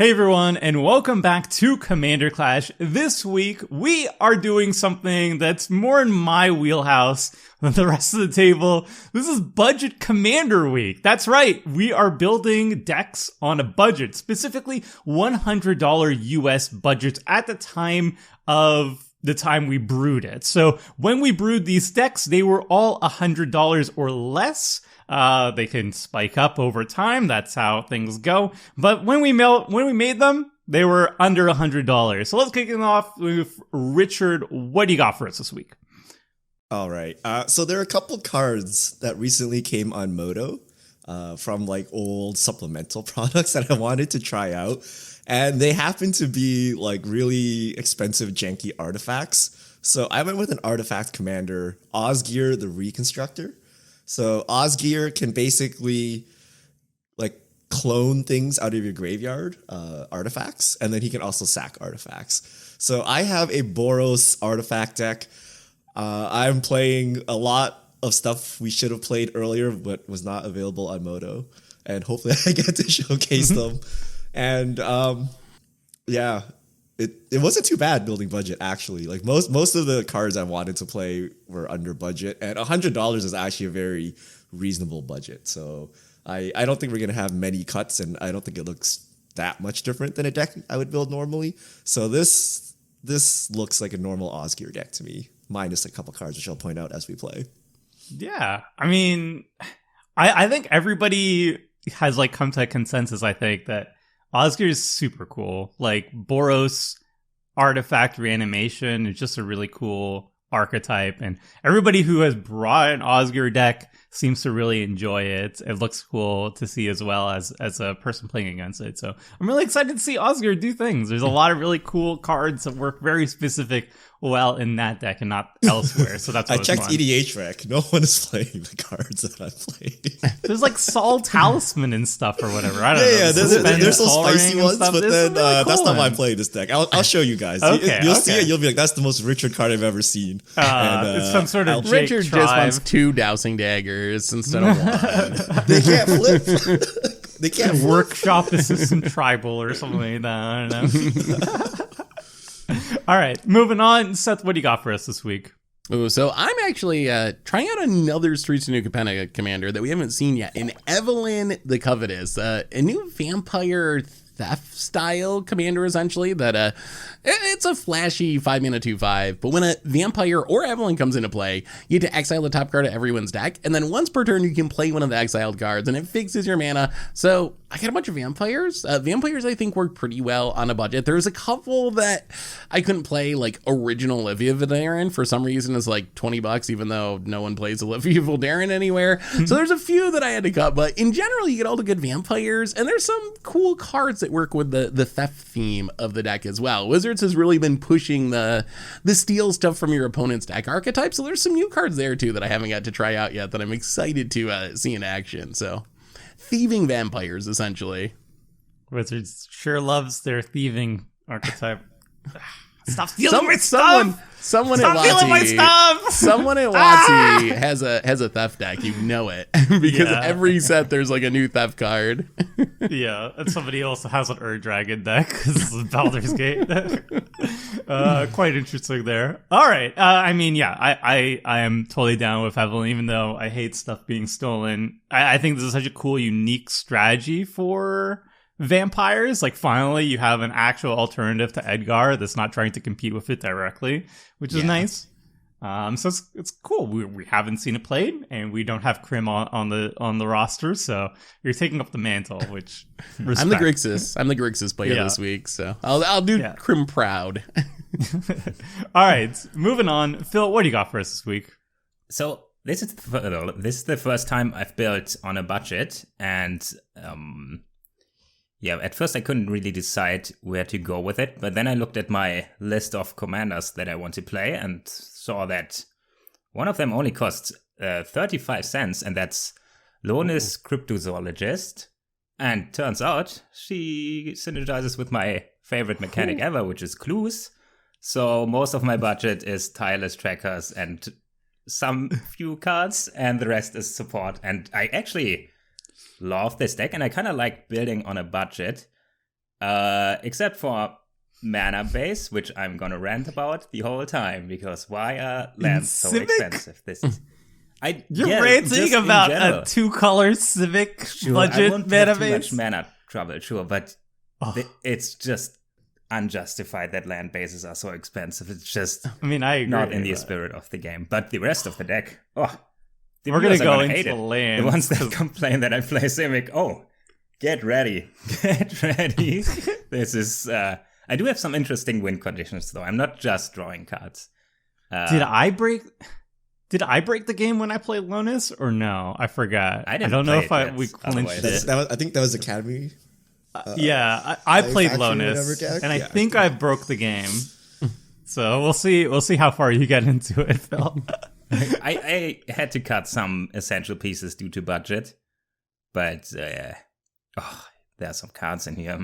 Hey everyone, and welcome back to Commander Clash. This week, we are doing something that's more in my wheelhouse than the rest of the table. This is Budget Commander Week. That's right, we are building decks on a budget, specifically $100 US budget at the time we brewed it. So when we brewed these decks, they were all $100 or less. They can spike up over time. That's how things go. But when we made them, they were under $100. So let's kick it off with Richard. What do you got for us this week? All right. So there are a couple cards that recently came on Moto from like old supplemental products that I wanted to try out. And they happen to be like really expensive, janky artifacts. So I went with an artifact commander, Osgir the Reconstructor. So Osgir can basically like clone things out of your graveyard, artifacts, and then he can also sack artifacts. So I have a Boros artifact deck. I'm playing a lot of stuff we should have played earlier, but was not available on Moto. And hopefully I get to showcase them. And yeah, it wasn't too bad building budget, actually. Like most of the cards I wanted to play were under budget, and $100 is actually a very reasonable budget. So I don't think we're gonna have many cuts, and I don't think it looks that much different than a deck I would build normally. So this looks like a normal Osgir deck to me, minus a couple cards, which I'll point out as we play. Yeah, I mean, I think everybody has like come to a consensus, I think, that Osgir is super cool. Like, Boros artifact reanimation is just a really cool archetype, and everybody who has brought an Osgir deck seems to really enjoy it. It looks cool to see as well as a person playing against it. So I'm really excited to see Osgir do things. There's a lot of really cool cards that work very specific well in that deck and not elsewhere. So that's what I checked fun. EDH rec. No one is playing the cards that I played. There's like Sol Talisman and stuff or whatever. I don't know. Yeah, there's some spicy ones, but then really cool that's not why I play this deck. I'll show you guys. You'll see it. You'll be like, that's the most Richard card I've ever seen. It's some sort of Richard just wants 2 dowsing daggers instead of 1. They can't flip. They can't workshop the system tribal or something like that. I don't know. All right, moving on. Seth, what do you got for us this week? Ooh, so I'm actually trying out another Streets of New Capenna commander that we haven't seen yet, in Evelyn the Covetous, a new vampire theft style commander, essentially, that it's a flashy 5-mana 2/5, but when a vampire or Evelyn comes into play, you get to exile the top card of everyone's deck, and then once per turn you can play one of the exiled cards, and it fixes your mana. So I got a bunch of vampires. Vampires I think work pretty well on a budget. There's a couple that I couldn't play, like original Olivia Voldaren for some reason is like $20, even though no one plays Olivia Voldaren anywhere. So there's a few that I had to cut, but in general you get all the good vampires, and there's some cool cards that work with the theft theme of the deck as well. Wizards has really been pushing the steal stuff from your opponent's deck archetype, so there's some new cards there too that I haven't got to try out yet that I'm excited to see in action. So thieving vampires, essentially. Wizards sure loves their thieving archetype. Stop stealing my stuff! Someone Stop at stealing my stuff! Someone at WotC has a theft deck. You know it because every set there's like a new theft card. Yeah, and somebody else has an Dragon deck because this is Baldur's Gate. Quite interesting there. All right, I mean, yeah, I am totally down with Evelyn, even though I hate stuff being stolen. I think this is such a cool, unique strategy for vampires. Like, finally you have an actual alternative to Edgar that's not trying to compete with it directly, which is nice. So it's cool. We haven't seen it played, and we don't have Crim on the roster, so you're taking up the mantle, which respect. I'm the Grixis player this week, so I'll do Crim proud. All right, moving on. Phil, what do you got for us this week? So this is the first time I've built on a budget, and at first I couldn't really decide where to go with it, but then I looked at my list of commanders that I want to play and saw that one of them only costs 35 cents, and that's Lonis Cryptozoologist. And turns out she synergizes with my favorite mechanic ever, which is clues. So most of my budget is tireless trackers and some few cards, and the rest is support. And I actually love this deck, and I kind of like building on a budget. Except for mana base, which I'm gonna rant about the whole time, because why are lands so Civic? expensive? This is You're ranting about a 2-color Civic budget I won't mana have too base? much mana trouble, sure, but Oh. it's just unjustified that land bases are so expensive. It's just I mean, I agree. not in the but spirit of the game. But the rest of the deck, the We're gonna viewers are go hate into it. lands. The ones that complain that I play Civic, get ready. Get ready. This is, I do have some interesting win conditions, though. I'm not just drawing cards. Did I break the game when I played Lonis or no? I forgot. I didn't don't know play if it we yet, clinched otherwise. it. I think that was Academy. Yeah, I played Factory or whatever Lonis, deck? and I Yeah. think I broke the game. So we'll see how far you get into it, Phil. I had to cut some essential pieces due to budget, but there are some cards in here.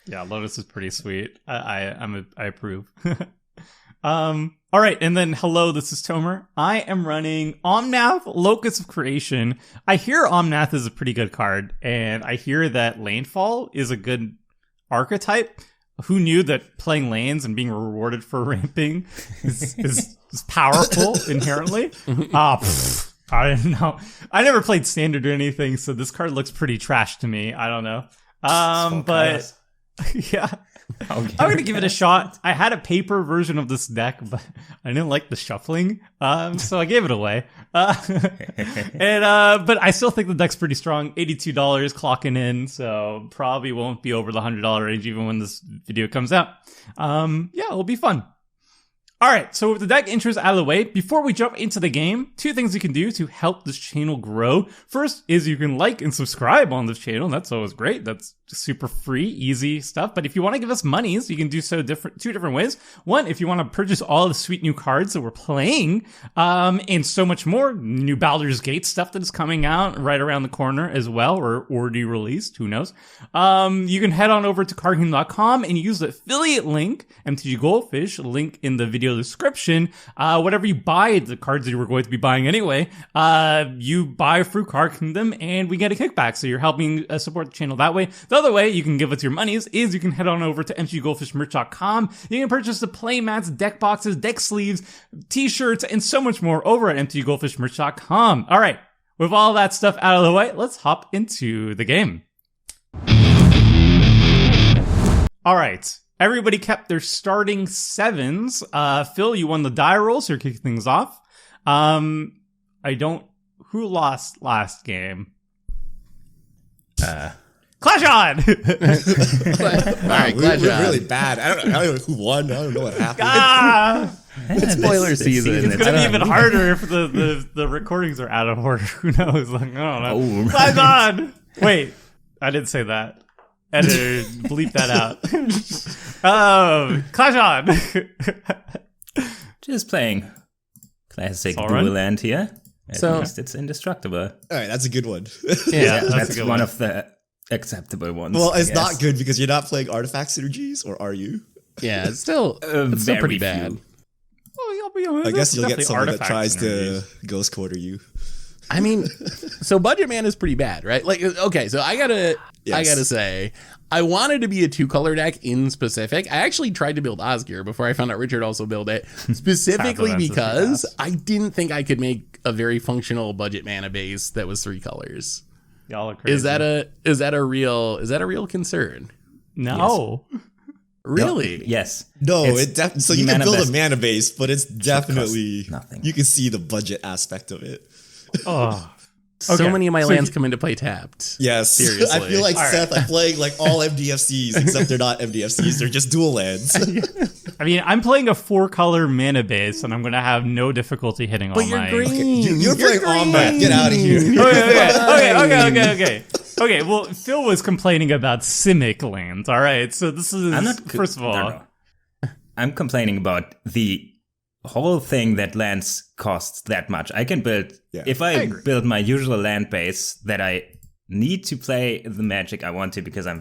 Yeah, Lotus is pretty sweet. I approve. All right, and then hello, this is Tomer. I am running Omnath, Locus of Creation. I hear Omnath is a pretty good card, and I hear that Landfall is a good archetype. Who knew that playing lands and being rewarded for ramping is powerful inherently? I didn't know. I never played Standard or anything, so this card looks pretty trash to me. I don't know. But yeah. Okay. I'm gonna give it a shot. I had a paper version of this deck, but I didn't like the shuffling, so I gave it away. But I still think the deck's pretty strong. $82 clocking in, so probably won't be over the $100 range even when this video comes out. It'll be fun. All right, so with the deck intros out of the way, before we jump into the game, 2 things you can do to help this channel grow. First is you can like and subscribe on this channel. That's always great. That's super free, easy stuff. But if you want to give us monies, you can do so 2 different ways. One, if you want to purchase all the sweet new cards that we're playing, and so much more, new Baldur's Gate stuff that is coming out right around the corner as well, or already released, who knows. You can head on over to cardkingdom.com and use the affiliate link, MTG Goldfish, link in the video description. Whatever you buy, the cards that you were going to be buying anyway, you buy through Card Kingdom and we get a kickback. So you're helping support the channel that way. The other way you can give us your monies is you can head on over to mtggoldfishmerch.com. You can purchase the play mats, deck boxes, deck sleeves, t-shirts, and so much more over at mtggoldfishmerch.com. All right, with all that stuff out of the way, let's hop into the game. All right. Everybody kept their starting 7s. Phil, you won the die roll, so you're kicking things off. Who lost last game? Clash on! All right, we're really bad. I don't know who won. I don't know what happened. It's spoiler season. It's gonna be even harder if the recordings are out of order. Who knows? Like, I don't know. Clash on! Wait, I didn't say that. Editor, bleep that out. Clash on! Just playing classic All dual right. land here. At So- least it's indestructible. All right, that's a good one. Yeah, That's a good one of the acceptable ones. Well, it's I not guess. good because you're not playing artifact synergies, or are you? Yeah, it's still Very pretty few. bad. Well, I'll be honest, I guess you'll get definitely someone that artifact tries synergies. to ghost quarter you. I mean, so budget man is pretty bad, right? Like, okay, so I gotta say, I wanted to be a 2-color deck in specific. I actually tried to build Osgir before I found out Richard also built it, specifically That's because fast. I didn't think I could make a very functional budget mana base that was 3 colors. Y'all are crazy. Is that a real concern? No. Really? Yes. No, It's so the you can mana build best a mana base, but it's definitely nothing. You can see the budget aspect of it. Oh. So Okay, many of my so lands you- come into play tapped. Yes, Seriously. I feel like All right. Seth. I'm playing like all MDFCs, except they're not MDFCs. They're just dual lands. I mean, I'm playing a 4-color mana base, and I'm gonna have no difficulty hitting all But you're my... green. You're playing Omnath. Get out of here. Okay. Well, Phil was complaining about Simic lands. All right, so this is I'm not. first of all. No. I'm complaining about the whole thing that lands costs that much. I can build if I build my usual land base that I need to play the Magic I want to because I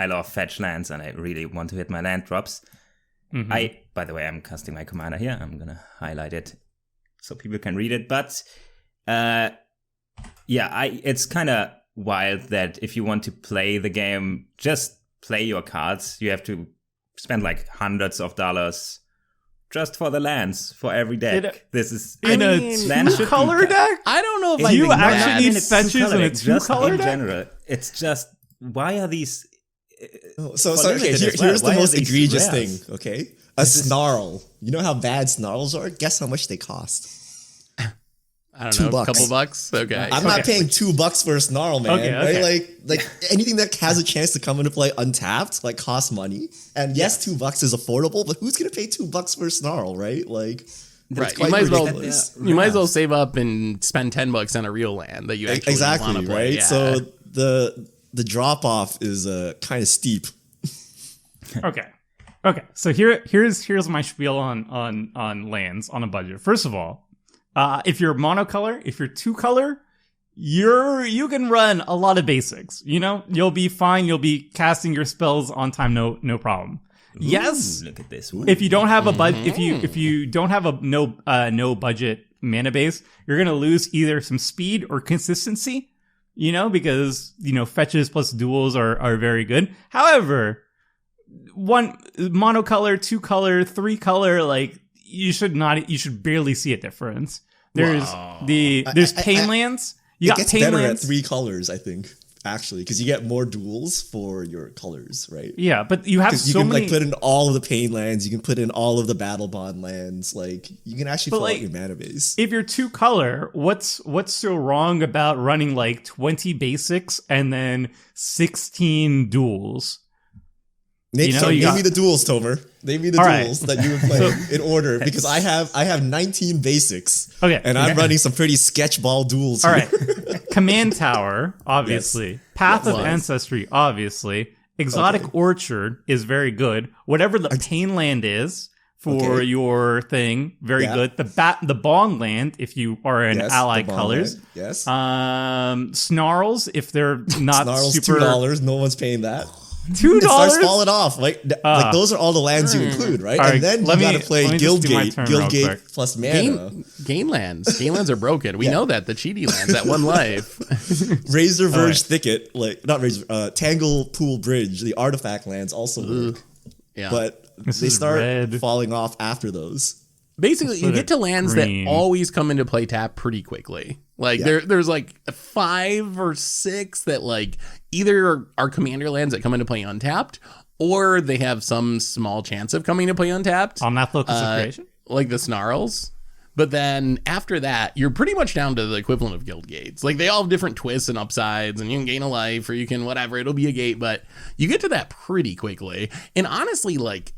love fetch lands and I really want to hit my land drops. Mhm. By the way, I'm casting my commander here. I'm gonna highlight it so people can read it. But it's kind of wild that if you want to play the game, just play your cards, you have to spend like hundreds of dollars just for the lands for every deck. This is in a two-color deck. I don't know if Do I you think actually that- need fetches in a two-color in deck? general, it's just, why are these... So for okay, limited as here's well. the Why most are these egregious rares? thing, okay? A snarl. You know how bad snarls are? Guess how much they cost? I don't know, $2. a couple bucks. Okay. I'm not paying $2 for a snarl, man. Okay, Right? okay. Like anything that has a chance to come into play untapped, like costs money. And yes, $2 is affordable, but who's gonna pay $2 for a snarl, right? Like, Right. You quite might as well ridiculous. you might as well save up and spend $10 on a real land that you actually want Exactly, to play. right? Yeah. So the drop off is kind of steep. Okay. So here's my spiel on lands on a budget. First of all, if you're monocolor, if you're two color, you can run a lot of basics. You know, you'll be fine. You'll be casting your spells on time, no problem. Yes, Look at this. if you don't have a budget, if you don't have a no budget mana base, you're gonna lose either some speed or consistency. You know, because fetches plus duels are very good. However, one monocolor, two color, three color, like you should barely see a difference. There's pain lands. You It got gets pain better lands. at 3 colors, I think, actually, because you get more duels for your colors, right? Yeah, but you have Because you so can many. like put in all of the pain lands, you can put in all of the battle bond lands, like you can actually fill out your mana base. If you're two color, what's so wrong about running like 20 basics and then 16 duels? Name got- me the duels, Tomer. Name me the All right. duels that you would play in order, because I have 19 basics. Okay. And I'm running some pretty sketchball duels. All here. right. Command Tower, obviously. Path of Yes. Ancestry, obviously. Exotic Orchard is very good. Whatever the pain land is for your thing, very good. The bond land, if you are in Yes, allied the bond colors. land. Yes. Snarls, if they're not Snarls super. $2. No one's paying that. $2? It starts falling off. Like those are all the lands you include, right? All right, And then you let me- got to play let me just do my Guildgate. turn real Guildgate quick. plus mana. Game lands. Game lands are broken. We know that. The cheaty lands at one life. Razor Verge Thicket, like not Razor, Tangle Pool Bridge, the artifact lands also work, Yeah. but This they is start red. falling off after those. Basically, you Instead get to of lands green. that always come into play tap pretty quickly. Like there's like 5 or 6 that like either are commander lands that come into play untapped, or they have some small chance of coming to play untapped. Omnath Locus of Creation? Like the Snarls. But then after that, you're pretty much down to the equivalent of guild gates. Like they all have different twists and upsides, and you can gain a life or you can whatever, it'll be a gate, but you get to that pretty quickly. And honestly, like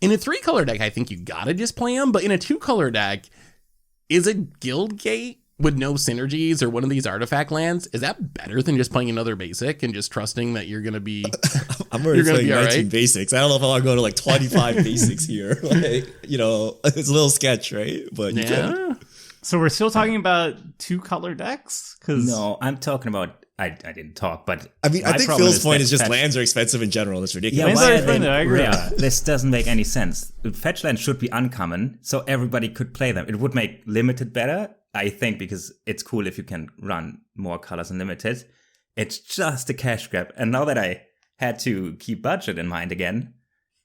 in a 3-color deck, I think you gotta just play them, but in a 2-color deck, is a guild gate with no synergies or one of these artifact lands, is that better than just playing another basic and just trusting that you're gonna be I'm already You're gonna playing be all 19 right? basics. I don't know if I want to go to like 25 basics here. Like, it's a little sketch, right? But you can. yeah. So we're still talking about 2-color decks? Because No, I'm talking about... I didn't talk, but... I mean, I my think problem Phil's point that is just fetch- lands are expensive in general. It's Yeah, ridiculous. Lands why are are they expensive, I agree. rare? This doesn't make any sense. Fetch lands should be uncommon, so everybody could play them. It would make limited better, I think, because it's cool if you can run more colors in limited. It's just a cash grab. And now that I had to keep budget in mind again,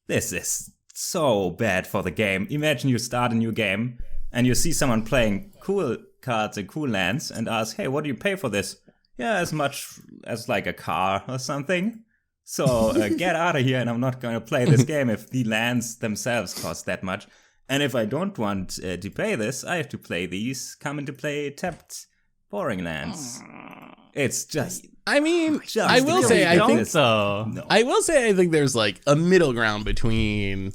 this is so bad for the game. Imagine you start a new game and you see someone playing cool cards and cool lands and ask, hey, what do you pay for this? Yeah, as much as like a car or something. So get out of here, and I'm not going to play this game if the lands themselves cost that much. And if I don't want to play this, I have to play these come into play tapped boring lands. It's just... I mean, Just I will the say, way I you think don't, so. No. I will say I think there's like a middle ground between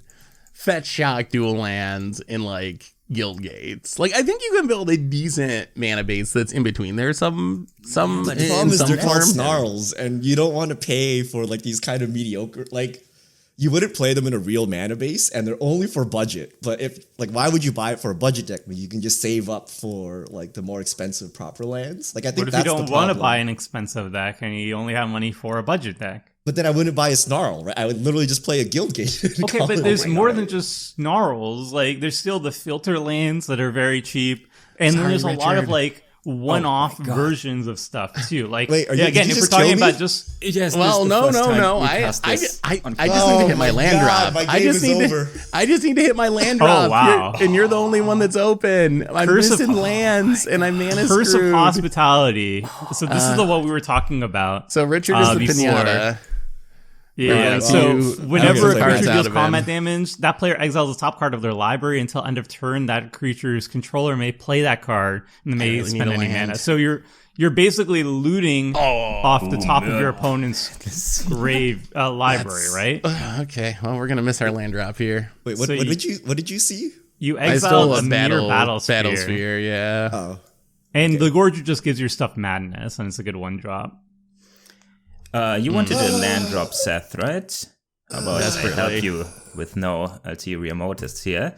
fetch shock dual lands and like guild gates. Like I think you can build a decent mana base that's in between there. Some The in problem is some they're called form. snarls, and you don't want to pay for like these kind of mediocre. Like you wouldn't play them in a real mana base, and they're only for budget. But if like, why would you buy it for a budget deck when you can just save up for like the more expensive proper lands? Like I think What if you that's don't the want to problem. buy an expensive deck and you only have money for a budget deck? But then I wouldn't buy a snarl, right? I would literally just play a guild gate. and Okay, call but it there's a more night. than just snarls. Like, there's still the filter lands that are very cheap. And then Sorry, there's a lot of, Richard. like, one-off versions of stuff too. Like, Wait, are you, again, did if you we're just kill talking me? about just Yes. Well, no. I just need to hit my land drop. My I game just is need over. I just need to hit my land drop. wow. And you're the only one that's open. I'm Curse of- missing lands, and I'm mana Curse of screwed. Hospitality. So this is the what we were talking about. So Richard is the before. pinata. Yeah, Right, so to whenever a cards creature out deals of combat him. damage, that player exiles the top card of their library until end of turn. That creature's controller may play that card and may really spend need a any land. mana. So you're basically looting off the top of your opponent's grave library, right? Okay, well, we're gonna miss our land drop here. Wait, what, So what you- did you see? You I exile stole a a mere battle sphere. sphere, yeah. Oh, And the Gorger just gives your stuff madness, and it's a good one drop. You wanted a land drop, Seth, right? How about I Desperately. help you with no ulterior motives here?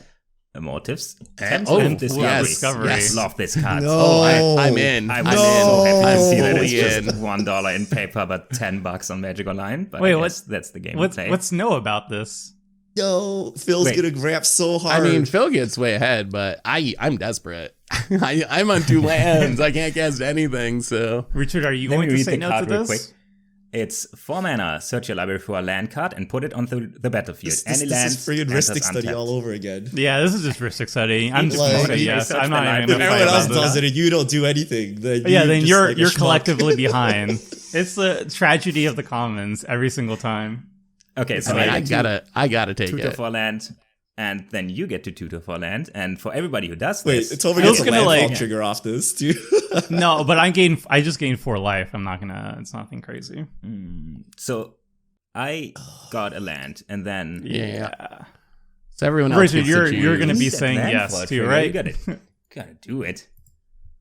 Motives. oh, And discovery. yes, discovery. yes. Love this card. No. Oh, I'm in. I I'm was in. so happy to see that I'm it's fully just in. $1 in paper, but $10 on Magic Online. But Wait, I what- guess that's the game. What's no about this? yo, Phil's Wait. gonna ramp so I hard. mean, Phil gets way ahead, but I'm desperate. I'm on 2 lands. I can't cast anything, so Richard, are you Let me going to read say the no to card real this? quick. It's 4 mana. Search your library for a land card and put it onto the battlefield. this Any land is friggin' Ristic study all over again. Yeah, this is just Ristic Study. I'm just Like- going to say You yes. search I'm the not even library. going to Everyone fight else about does this. it and you don't do anything. Then Yeah, you then just you're like a you're schmuck. collectively behind. It's the tragedy of the commons every single time. Okay, so I get gotta take tutor it. for land, and then you get to tutor for land. And for everybody who does Wait, this, it's over Phil's gets a gonna, landfall like- trigger off this too. No, but I just gained 4 life. I'm not gonna. It's nothing crazy. so I got a land, and then Yeah. So everyone else Richard, gets to you're choose. gonna be That saying land yes for a too, trigger, right? You gotta do it.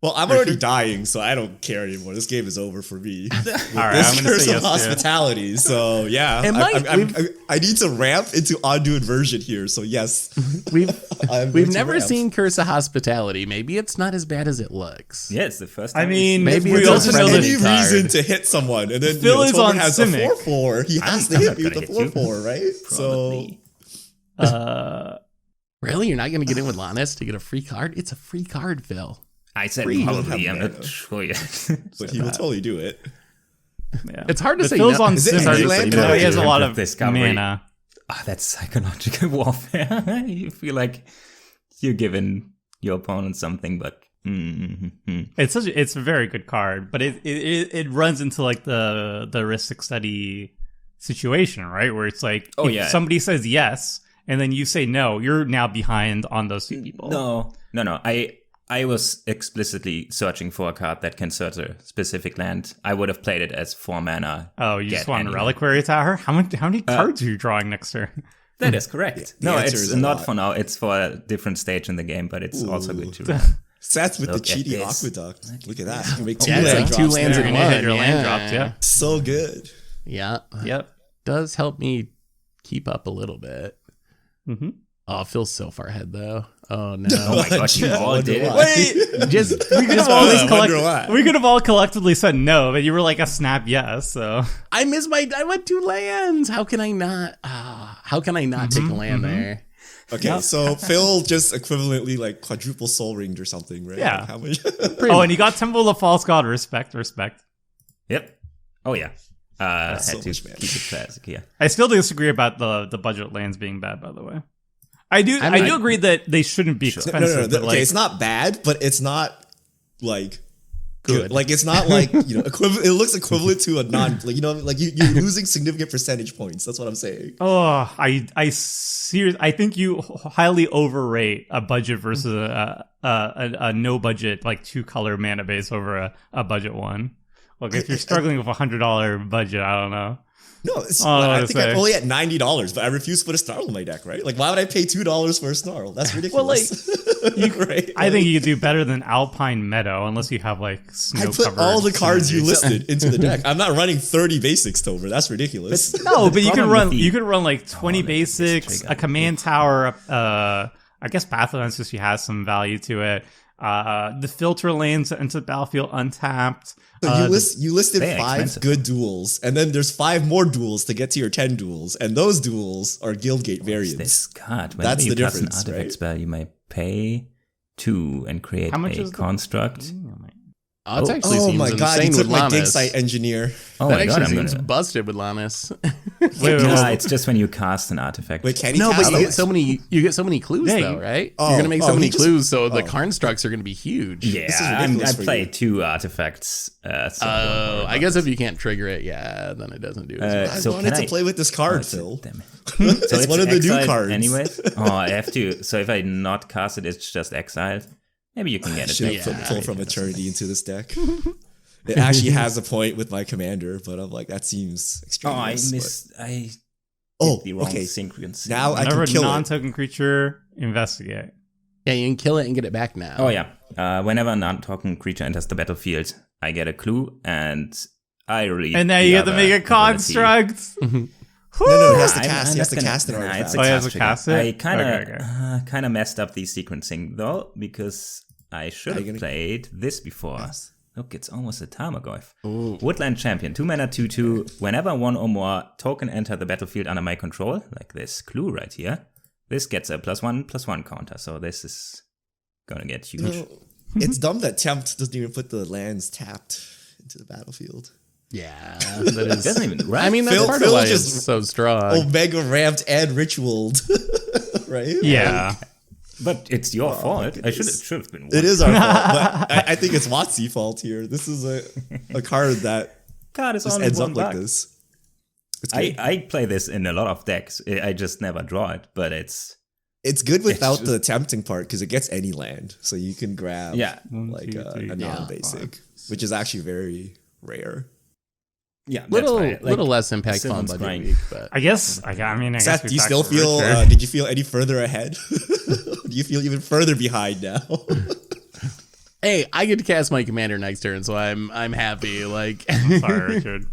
Well, I'm already dying, so I don't care anymore. This game is over for me. All right, This I'm gonna curse say of yes. Too. hospitality. So yeah, It might- I need to ramp into onto inversion here. So yes, We've I'm going we've to never ramp. seen Curse of Hospitality. Maybe it's not as bad as it looks. Yeah, it's the first I time. mean, Maybe we it's also a know friendly that any reason card. to hit someone, and then Phil is Tomer on has Simic. a 4/4. He has to I'm hit not me with gonna the hit you. 4/4, right? Probably. Really? You're not going to get in with Lonis to get a free card? It's a free card, Phil. I said Free. probably. I'm Have not mana. sure yet. But he will totally do it. Yeah. It's hard to But say Phil's no. on Is it Simic, any so land you know, card? he has a lot of Discovery. mana. That's psychological warfare. You feel like you're giving your opponent something, but It's a very good card, but it runs into like the Ristic Study situation, right? Where it's like, Oh, if yeah. somebody says yes, and then you say no, you're now behind on those 2 people. No. I was explicitly searching for a card that can search a specific land. I would have played it as 4 mana. Oh, you just Get want a any Reliquary Tower? How many cards are you drawing next turn? That is correct. The No, answer it's is a not lot. for now. It's for a different stage in the game, but it's also good to Seth with Look the at cheating this. aqueduct. Look at that. You can make 2 Yeah, it's land like drops 2 lands there. in You're gonna hit one. your land Yeah. drops, yeah. So good. Yeah. Yep. Does help me keep up a little bit. Mm-hmm. Oh, it feels so far ahead, though. Oh, no. Oh my gosh, you I all wonder did it. why. Wait, Just we could have I always wonder why. we could have all collectively said no, but you were like a snap yes. So I went 2 lands. How can I not? How can I not take a land there? Okay, so Phil just equivalently like quadruple soul ringed or something, right? Yeah. Like how much? and you got Temple of the False God. Respect. Yep. Oh yeah. Had so to much mana. keep it classic here. I still disagree about the budget lands being bad. By the way, I do agree that they shouldn't be No, expensive. But okay, like, it's not bad, but it's not like Good. Like it's not like equivalent. It looks equivalent to a non. Like like you're losing significant percentage points. That's what I'm saying. oh, I think you highly overrate a budget versus a no budget like 2 color mana base over a budget one. Look, if you're struggling with $100 budget, I don't know. No, it's, I don't know what I to think say. I'm only at $90, but I refuse to put a snarl in my deck, right? Like, why would I pay $2 for a snarl? That's ridiculous. Right? I think you could do better than Alpine Meadow unless you have like snow I put covered all the cards you synergies. listed into the deck. I'm not running 30 basics, Tober. That's ridiculous. No, but you could problem run with the- you could run like 20 let me just basics, check a out. command tower, I guess Pathfinder since she has some value to it. The filter lanes into the battlefield untapped. So you listed they are 5 expensive. good duels, and then there's 5 more duels to get to your 10 duels, and those duels are Guildgate variants. This card. Whenever That's you the cast an difference, artifact right? spell, you may pay 2 and create How much a is the- construct. Oh, it actually Oh seems my god, you insane took with my dig Lonis. site engineer. Oh That my god, actually I'm seems gonna. busted with Lonis. Nah, it's just when you cast an artifact. Wait, can he No, cast but you it? get so many clues Yeah, though, right? Oh, You're gonna make so oh, many he just- clues, so the oh. constructs are gonna be huge. Yeah, This is I ridiculous for played you. 2 artifacts. So don't worry Oh, about I guess it. if you can't trigger it, yeah, then it doesn't do as well. I So wanted can to play with this card, Oh, Phil. damn it. So It's one of the new exiled cards. Anyway. Oh, I have to. So if I not cast it, it's just exiled. Maybe you can get it. Should back. have pulled from Eternity into this deck. It actually has a point with my commander, but I'm like, that seems Oh, extremist. I did Oh, the wrong okay. sequence. Now I Whenever can kill it. non-token creature, investigate. Yeah, you can kill it and get it back now. Oh yeah. Whenever a non-token creature enters the battlefield, I get a clue and I release. And now you get to make a construct. No, he has to I'm cast. He has to not gonna- cast an nah, artifact. it's a Oh, he has to trigger. cast it? I kind of Okay. messed up the sequencing though, because I should Are you have gonna- played this before. Yes. Look, it's almost a Tarmogoyf. Ooh. Woodland Champion, 2 mana, 2/2. Whenever 1 or more token enter the battlefield under my control, like this clue right here, this gets a +1/+1 counter. So this is gonna get huge. No, it's dumb that Tempt doesn't even put the lands tapped into the battlefield. Yeah, that is. Doesn't even, right? I mean, that's Phil- part Phil of why just- it's so strong. Omega ramped and ritualed, right? Yeah. But it's your fault. I goodness. should have been. It is our fault, but I think it's WotC's fault here. This is a card that God, it's just only ends one up like buck. this. It's I, good. I play this in a lot of decks. I just never draw it, but it's It's good without just- the tempting part because it gets any land, so you can grab yeah, like two, three, a four, non-basic, five, which is actually very rare. yeah. little, that's why, like, little less impactful on Sylvan's budget grind. week, but I guess Seth, we do you back still to feel? Richard. Did you feel any further ahead? Do you feel even further behind now? hey, I get to cast my commander next turn, so I'm happy. Like, Sorry, Richard.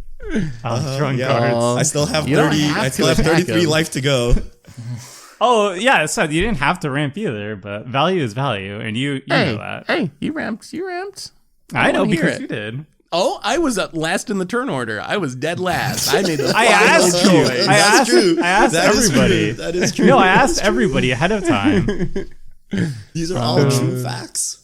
Drawing yeah. cards. I still have You don't 30. have I to still have attack 33 him. life to go. Oh, yeah, so you didn't have to ramp either, but value is value, and you know that. hey, you ramped. I know wanna hear because it. you did. Oh, I was up last in the turn order. I was dead last. I made the I final asked you. choice. I That's asked, true. I asked That is everybody. true. That is true. No, I asked everybody ahead of time. These are all true facts.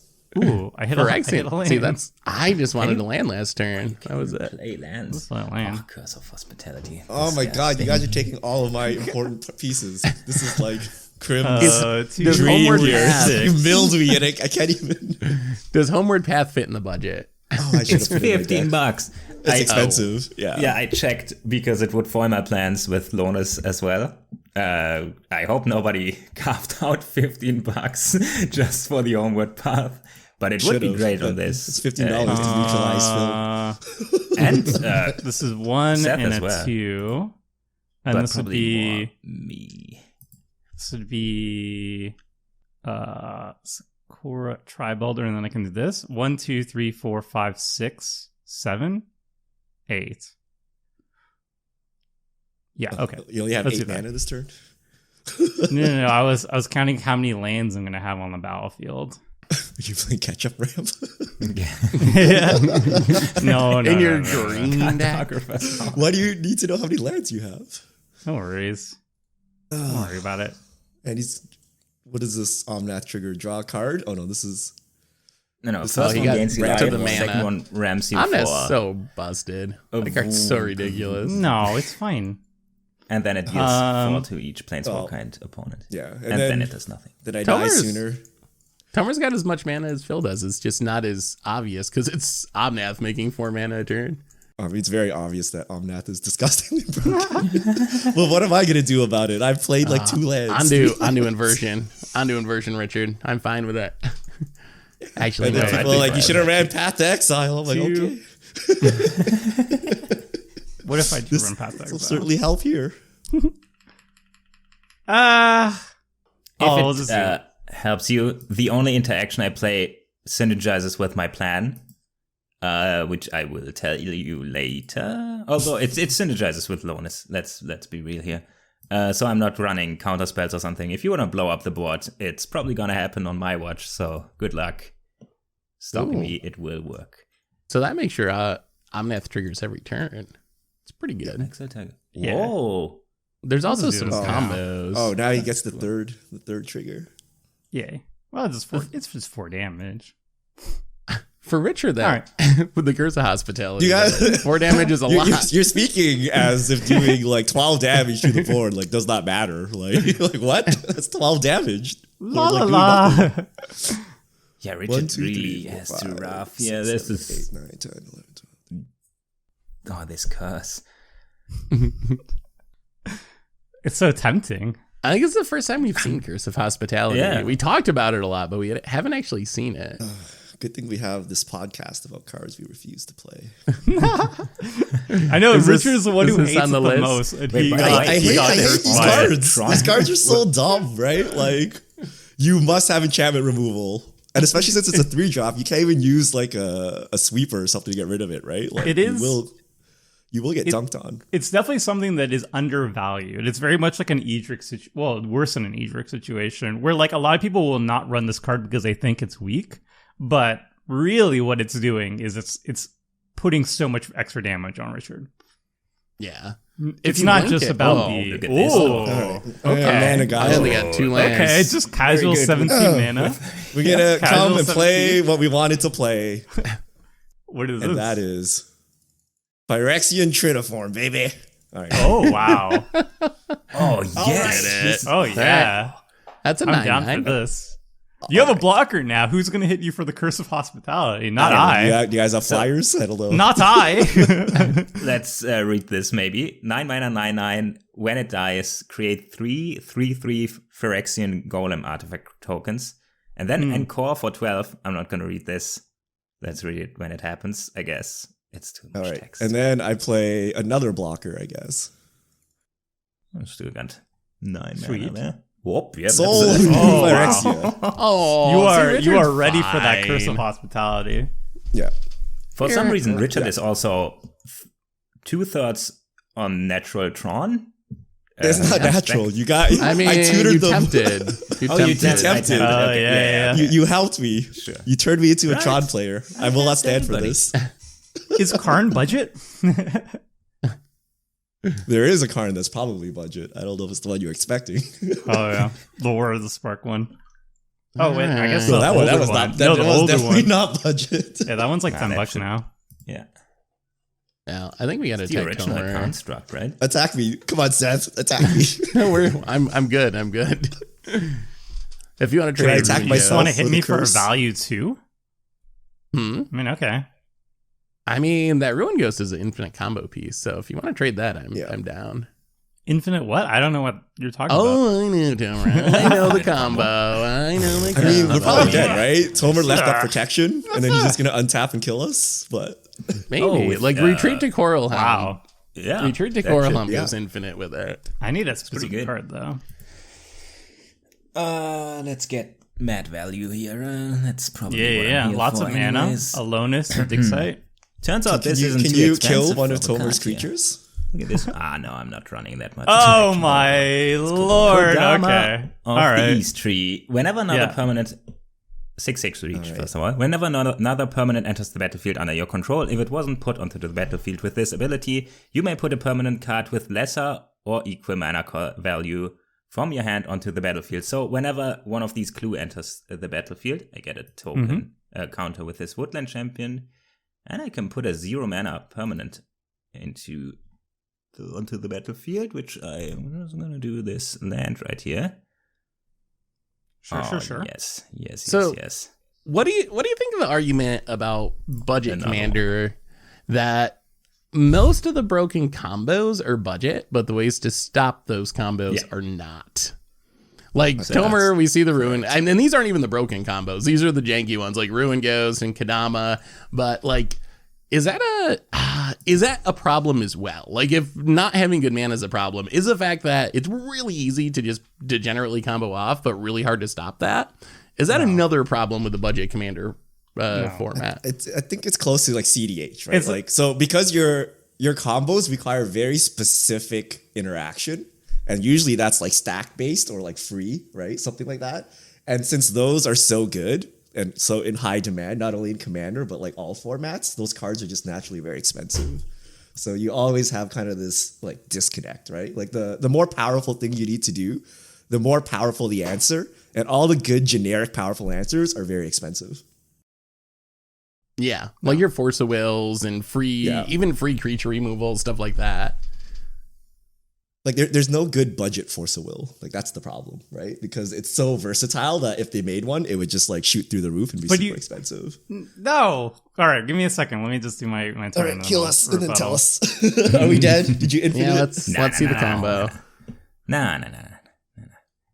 Ooh, I hit a Phyrexian. land. See, that's. I just wanted to land last turn. That was it. Play lands. That's not land. Oh, Curse of Hospitality. Oh This my guy. god, you guys are taking all of my important pieces. This is like Crim's Two, There's three, Homeward four, Path. six. You mildewy and I can't even. Does Homeward Path fit in the budget? Oh, I should It's have put it like that. $15. It's expensive. Yeah. Yeah, I checked because it would foil my plans with Lonis as well. I hope nobody carved out $15 just for the Homeward Path. But it would be Should've, great but on this. It's $15 to neutralize Phil. And This is one Seth and as a well. 2. And but this would probably be more me. Sakura Tri-Builder, and then I can do this. 1, 2, 3, 4, 5, 6, 7, 8. Yeah, okay. You only have Let's 8 do that. mana this turn? No. I was counting how many lands I'm gonna have on the battlefield. Are you playing catch up ramp? Yeah. No. In your no. green deck? Why do you need to know how many lands you have? No worries. Don't worry about it. And he's. What is this Omnath trigger? Draw a card? Oh no, this is. No, Oh, first he one got gains you rid of life, the mana. second one rams you I'm for, just so busted. That card's so ridiculous. No, it's fine. and then it deals 4 to each planeswalker oh. and opponent. Yeah. And then it does nothing. Did I die Tomer's- sooner? Tomer's got as much mana as Phil does. It's just not as obvious because it's Omnath making 4 mana a turn. I mean, it's very obvious that Omnath is disgustingly broken. Well, what am I going to do about it? I've played like 2 lands. Onto inversion. Onto inversion, Richard. I'm fine with that. Actually, And no. then I'd people be are like, you fine. should have ran Path to Exile. I'm like, Two. okay. What if I do This run past will that? certainly help here. If we'll it just do helps you, the only interaction I play synergizes with my plan, which I will tell you later. Although it synergizes with Lonis. Let's be real here. So I'm not running counter spells or something. If you want to blow up the board, it's probably gonna happen on my watch. So good luck stopping Ooh. me. It will work. So that makes sure Omnath triggers every turn. It's pretty good. Exile tag. Yeah. Whoa. There's also do some this now. combos. Oh, now he gets the third trigger. Yay. Well, it's just 4 damage. For Richard, that with the Curse of Hospitality, You guys- 4 damage is a lot. You're speaking as if doing like 12 damage to the board like does not matter. Like what? That's 12 damage. La la Or, like, doing la. nothing. Yeah, 1, Richard 2, really 3, 4, has 5, to rough. 6, Yeah, this 7, is 8, 9, 10, 11, 12. oh, this curse. It's so tempting. I think it's the first time we've seen Curse of Hospitality. Yeah. We talked about it a lot, but we haven't actually seen it. Good thing we have this podcast about cards we refuse to play. I know Is this- Richard's the one is who this hates on it the the list? most. And Wait, he but got- I he hate, got I hate first these one. cards. Tron. These cards are so dumb, right? Like, you must have enchantment removal. And especially since it's a 3-drop, you can't even use like a sweeper or something to get rid of it, right? Like, It is- You will get dunked on. It's definitely something that is undervalued. It's very much like an Edric worse than an Edric situation, where like a lot of people will not run this card because they think it's weak, but really what it's doing is it's putting so much extra damage on Richard. Yeah. It's you not blink just it- about oh, the look at this. okay. Mana guy. I only got 2 lands. Okay, it's just casual Very good. 17 mana. We're gonna Casual come and play 17. what we wanted to play, What is and this? that is Phyrexian Triniform, baby. All right. Oh wow. Oh, yes. It. Oh yeah. That's a I'm down 9/9. for this. You have a blocker now. Who's going to hit you for the Curse of Hospitality? Not I. Do you guys have flyers? I don't know. Not I. Let's read this maybe. 9 mana, 9/9. When it dies, create 3/3 Phyrexian Golem artifact tokens. And then Encore for 12. I'm not going to read this. Let's read it when it happens, I guess. It's too much All right. text. And then I play another blocker, I guess. Still got 9 Sweet. mana there. Whoop, yeah. Soul that's- Oh, wow. Phyrexia. Oh, you are Richard's ready for that fine. Curse of Hospitality. Yeah. For some reason, Richard Yeah. is also 2/3 on natural Tron. It's not natural. You got. I mean, tutored you them. tempted. You Oh, you tempted. tempted. Oh, yeah. You helped me. Sure. You turned me into a Right. Tron player. I will not stand for Everybody. this. Is Karn budget? There is a card that's probably budget. I don't know if it's the one you're expecting. Oh yeah, the War of the Spark one. Oh wait, I guess No, the that one. That older was one. not. No, That the was older definitely one. not budget. Yeah, that one's like Nah, $10 that should- now. Yeah. Yeah, I think we got to It's the take original Tomer. construct, right? Attack me. Come on, Seth. Attack me. I'm good. I'm good. If you want to Can I trade, attack me, myself? Want to hit for me the for a curse? value too? Hmm? I mean, okay. I mean, that Ruin Ghost is an infinite combo piece, so if you want to trade that, Yeah. I'm down. Infinite what? I don't know what you're talking about. Oh, I know, Tomer. I know the combo. I know the I combo. mean, we're probably yeah. dead, right? Tomer left up Sure. protection, and then he's just gonna untap and kill us. But Maybe. Oh, with, like, retreat to Coral Helm. Wow. Yeah. Retreat to that Coral should- Helm yeah. goes infinite with it. I need a pretty specific good. card though. Let's get mad value here. That's probably Yeah, what yeah, I'm here Lots for of mana, anyways. a Lonis, a Dig-Site. Turns out can this you, isn't can too you expensive kill one for of the Tomer's card here. creatures? Look at this. No, I'm not running that much. Oh Actually, my lord! Kodama Okay, of all the right. East Tree. Whenever another Yeah. permanent 6/6 reach, first of all. Whenever another permanent enters the battlefield under your control, if it wasn't put onto the battlefield with this ability, you may put a permanent card with lesser or equal mana value from your hand onto the battlefield. So whenever one of these clue enters the battlefield, I get a token counter with this Woodland Champion, and I can put a 0 mana permanent onto the battlefield, which I'm just gonna do this land right here. Sure. So- Yes. What do you think of the argument about budget Another commander that most of the broken combos are budget, but the ways to stop those combos Yeah. are not? Like So Tomer, that's- we see the Ruin, and then these aren't even the broken combos. These are the janky ones, like Ruin Ghost and Kadama. But like, is that a problem as well? Like, if not having good mana is a problem, is the fact that it's really easy to just degenerately combo off, but really hard to stop that? Is that another problem with the budget commander format? I think it's close to like CDH, right? It's- like so because your combos require very specific interaction, and usually that's like stack based or like free, right? Something like that. And since those are so good and so in high demand, not only in Commander but like all formats, those cards are just naturally very expensive. So you always have kind of this like disconnect, right? Like the more powerful thing you need to do, the more powerful the answer, and all the good generic powerful answers are very expensive. Yeah, like your Force of Wills and even free creature removal, stuff like that. Like there's no good budget Force of Will. Like that's the problem, right? Because it's so versatile that if they made one, it would just like shoot through the roof and be super expensive. No. All right, give me a second. Let me just do my turn. All right, kill us and then tell us. Are we dead? Did you infinite? Yeah, let's see the combo. Nah.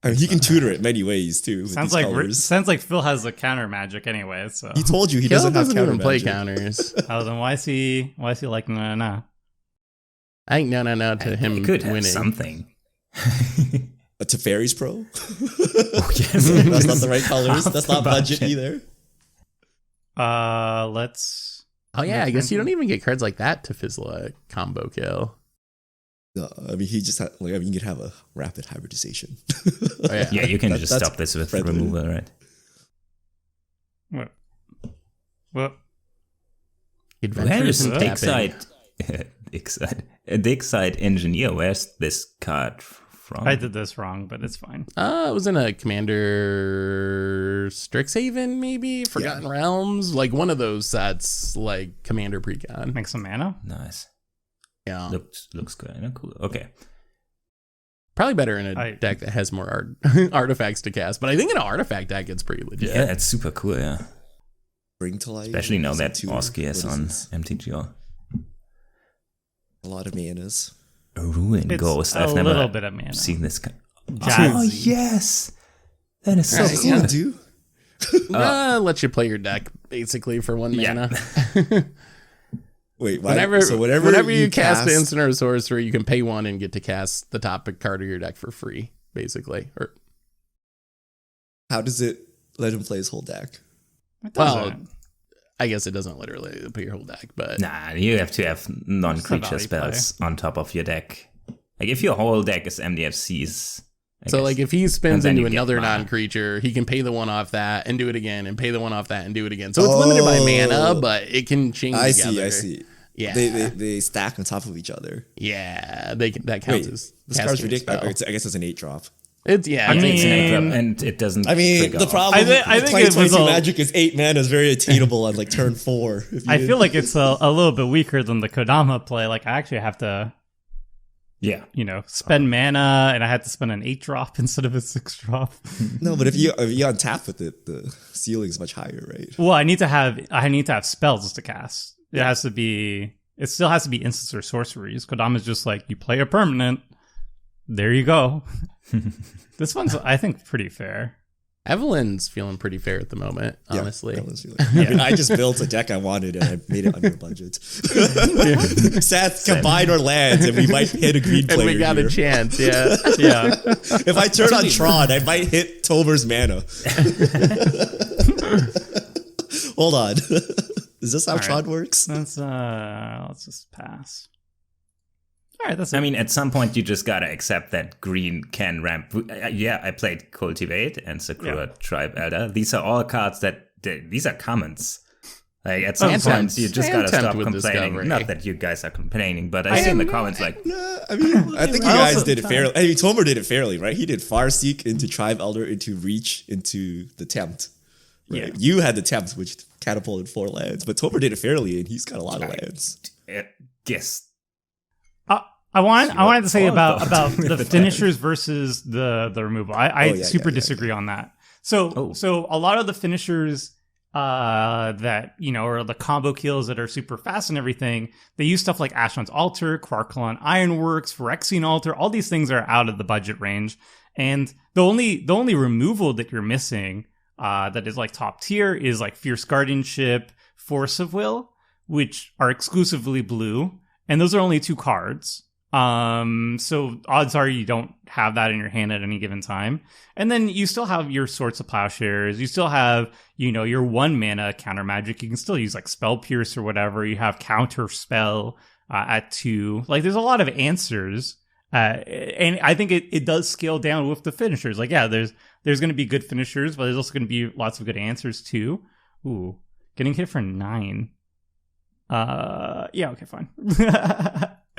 I mean, he can tutor it many ways too. Sounds like Phil has the counter magic anyway. So he told you he doesn't have counter even play magic. counters. Oh, then why is he like no? I think no to him could have winning something. A Teferi's Pro? Oh, yes. That's not the right colors. That's not budget either. Let's. Oh yeah, I guess you don't even get cards like that to fizzle a combo kill. No, I mean he just had, like, I mean you could have a rapid hybridization. Oh, yeah. Yeah, you can just stop this with removal, right? What? Where is Adventures Digside Engineer? Where's this card from? I did this wrong, but it's fine. It was in a Commander Strixhaven, maybe Forgotten Realms, like one of those sets, like Commander Precon. Make some mana. Nice. Yeah, Looks good. Cool. Okay. probably better in a deck that has more artifacts to cast. But I think in an artifact deck, it's pretty legit. Yeah, it's super cool. Yeah. Bring to life. Especially now that Osgir is on MTGR. A lot of manas. A Ruin Ghost. I've never little bit of mana. seen this. Jazzy. Oh yes, that is so Right, cool. yeah. Dude. Let you play your deck basically for one mana. Wait, why? Whenever you cast an instant or a sorcery, you can pay one and get to cast the top card of your deck for free, basically. Or how does it let him play his whole deck? well, I guess it doesn't literally play your whole deck, but Nah, you have to have non-creature value spells on top of your deck. Like if your whole deck is MDFCs. so like if he spins And then into you get another mana. non-creature, he can pay the one off that and do it again, and pay the one off that and do it again. So it's limited by mana, but it can chain I together. see. Yeah, They stack on top of each other. yeah, that counts as This card's casting a ridiculous. spell. I guess it's an 8-drop. It's I it's mean- It's an 8-drop and it doesn't. I mean, trigger the off. problem I think it was 2022 a- Magic is 8 mana is very attainable on like turn 4. I feel like it's a little bit weaker than the Kodama play. Like I actually have to, Yeah. spend mana, and I had to spend an 8-drop instead of a 6-drop. No, but if you untap with it, the ceiling is much higher, right? Well, I need to have spells to cast. It still has to be instants or sorceries. Kodama's just like, you play a permanent, there you go. This one's, I think, pretty fair. Evelyn's feeling pretty fair at the moment, honestly. I mean, I just built a deck I wanted and I made it under budget. Seth, combine our lands and we might hit a green player. And we got here. a chance, yeah. Yeah. If I turn on Tron, I might hit Tober's mana. Hold on. Is this how Tron works? Let's just pass. All right, that's it. I mean, at some point, you just gotta accept that green can ramp. Yeah, I played Cultivate and Sakura Tribe Elder. These are all cards these are commons. Like at some point, you just gotta stop complaining. Discovery. Not that you guys are complaining, but I see in the comments like, I mean, I think you guys did it fairly. I mean, Tomer did it fairly, right? He did Farseek into Tribe Elder, into Reach, into the Tempt. Right? Yeah. You had the Tempt, which catapulted 4 lands, but Tomer did it fairly, and he's got a lot of lands. yes. I wanted to say about with the the finishers versus the removal. I disagree on that. So a lot of the finishers that or the combo kills that are super fast and everything, they use stuff like Ashnod's Altar, Quarkalon Ironworks, Phyrexian Altar. All these things are out of the budget range, and the only removal that you're missing that is like top tier is like Fierce Guardianship, Force of Will, which are exclusively blue, and those are only 2 cards. So odds are you don't have that in your hand at any given time. And then you still have your Swords of Plowshares. You still have, your 1 mana counter magic. You can still use like Spell Pierce or whatever. You have Counter Spell at 2. Like there's a lot of answers. And I think it does scale down with the finishers. Like, yeah, there's going to be good finishers, but there's also going to be lots of good answers too. Ooh, getting hit for 9. Yeah, okay, fine.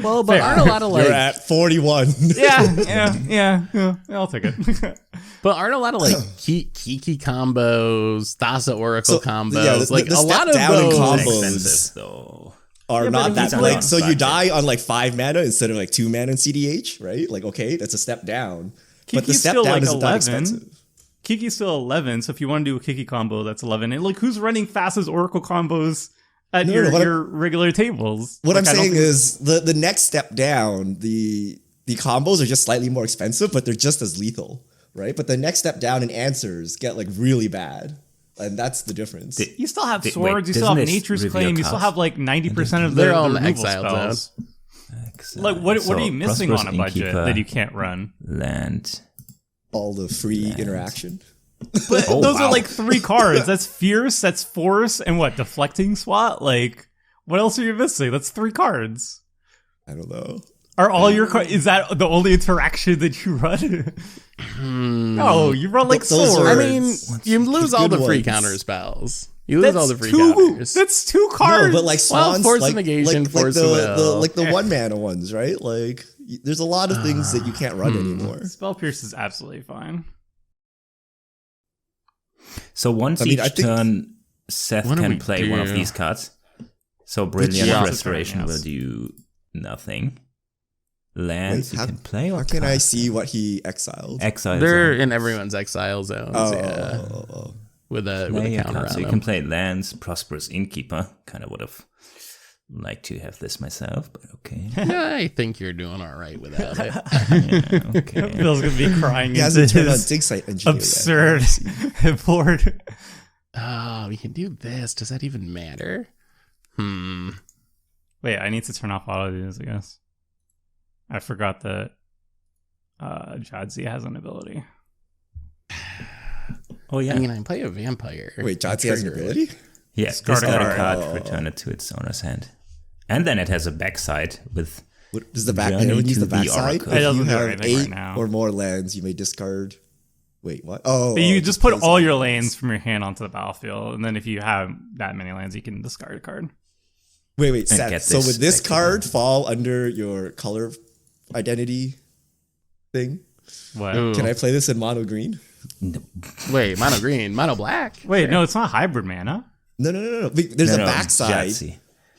Well, but Fair. aren't a lot of like You're at 41. yeah. I'll take it. But aren't a lot of like Kiki combos, Thassa Oracle combos, yeah, like the a lot of step down in those. combos Expensive though. are Yeah, but not then that he's like like- so you die on like 5 mana instead of like 2 mana in CDH, right? Like okay, that's a step down. But the Kiki's step still down like isn't that 11. expensive. Kiki's still 11, so if you want to do a Kiki combo, that's 11. And like, who's running Thassa's Oracle combos at No, your, no, what your regular tables? What Like, I'm I don't saying think- is the next step down, the combos are just slightly more expensive, but they're just as lethal, right? But the next step down in answers get like really bad. And that's the difference. you still have Wait, swords, you still have doesn't this Nature's reveal Claim, you still cards? have like 90% of They're the all in the removal exile spells. Exile. Like, what So, are you missing on a Prosperous budget Innkeeper, that you can't run? Land. All the free interaction. But Oh, those wow. are like 3 cards. That's Fierce, that's Force, and what? Deflecting Swat? Like, what else are you missing? That's 3 cards. I don't know. Are all your is that the only interaction that you run? No, you run like Those swords. are- I mean, you lose all the good free ones. counter spells. You lose all the free 2. counters. That's 2 cards. No, but like swans, Force like, of Negation, Force of Will. like the 1 mana ones, right? Like there's a lot of things that you can't run anymore. Spell Pierce is absolutely fine. So once I mean, each I think- turn, Seth What do can we play one of do? these cards. So Brilliant Yeah. Restoration will Yes. do nothing. Lands Wait, you how- can play or How can I cast. see what he exiled? Exile They're zone. in everyone's exile zones. Yeah, with a Play a counter card. on So you them. can play lands, Prosperous Innkeeper. Kind of would have liked to have this myself, but okay. I think you're doing all right without it. Yeah, okay. Bill's gonna be crying He into hasn't turned on his Dig Site Engineer absurd board. Oh, we can do this. Does that even matter? Wait, I need to turn off auto dues, I guess. I forgot that Jadzia has an ability. Oh yeah. I mean, I play a vampire. Yet. Wait, Jotzi has an Trigger it. ability? Yeah, Discard discard a a card. card, return it to its owner's hand. And then it has a backside with What does the back? Journey Everyone use to the the backside. Oracle. If It doesn't you do have anything 8 right now. or more lands, you may discard. Wait, what? Oh, You it just put plays all your lands. lands from your hand onto the battlefield, and then if you have that many lands, you can discard a card. Wait, And Seth. get So this would this back card fall under your color identity thing? What? Ooh. Can I play this in mono green? Wait, mono green, mono black. Wait, no, it's not hybrid mana. No. There's No, a no, backside. Jahtzee.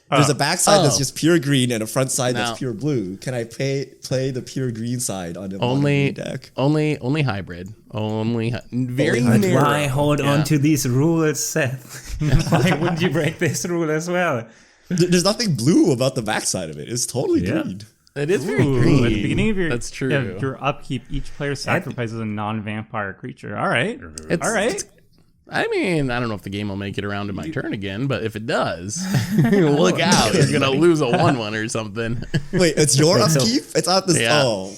There's a backside that's Oh. just pure green and a front side No. that's pure blue. Can I play the pure green side on the mono Only, green deck? only hybrid. Very Only narrow. Why hold Yeah. on to these rules, Seth? Why wouldn't you break this rule as well? There's nothing blue about the backside of it. It's totally Yeah. green. It is very Ooh, green. at the beginning of your That's true. yeah, your upkeep, each player sacrifices a non-vampire creature. All right, It's- all right. I mean, I don't know if the game will make it around to my turn again, but if it does, look out. You're going to lose a 1-1 or something. Wait, it's your Wait, so- upkeep? It's not this. Yeah. Oh.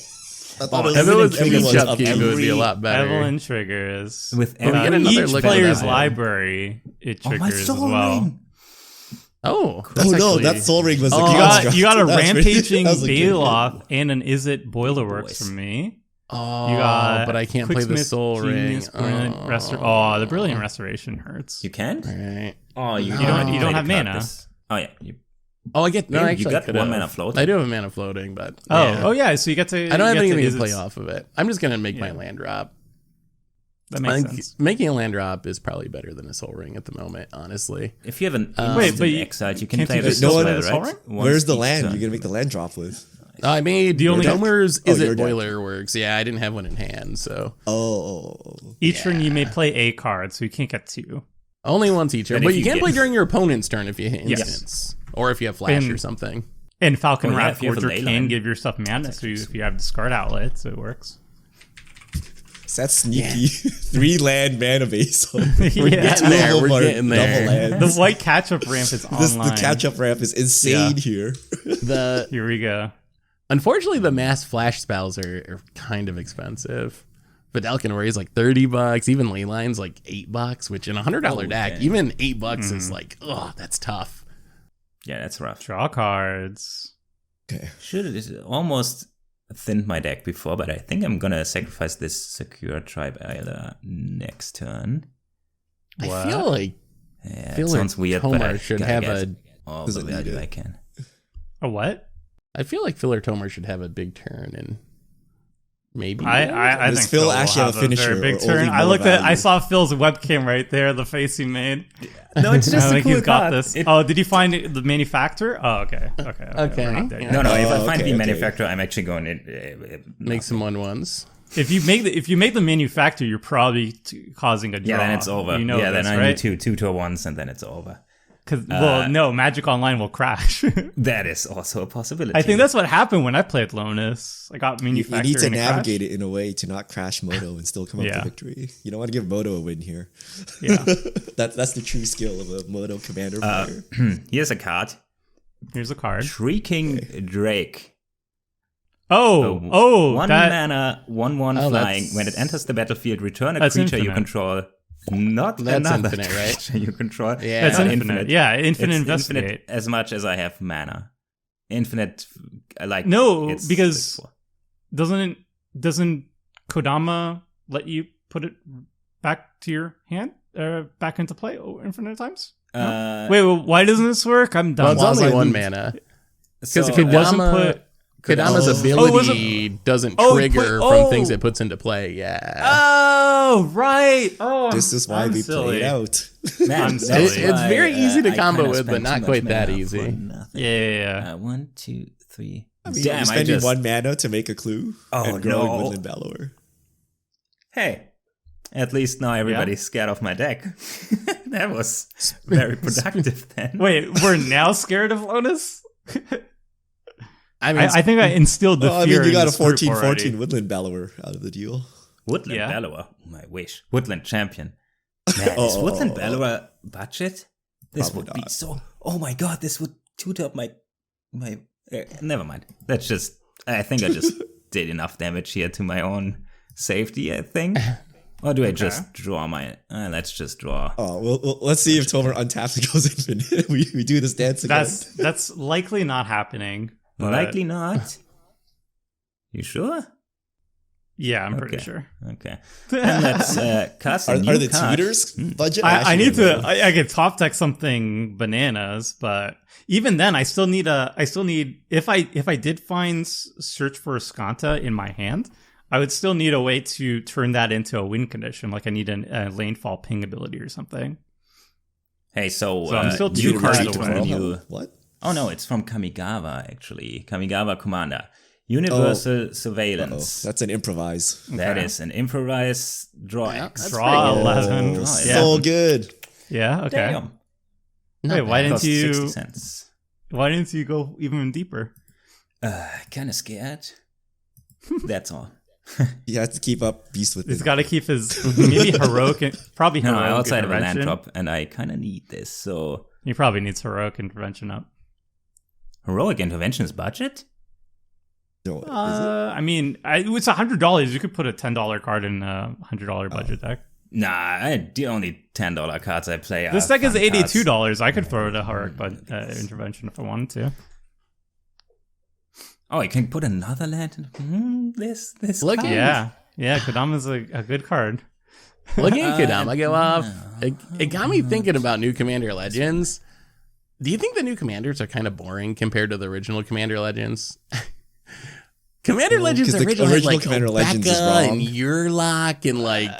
I thought If it was everyone's each upkeep, it would be a every- lot better. Evelyn triggers With we get every another each look at player's that. library. It Oh, my triggers as soul well. ring. Oh, Oh that's no, actually- that Soul Ring was the You construct. got a That's pretty- rampaging that was a good Bailoff and an Is It Boilerworks Boys. from me. Oh, You got but I can't play the Quicksmith, Soul Genius, Ring. Brilliant Oh. the Brilliant Restoration hurts. You can't? Right. Oh, you No. don't. You don't have mana. Oh yeah. You, Oh, I get no. Yeah, you Actually, got I could one have. mana floating. I do have mana floating, but Oh yeah. So you get to. I don't have anything Is to play It's- off of it. I'm just gonna make my Yeah. land drop. That I makes think sense. making a land drop is probably better than a Soul Ring at the moment, honestly. if you have an Wait, instant but you- exile, you can can't play you this just no as one- well, the Soul right? Ring? Once Where's the each land turn. you're gonna make the land drop with? I made The only- Domer's Oh, Is your It deck. Boiler Works. Yeah, I didn't have one in hand, so Oh. Each turn you may play a card, so you can't get 2. only once each turn. But But if you you can't play get- during your opponent's turn if you hit Yes. instants or if you have flash And- or something. And Falcon Oh, yeah, Rat if you have a Forger ley can line. give your stuff mana, so if you have discard outlets, it works. That's sneaky. 3 land mana base. We're Yeah. getting there. Two of them We're are getting there. double lands. The white catch-up ramp is online. The catch up ramp is insane here. The Here we go. unfortunately the mass flash spells are kind of expensive. Vidalcan Warrior is like $30, even Leyline's like $8, which in a $100 deck, dang. even $8 is like, oh, that's tough. Yeah, that's rough. Draw cards. Okay. Should have almost thinned my deck before, but I think I'm gonna sacrifice this Secure Tribe Isla next turn. I What? feel like Yeah, feel it like sounds weird, Tomer but I should gotta have get a- all Does the it need value it? I can. A what? I feel like Phil or Tomer should have a big turn, and maybe I Does think Phil will actually have a very finisher big or turn. only I more looked at. I value? saw Phil's webcam right there. The face he made. No, it's I just a think cool he's got card. this. Oh, did you find the manufacturer? Oh, okay. Okay. We're not there yet. No, if I Oh, find okay, the okay. manufacturer, I'm actually going to make some 1/1s. If you make the manufacturer, you're probably causing a draw. Yeah, then it's over. You know yeah, this, then I right? need two 2-1s, and then it's over. Because no, Magic Online will crash. That is also a possibility. I think that's what happened when I played Lonis. I got You manufacturer. need to and it navigate it in a way to not crash Moto and still come up Yeah. to victory. You don't want to give Moto a win here. crashed. Yeah. That's the true skill of a Moto commander player. Here's a card. Here's a card. Shrieking Drake. Oh, One that, mana, 1/1 Oh, flying. that's- When it enters the battlefield, return a That's creature you infinite. control. Not That's another infinite, right? creature you control. Yeah. that's Not infinite. Yeah, infinite It's investigate. infinite as much as I have mana. Infinite, like No, it's- because- it's four. Doesn't Kodama let you put it back to your hand, back into play infinite times? Wait, why doesn't this work? I'm Well, done. it's only Quasi one loop. mana. So, Because it wasn't put. Kodama's Oh. ability doesn't Oh, trigger wait, from oh. things it puts into play. Yeah. Oh, right. Oh, This is why I'm we silly. played out. Man, I'm that's silly. It's why, very easy to I combo kinda with, but spent not too much quite that mana easy. for nothing. Yeah. 1, 2, 3. I mean, Damn, you're I spending just. one mana to make a clue Oh, and growing no. Woodland Balor. Hey, at least now everybody's scared of my deck. That was very productive then. Wait, we're now scared of Lonis? I mean, I think I instilled the Well, I fear mean, you in got a this group 14-14 already. Woodland Balor out of the deal. Woodland Yeah. Bellower, my wish. Woodland Champion. Man, is Oh, Woodland oh, oh. Bellower budget? This Probably would be not. so. Oh my god, this would toot up my. Never mind. That's just. I think I just did enough damage here to my own safety, I think. Or do I just draw my. Let's just draw. Oh, well, let's see if Tomer untaps and goes infinite. we do this dance again. That's likely not happening. but- Likely not. You sure? Yeah, I'm pretty Okay. sure. Okay. And let's cast a Are new the card. tutors budget? I Actually, need don't to. know. I could top deck something bananas, but even then, I still need. If I did find search for Skanta in my hand, I would still need a way to turn that into a win condition. Like I need a landfall ping ability or something. Hey, so I'm still you two cards create away. when you. What? Oh no, it's from Kamigawa actually. Kamigawa Commander. Universal Surveillance. That's an improvise. That Okay. is an improvise draw Yeah, X. that's Draw pretty good. 11. Draw Yeah. So good. Yeah. Okay. Damn. Not Wait, why bad. didn't Cost you? 60 cents. Why didn't you go even deeper? Kind of scared. That's all. You have to keep up beast with He's it. got to keep his maybe heroic, probably No, heroic outside of a land intervention. drop, and I kind of need this. So He probably needs heroic intervention up. heroic interventions budget. No, is it? I mean, it's $100. You could put a $10 card in a $100 budget deck. Nah, the only $10 cards I play. This are deck is fun cards. $82. I could throw it a heroic intervention if I wanted to. Oh, I can put another land in this Look, card? Yeah, Kodama's a good card. Looking at Kodama go off, it got me thinking about new Commander Legends. Do you think the new commanders are kind of boring compared to the original Commander Legends? Commander Legends 'cause the original had original like Commander Legends is Obeka and wrong. Yurlok and like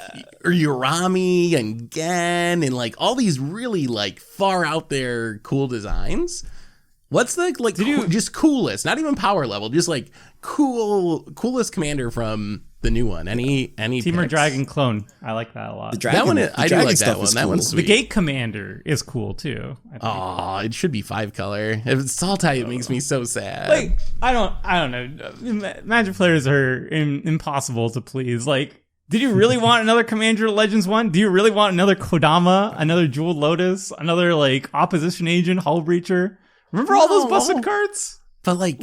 or Urami and Gen and like all these really like far out there cool designs. What's the like just coolest, not even power level, just like coolest commander from the new one? Any Teamer picks? Dragon Clone. I like that a lot. The dragon, That one, the I do dragon like stuff that one. is That cool. one's The sweet. Gate Commander is cool too. I think. Oh, it should be 5-color. If it's Salt type, it makes me so sad. Like I don't know. Magic players are impossible to please. Like, did you really want another Commander Legends one? Do you really want another Kodama, another Jeweled Lotus, another like Opposition Agent, Hull Breacher? Remember all those No. busted cards? but like,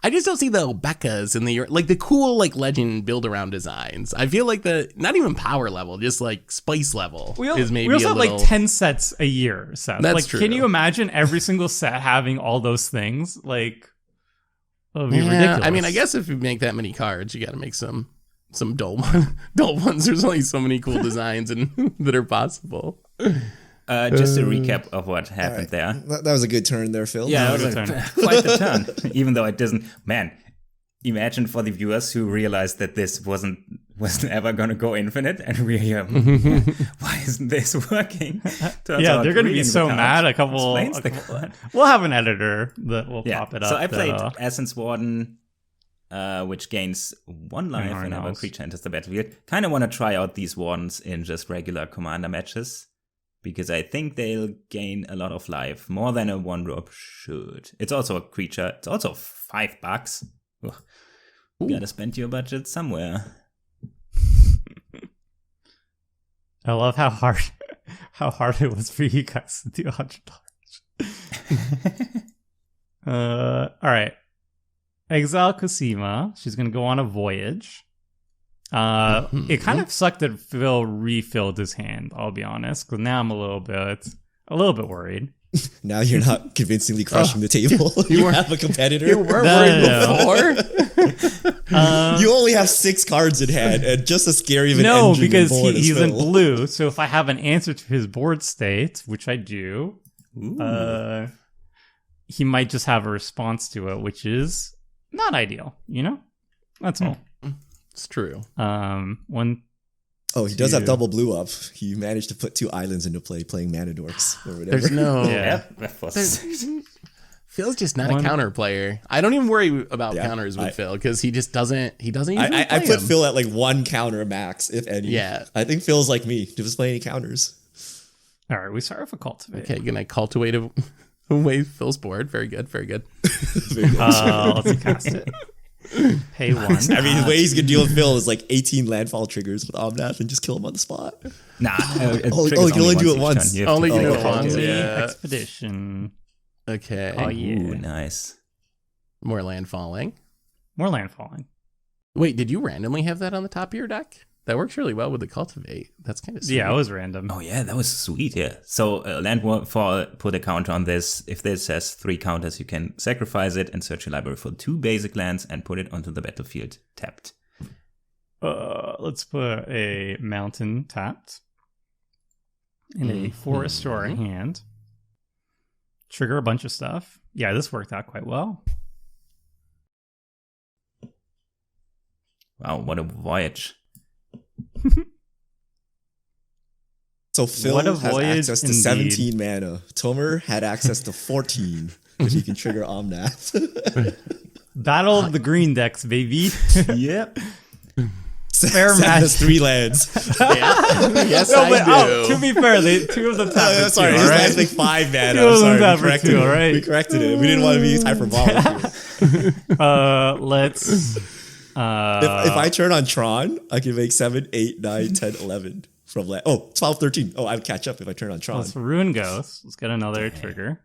I just don't see the Obekas and the cool like legend build around designs. I feel like not even power level, just like spice level is maybe we also a have little. like 10 sets a year. Seth. That's like, true. Can you imagine every single set having all those things? Like, that would be Yeah, ridiculous. I mean, I guess if you make that many cards, you got to make some dull ones. There's only so many cool designs and that are possible. Just a recap of what happened there. That was a good turn there, Phil. Yeah, That it was was a quite the turn. Even though it doesn't. Man, imagine for the viewers who realized that this wasn't ever going to go infinite, and we're here. Why isn't this working? Turns out they're going to be reading so the mad. cards explains We'll have an editor that will Yeah. pop it up. So I played Essence Warden, which gains 1 life our whenever a nose. creature enters the battlefield. Kind of want to try out these wardens in just regular commander matches, because I think they'll gain a lot of life, more than a 1-drop should. It's also a creature. It's also $5. Ugh. You gotta spend your budget somewhere. I love how hard it was for you guys to do $100. All right. Exile Cosima. She's gonna go on a voyage. It kind of sucked that Phil refilled his hand, I'll be honest, because now I'm a little bit worried. Now you're not convincingly crushing the table. You have a competitor. You were worried before. You only have 6 cards in hand, and just as scary of an No, engine because board as he's in Phil. blue, so if I have an answer to his board state, which I do, he might just have a response to it, which is not ideal, you know? That's all. It's true. One. Oh, he does have double blue up. He managed to put 2 islands into play, playing Mana Dorks or whatever. There's no. Yeah. Phil's just not a counter player. I don't even worry about Yeah, counters with Phil because he just doesn't. He doesn't even. I play put them. Phil at like 1 counter max, if any. Yeah. I think Phil's like me. Doesn't play any counters. All right, we start with a cultivate. Okay, gonna cultivate away Phil's board. Very good. Very good. Let's cast it. Pay 1. I mean, the way he's gonna deal with Phil is like 18 landfall triggers with Omnath and just kill him on the spot. Nah. you can only do it once. Only can do it Only once. Yeah. Expedition. Okay. Oh yeah. Ooh, nice. More land falling. More landfalling. Wait, did you randomly have that on the top of your deck? That works really well with the cultivate. That's kind of sweet. Yeah, it was random. Oh yeah, that was sweet. Yeah. So landfall, put a counter on this. If this has 3 counters, you can sacrifice it and search your library for 2 basic lands and put it onto the battlefield tapped. Let's put a mountain tapped and a forest to our hand. Trigger a bunch of stuff. Yeah, this worked out quite well. Wow, what a voyage! So Phil What a has voyage access to indeed. 17 mana. Tomer had access to 14, which he can trigger Omnath. Battle of the green decks, baby. Yep. Fair Sam match. has 3 lands. Yes, No, I but do. to be fair, 2 of them tapped for Sorry, 2, his all right? land's like 5 mana. Two of them Sorry, tapped we for corrected 2, it. all right? We corrected it. We didn't want to be hyperbolic here. Let's. If I turn on Tron, I can make 7, 8, 9, 10, 11 from land. Oh, 12, 13. Oh, I would catch up if I turn on Tron. Let's ruin Ghost. Let's get another trigger.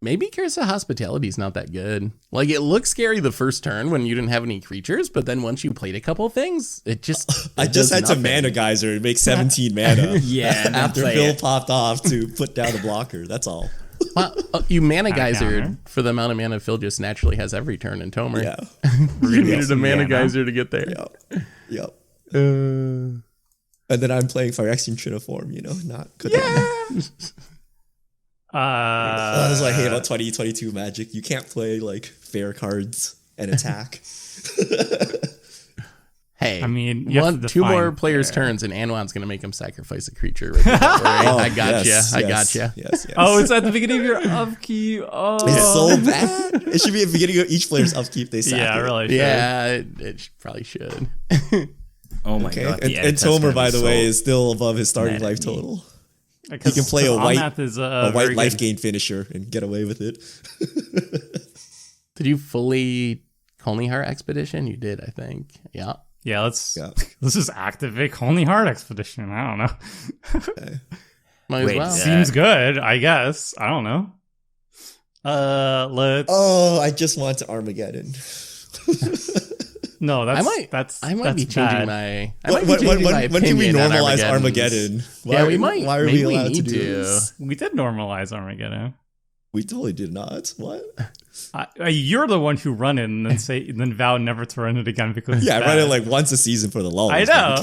Maybe Curse of Hospitality is not that good. Like, it looked scary the first turn when you didn't have any creatures, but then once you played a couple things, it just... I just had to Mana Geyser and make 17 mana. Yeah, and then After play Phil it. popped off to put down a blocker. That's all. Well, you Mana Counter. Geyser for the amount of mana Phil just naturally has every turn in Tomer. Yeah. You needed a some Mana mana. Geyser to get there. Yep. And then I'm playing Fire Extreme Triniform, not good. Yeah. That's what I hate about 2022 Magic. You can't play like fair cards and attack. Hey, I mean, you have to 2 more define players' fair. turns, and Anwan's going to make him sacrifice a creature. Right now. Don't worry. I got you. I got you. Yes. Oh, it's at the beginning of your upkeep. Oh, It's so bad. It should be at the beginning of each player's upkeep. They sack yeah, it. really. Should. Yeah, it probably should. Oh my Okay. god. And, the and editor's gonna Tomer, be by the so way, is still above his starting mad life at me. total. Because He can play a white- Omnath is A very white life good. gain finisher and get away with it. Did you fully Coney Heart Expedition? You did, I think. Yeah. Yeah, let's Yeah. just activate Coney Heart Expedition. I don't know. Might Wait, as well. Seems good, I guess. I don't know. Let's. Oh, I just want to Armageddon. No, that's I might that's be that's changing bad. my. I When, might be changing my when can we opinion on normalize Armageddon's. Armageddon? Yeah, we might. Why are Maybe we we allowed to need do to. this? We did normalize Armageddon. We totally did not. What? You're the one who run it and then vow never to run it again because Yeah, I run it like once a season for the lulls. I know.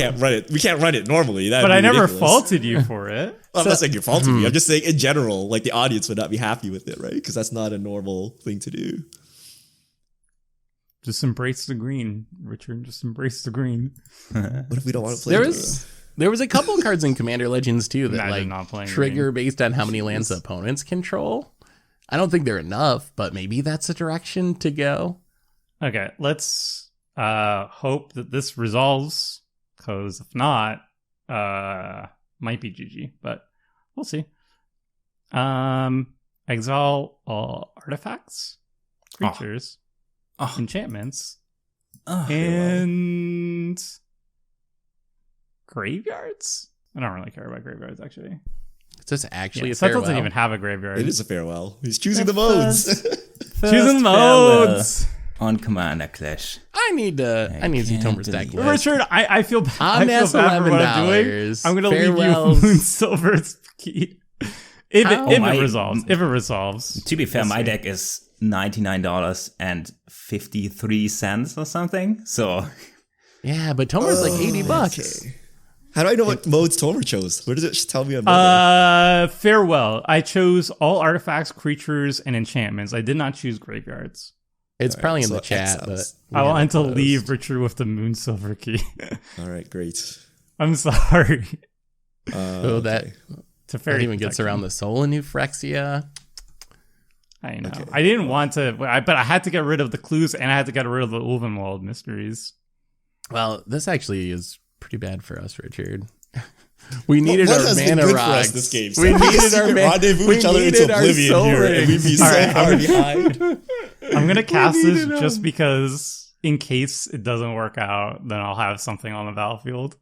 We can't run it normally. That'd but be I never ridiculous. faulted you for it. Well, I'm not saying you're faulting me. I'm just saying in general, like the audience would not be happy with it, right? Because that's not a normal thing to do. Just embrace the green, Richard. Just embrace the green. What if we don't want to play? There was a couple cards in Commander Legends too that Imagine like not playing trigger based on how many lands the opponents control. I don't think they're enough, but maybe that's a direction to go. Okay, let's hope that this resolves, because if not, might be GG, but we'll see. Exile all artifacts, creatures, enchantments, and graveyards. I don't really care about graveyards, actually. It's just actually a Seth farewell. doesn't even have a graveyard. It is a farewell. He's choosing the modes. Choosing modes on Commander Clash. I need to see Tomer's deck believe list. Richard, I feel bad. I feel Omnath bad for what I'm doing. $11. I'm going to leave you Farewells. Moonsilver's key. If my- it resolves. To be fair, my deck is $99.53 or something. So Yeah, but Tomer's like $80. Okay. How do I know what modes Tomer chose? Where does it tell me about it? Farewell. I chose all artifacts, creatures, and enchantments. I did not choose graveyards. It's probably in so the chat, exiles. but I want to closed. leave Richard with the Moonsilver key. All right, great. I'm sorry. Oh, that Teferi even gets protection. around the soul in Euphyrexia. I know. Okay. I didn't want to, but I had to get rid of the clues and I had to get rid of the Ulvenwald mysteries. Well, this actually is pretty bad for us, Richard. We needed What our has been mana good for us rocks. this game? We needed our rendezvous we each other into needed our oblivion soul here, and we'd rings. be so All right, far behind. I'm going to cast this needed just them. because in case it doesn't work out, then I'll have something on the battlefield.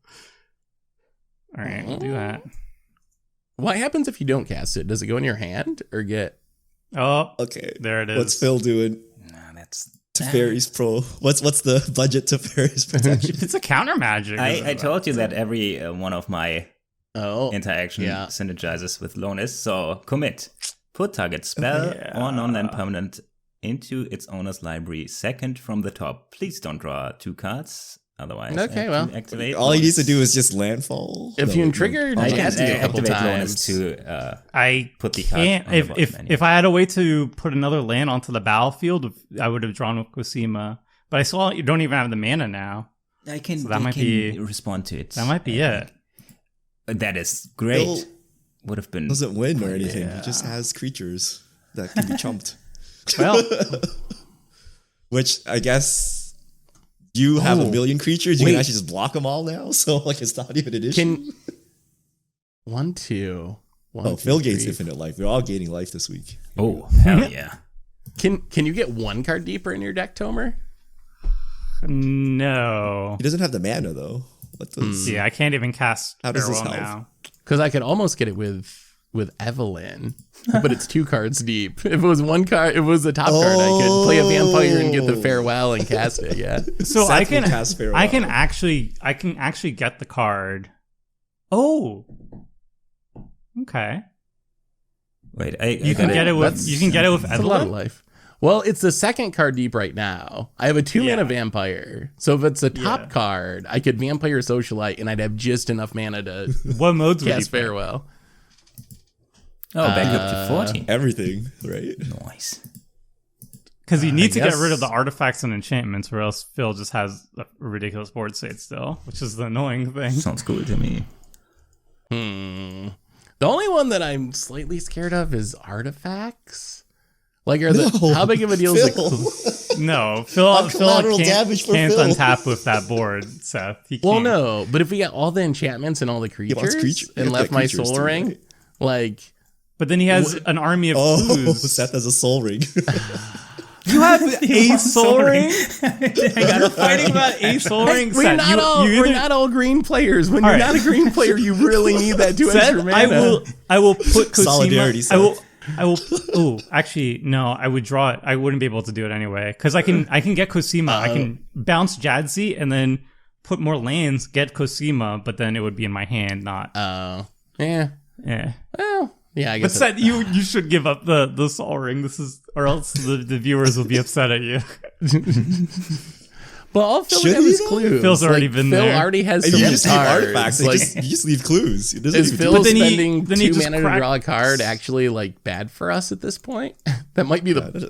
All right, we'll do that. What happens if you don't cast it? Does it go in your hand or get? Oh, Okay, there it is. what's Phil doing? nah, that's. Teferi's Pro. What's the budget Teferi's protection? It's a counter magic. I told you that every one of my Oh, interaction yeah. synergizes with Lonis. So commit. Put target spell or non-land permanent into its owner's library. Second from the top. Please don't draw 2 cards. Otherwise, I Okay, have well. to activate. All he needs to Lonis. do is just landfall. If you trigger, I I can cast it a couple activate times. Lonis to I put the card can't. on the If bottom if menu. if I had a way to put another land onto the battlefield, I would have drawn with Cosima. But I saw you don't even have the mana now. I can, So that I might can be- respond to it. That might be it. That is great. Phil Would have been. doesn't win or anything. He just has creatures that can be chumped. Well, Which I guess you have a Oh, million creatures. You wait. can actually just block them all now. So like it's not even an issue. Can 1, 2. Oh, Phil gains infinite life. We're all gaining life this week. Oh, hell yeah. Can you get 1 card deeper in your deck, Tomer? no. He doesn't have the mana though. What does? Yeah, I can't even cast How does this Farewell help? now. Because I could almost get it with Evelyn, but it's 2 cards deep. If it was 1 card, if it was the top card, I could play a vampire and get the farewell and cast it. Yeah. So Seth I will can cast Farewell. I can actually get the card. Oh. Okay. Wait, You can get it with That's- you can get it with That's a lot of Evelyn. life. Well, it's the 2nd card deep right now. I have a 2 mana Yeah. vampire. So if it's a top Yeah. card, I could vampire socialite and I'd have just enough mana to What modes would you cast pick? farewell. Oh, back up to 14. everything, right? Nice. Because you need to get guess- rid of the artifacts and enchantments, or else Phil just has a ridiculous board state still, which is the annoying thing. Sounds cool to me. The only one that I'm slightly scared of is artifacts. Like, No, how big of a deal is Phil. it? No, Phil collateral damage for can't Phil. untap with that board, Seth. He can't. Well, no, but if we got all the enchantments and all the wants creatures, creature- you and have left that my creatures soul too, ring, right? like, But then he has an army of Oh, clues. Seth has a soul ring. You have a soul ring? Hang on. Fighting about a soul ring? we're Seth, not you we're either- not all green players. When All you're right. not a green player, you really need that 2 Seth, extra mana. I will put Cosima. Solidarity, I will. Oh, actually, no. I would draw it. I wouldn't be able to do it anyway because I can get Cosima. I can bounce Jadzi and then put more lands, get Cosima, but then it would be in my hand, not. Yeah. Yeah. Well, Yeah, I But guess. Seth, you should give up the Sol Ring. Or else the viewers will be upset at you. But all Phil Should have he is though? clues. Phil's already been Phil there. already has And some you just leave cards. artifacts. Like, You just leave clues. It doesn't is even do Phil But then he- spending then he 2 just mana to draw a card actually like bad for us at this point? That might be the ideal.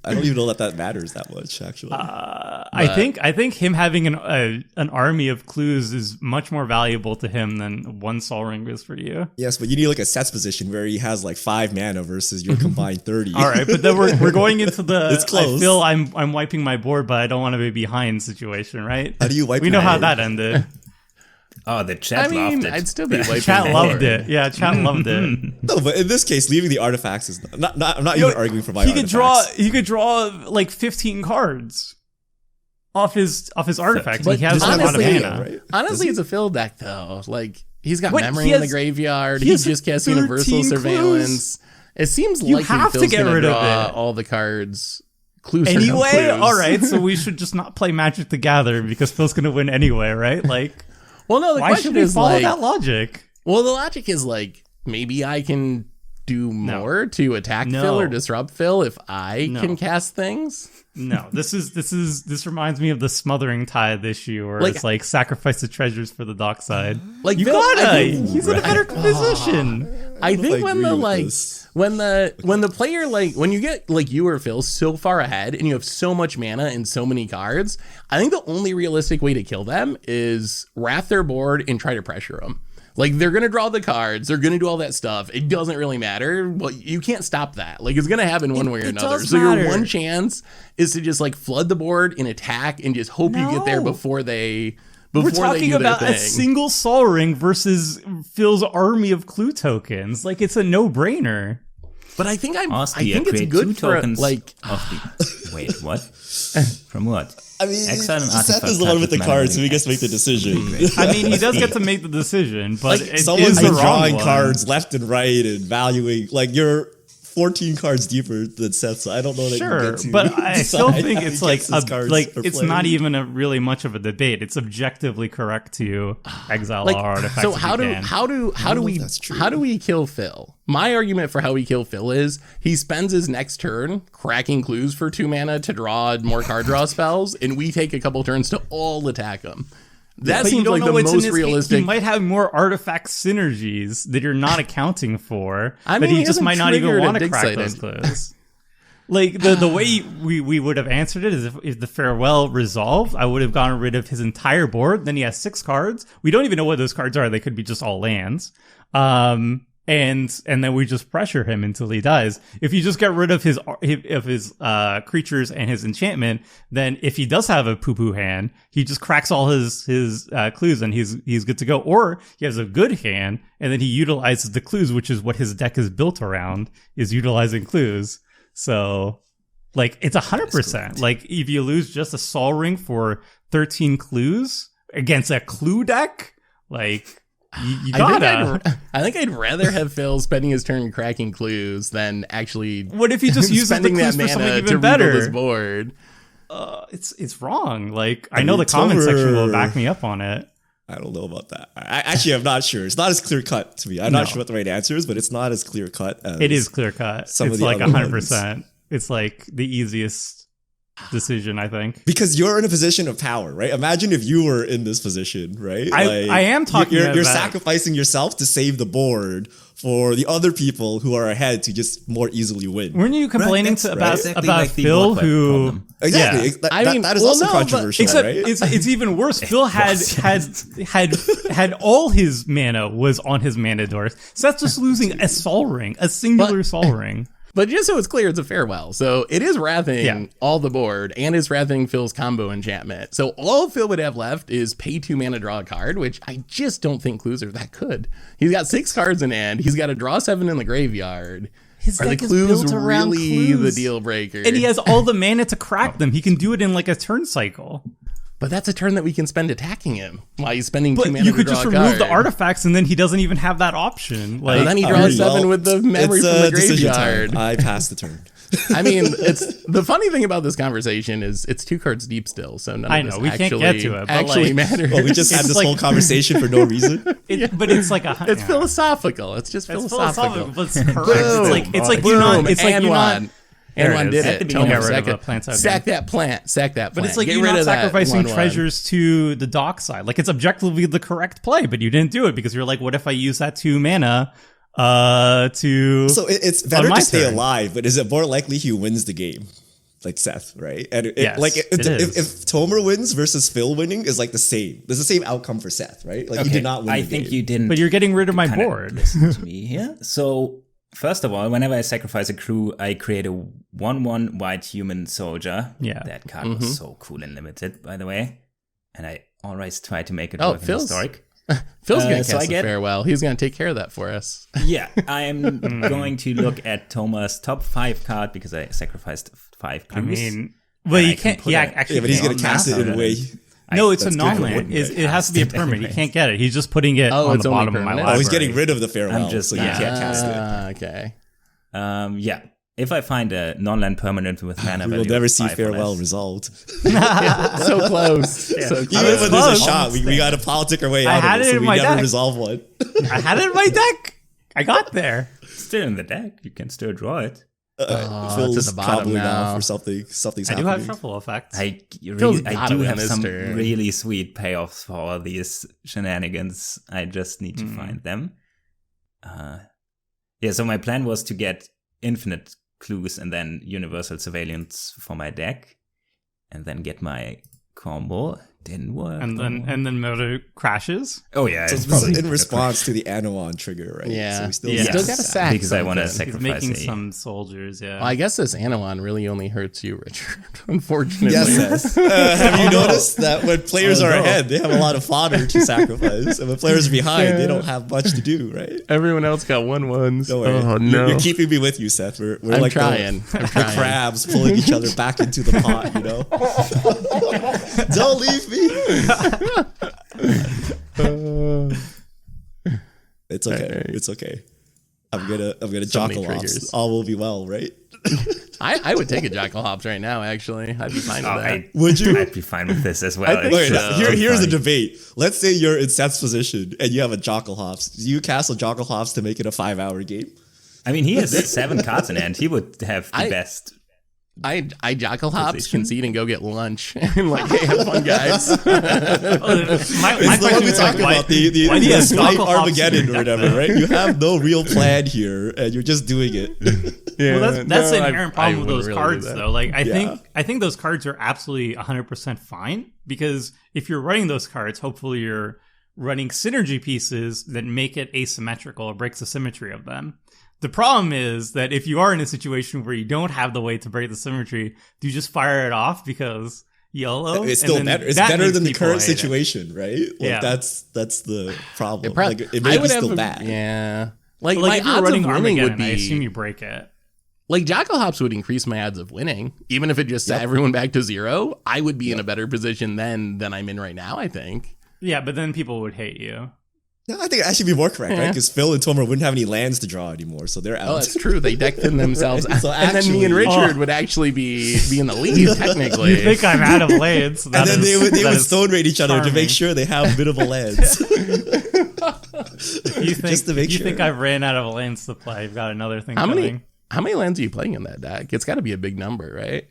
I don't even know that matters that much, actually. I think him having an army of clues is much more valuable to him than one Sol Ring is for you. Yes, but you need like a sets position where he has like 5 mana versus your combined 30. All right, but then we're going into the It's close. I feel I'm wiping my board, but I don't want to be behind situation, right? How do you wipe We your know how board? that ended. Oh, the chat I mean, loved it. I'd still be wiping Chat the loved board. it. Yeah, chat loved it. No, but in this case, leaving the artifacts is not I'm not even arguing for my artifacts. He could draw like 15 cards off his artifacts. But He has a lot of honestly- mana. right? Honestly, it's a Phil deck though. Like he's got What? memory He in the has- graveyard. he He has just cast 13 universal surveillance. It seems You likely have to Phil's get gonna rid of draw it. all the cards. Clues or no Anyway, clues. all right, so we should just not play Magic the Gathering because Phil's going to win anyway, right? Like, Well, no. The why question should we is follow like, that logic? well, the logic is like maybe I can do more to attack No. Phil or disrupt Phil if I No. can cast things. No, this reminds me of the Smothering Tide issue where Like- it's like sacrifice the treasures for the dockside. Like You Phil, I gotta. think- He's in a better position. I think I when agree the with like this. when the player like when you get like you or Phil so far ahead and you have so much mana and so many cards, I think the only realistic way to kill them is wrath their board and try to pressure them. Like they're gonna draw the cards, they're gonna do all that stuff. It doesn't really matter. Well, you can't stop that. Like it's gonna happen one way or it another. does So matter. your one chance is to just like flood the board and attack and just hope you get there No. before they We're they talking do their about a thing. single Sol Ring versus Phil's army of clue tokens. Like it's a no-brainer. But I think I Osgir, think it's create good 2 for tokens like of the... Wait, what? From what? I mean, Exile an Seth artifact is the one type with the of cards, so mana he gets to make the decision. I mean, he does get to make the decision, but it Someone's is the been wrong drawing one. cards left and right and valuing. Like you're 14 cards deeper than Seth, so I don't know that you Sure, get to but I still decide think how it's he like gets his cards like for it's play. not even a really much of a debate. It's objectively correct to exile like all artifacts. so if how you do can. how do how do know we if that's true. how do we kill Phil? My argument for how we kill Phil is he spends his next turn cracking clues for 2 mana to draw more card draw spells, and we take a couple turns to all attack him. That But you seems don't like know the what's in most his- realistic. He might have more artifact synergies that you're not accounting for. I that mean, he he just hasn't might not even triggered a want to dig crack site those engine. clues. Like the way we would have answered it is if the farewell resolved, I would have gotten rid of his entire board. Then he has 6 cards. We don't even know what those cards are. They could be just all lands. And then we just pressure him until he dies. If you just get rid of his creatures and his enchantment, then if he does have a poo-poo hand, he just cracks all his clues and he's good to go. Or he has a good hand and then he utilizes the clues, which is what his deck is built around, is utilizing clues. So like it's 100%. Like if you lose just a Sol Ring for 13 clues against a clue deck, like you gotta. I think I'd rather have Phil spending his turn cracking clues than actually. What if he just uses the spending clues that for something mana even to rebuild better? his board? It's wrong. Like I know mean, the comment section will Tomer- back me up on it. I don't know about that. I'm not sure. It's not as clear cut to me. I'm not sure what the right answer is, but it's not as clear cut as It is clear cut. some of It's the like other 100%. It's like the easiest decision, I think. because you're in a position of power, right? Imagine if you were in this position, right? I am talking You're about- sacrificing yourself to save the board for the other people who are ahead to just more easily win. Weren't you complaining that's about exactly about like the Phil board wipe who problem. Exactly. Yeah. That- that is also controversial, Except right? it's even worse. Phil had all his mana was on his mana doors. Seth's just losing a Sol Ring, a singular Sol Ring. But just so it's clear, it's a farewell. So it is wrathing Yeah. all the board, and it's wrathing Phil's combo enchantment. So all Phil would have left is pay 2 mana, draw a card, which I just don't think clues are that good. He's got 6 cards in hand. He's got to draw 7 in the graveyard. His Are the deck is clues built around really clues. the deal breaker? And he has all the mana to crack them. He can do it in like a turn cycle. But that's a turn that we can spend attacking him while he's spending 2 But mana you to could draw just a remove the card. artifacts, and then he doesn't even have that option. Like, Well, then he All draws right, 7 with the memory it's from the decision time. graveyard. I pass the turn. I mean, it's the funny thing about this conversation is it's 2 cards deep still, so none I of know, this we can't actually, get to it, but, actually like, matters. Well, we just had It's this like- whole conversation for no reason. but it's like It's philosophical. It's just It's philosophical. philosophical, but it's correct. It's like Boom, you're not. It's like you're not. There it Anwan is. did At it. the Tell beginning, me get rid of sack a it. plant side Sack that plant. Sack that plant. But it's like Get you're rid not of that sacrificing 1/1. treasures to the dock side. Like, it's objectively the correct play, but you didn't do it because you're like, what if I use that 2 mana to? So it's better my to stay turn. alive, but is it more likely he wins the game? Like Seth, right? And Yes, it is. if Tomer wins versus Phil winning is like the same. There's the same outcome for Seth, right? Like he did not win I the think game. you didn't. But you're getting rid of my kinda board. listen to me here. So first of all, whenever I sacrifice a crew, I create a 1/1 white human soldier. Yeah. That card was so cool and limited, by the way. And I always try to make it Oh, work in Phil's- historic. Phil's going to so cast I a get- farewell. He's going to take care of that for us. Yeah, I'm going to look at Thomas' top 5 card because I sacrificed 5 I crews. mean, well, I you can can't. put Yeah, it- actually, Yeah, but he's can't. gonna cast it in a way. No, it's a That's non-land. different. It has to be a permanent. He Anyways. can't get it. He's just putting it Oh, on it's the only bottom of my permanent? library. Oh, he's getting rid of the farewell, I'm just- so you yeah. can't cast it. Okay. Yeah. If I find a non-land permanent with mana We will value never of see 5 or farewell less- resolved. So close. So Even close. when there's a close. shot, we got to politic our way I out had of it it, so in we my never deck. resolve one. I had it in my deck. I got there. Still in the deck. You can still draw it. it's Phil's at the bottom cobbling now. off or something. Something's I do happening. have shuffle effects. I Phil's I got do to win have this some turn. really sweet payoffs for all these shenanigans. I just need to find them. Yeah, so my plan was to get infinite clues and then universal surveillance for my deck, and then get my combo. Didn't work. and then Moto crashes. oh yeah, So it's probably in response to the Anoan trigger, right? Yeah. So we still, Yeah. Still got to sack because I want to something. He's sacrifice making a- some soldiers. Yeah. Well, I guess this Anawan really only hurts you, Richard. Unfortunately. Yes, Seth. Have you noticed that when players are ahead, they have a lot of fodder to sacrifice, and when players are behind, they don't have much to do, right? Everyone else got 1/1s. Don't worry. Oh, You're- no. You're keeping me with you, Seth. We're I'm like trying. I'm the trying. crabs pulling each other back into the pot, you know? Don't leave me. It's okay. Alright. It's okay. I'm gonna So many jockle off. triggers. All will be well, right? I would take a Jackal Hops right now, actually. I'd be fine with that. Would you? I'd be fine with this as well. I think It's Okay, just now, so here's the funny. debate. Let's say you're in Seth's position and you have a Jockle Hops. Do you castle Jockle Hops to make it a 5-hour game? I mean, he has 7 cards in hand. He would have the best. I Jackal Hops, Position. concede, and go get lunch. And like, hey, have fun, guys. my It's the one question we is talked like, about, the why do you have slight Jockle Hops Armageddon in or your deck, whatever, right? You have no real plan here, and you're just doing it. Yeah, Well, that's no, the I- inherent I problem with wouldn't those really do cards, that. though. Like, Yeah. I think those cards are absolutely 100% fine because if you're running those cards, hopefully you're running synergy pieces that make it asymmetrical or breaks the symmetry of them. The problem is that if you are in a situation where you don't have the way to break the symmetry, do you just fire it off because YOLO? It's And still then better. It's that better makes than the people current hate it. situation, right? Like Yeah. that's the problem. Prob- Like it may be still a- bad. Yeah. Like, But, like, my if you're odds running of winning Armageddon, would I assume be you break it. like Jackal Hops would increase my odds of winning, even if it just set everyone back to 0. I would be in a better position then than I'm in right now. I think. Yeah, but then people would hate you. No, I think it actually be more correct, right? Yeah. Because Phil and Tomer wouldn't have any lands to draw anymore, so they're out. Oh, that's true. They decked in themselves, Right, so and then me and actually- Richard would actually be in the lead technically. You think I'm out of lands. and then they would that is stone rate each other to charming. make sure they have minimal lands. You think, just to make you sure. think I've ran out of lands to play? I've got another thing How coming. many lands are you playing in that deck? It's got to be a big number, right?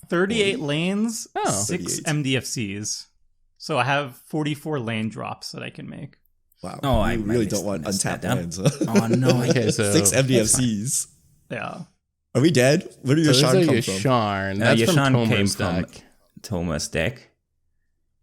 38 lanes, Oh. 6 38. MDFCs. So I have 44 land drops that I can make. Wow. Oh, I you really messed- don't want messed untapped that up. lands. Huh? Oh no! Okay, so 6 MDFCs. Yeah. Are we dead? Where did your so Sharn there's a come from? Yasharn. That's from Yasharn came Tomer's from deck. Thomas' deck.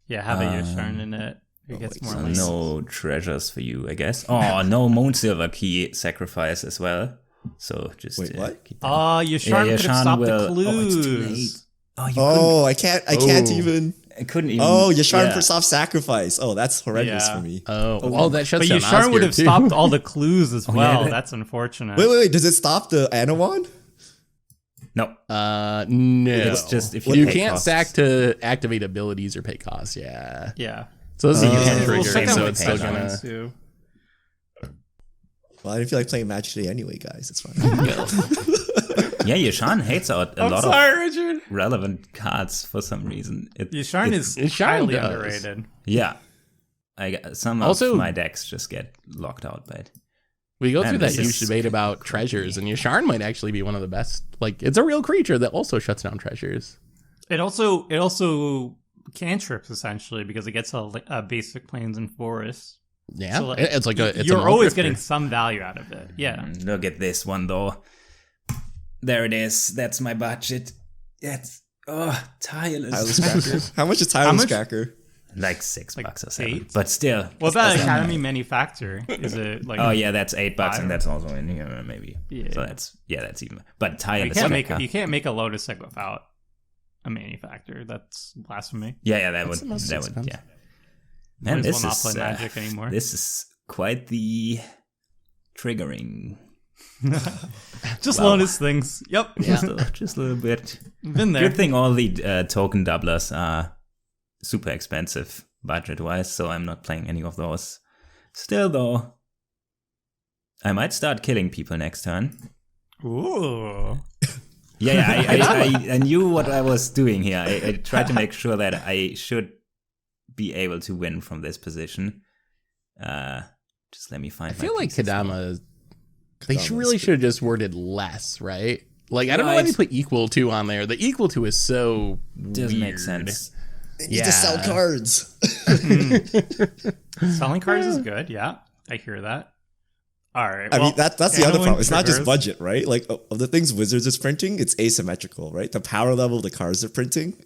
Yeah, have a Yosharn in it. It oh gets my more God. lands. No treasures for you, I guess. Oh, no Moon Silver Key sacrifice as well. So just Wait, what? keep that. Oh, Yosharn could have Yasharn stopped will- the clues. Oh, it's too late. Oh, you Oh, I can't Oh. even. couldn't even. Oh, Yasharn yeah. for soft sacrifice. Oh, that's horrendous Yeah. for me. Oh, that shuts But down Yosharn would Osgir, have too. stopped all the clues as well. yeah. That's unfortunate. Wait. Does it stop the Anawan? No, No. it's just if you you pay can't costs. sack to activate abilities or pay costs. Yeah. Yeah. So this is a using We'll trigger, check so out it's the still pay gonna. costs. Too. Well, I didn't feel like playing Match today anyway, guys. It's fine. Yeah, Yashan hates out a I'm lot sorry, of Richard. relevant cards for some reason. Yasharn is Yasharn highly does. underrated. Yeah. Some Also- of my decks just get locked out by it. We go Man, through that this huge is debate about treasures, and Yasharn might actually be one of the best. Like, it's a real creature that also shuts down treasures. It also cantrips essentially because it gets a basic plains and forests. Yeah, So, like, it's like it's You're an always Uldrifter. getting some value out of it. Yeah. Look at this one though. There it is. That's my budget. That's tireless. Tireless Cracker. How much is How Tireless much? Cracker? Like $6 or $7. $8? But still. What's that Academy Manufacturer? Is it like? Oh yeah, that's $8 $5? and that's also in here maybe. Yeah. So that's even. But You tireless. you can't make a Lotus deck without a manufacturer. That's blasphemy. Yeah, that That's the most would expensive. yeah. Man, Might as this well not is play Magic anymore. This is quite the triggering. Just Wow. Lotus things. Yep. Just a little bit. Been there. Good thing all the token doublers are super expensive budget-wise, so I'm not playing any of those. Still, though, I might start killing people next turn. Ooh. Yeah, I knew what I was doing here. I tried to make sure that I should be able to win from this position. Just let me find. I feel like pieces. Kadama. They Kadama's really good. should have just worded less, right? Like, I don't know why Right. they put equal to on there. The equal to is so Doesn't make weird. sense. They need to sell Yeah. cards. Selling cards is good. Yeah, I hear that. All right. I well, mean, that's the other handling problem. It's not just triggers- budget, right? Like, of the things Wizards is printing, it's asymmetrical, right? The power level of the cards they're printing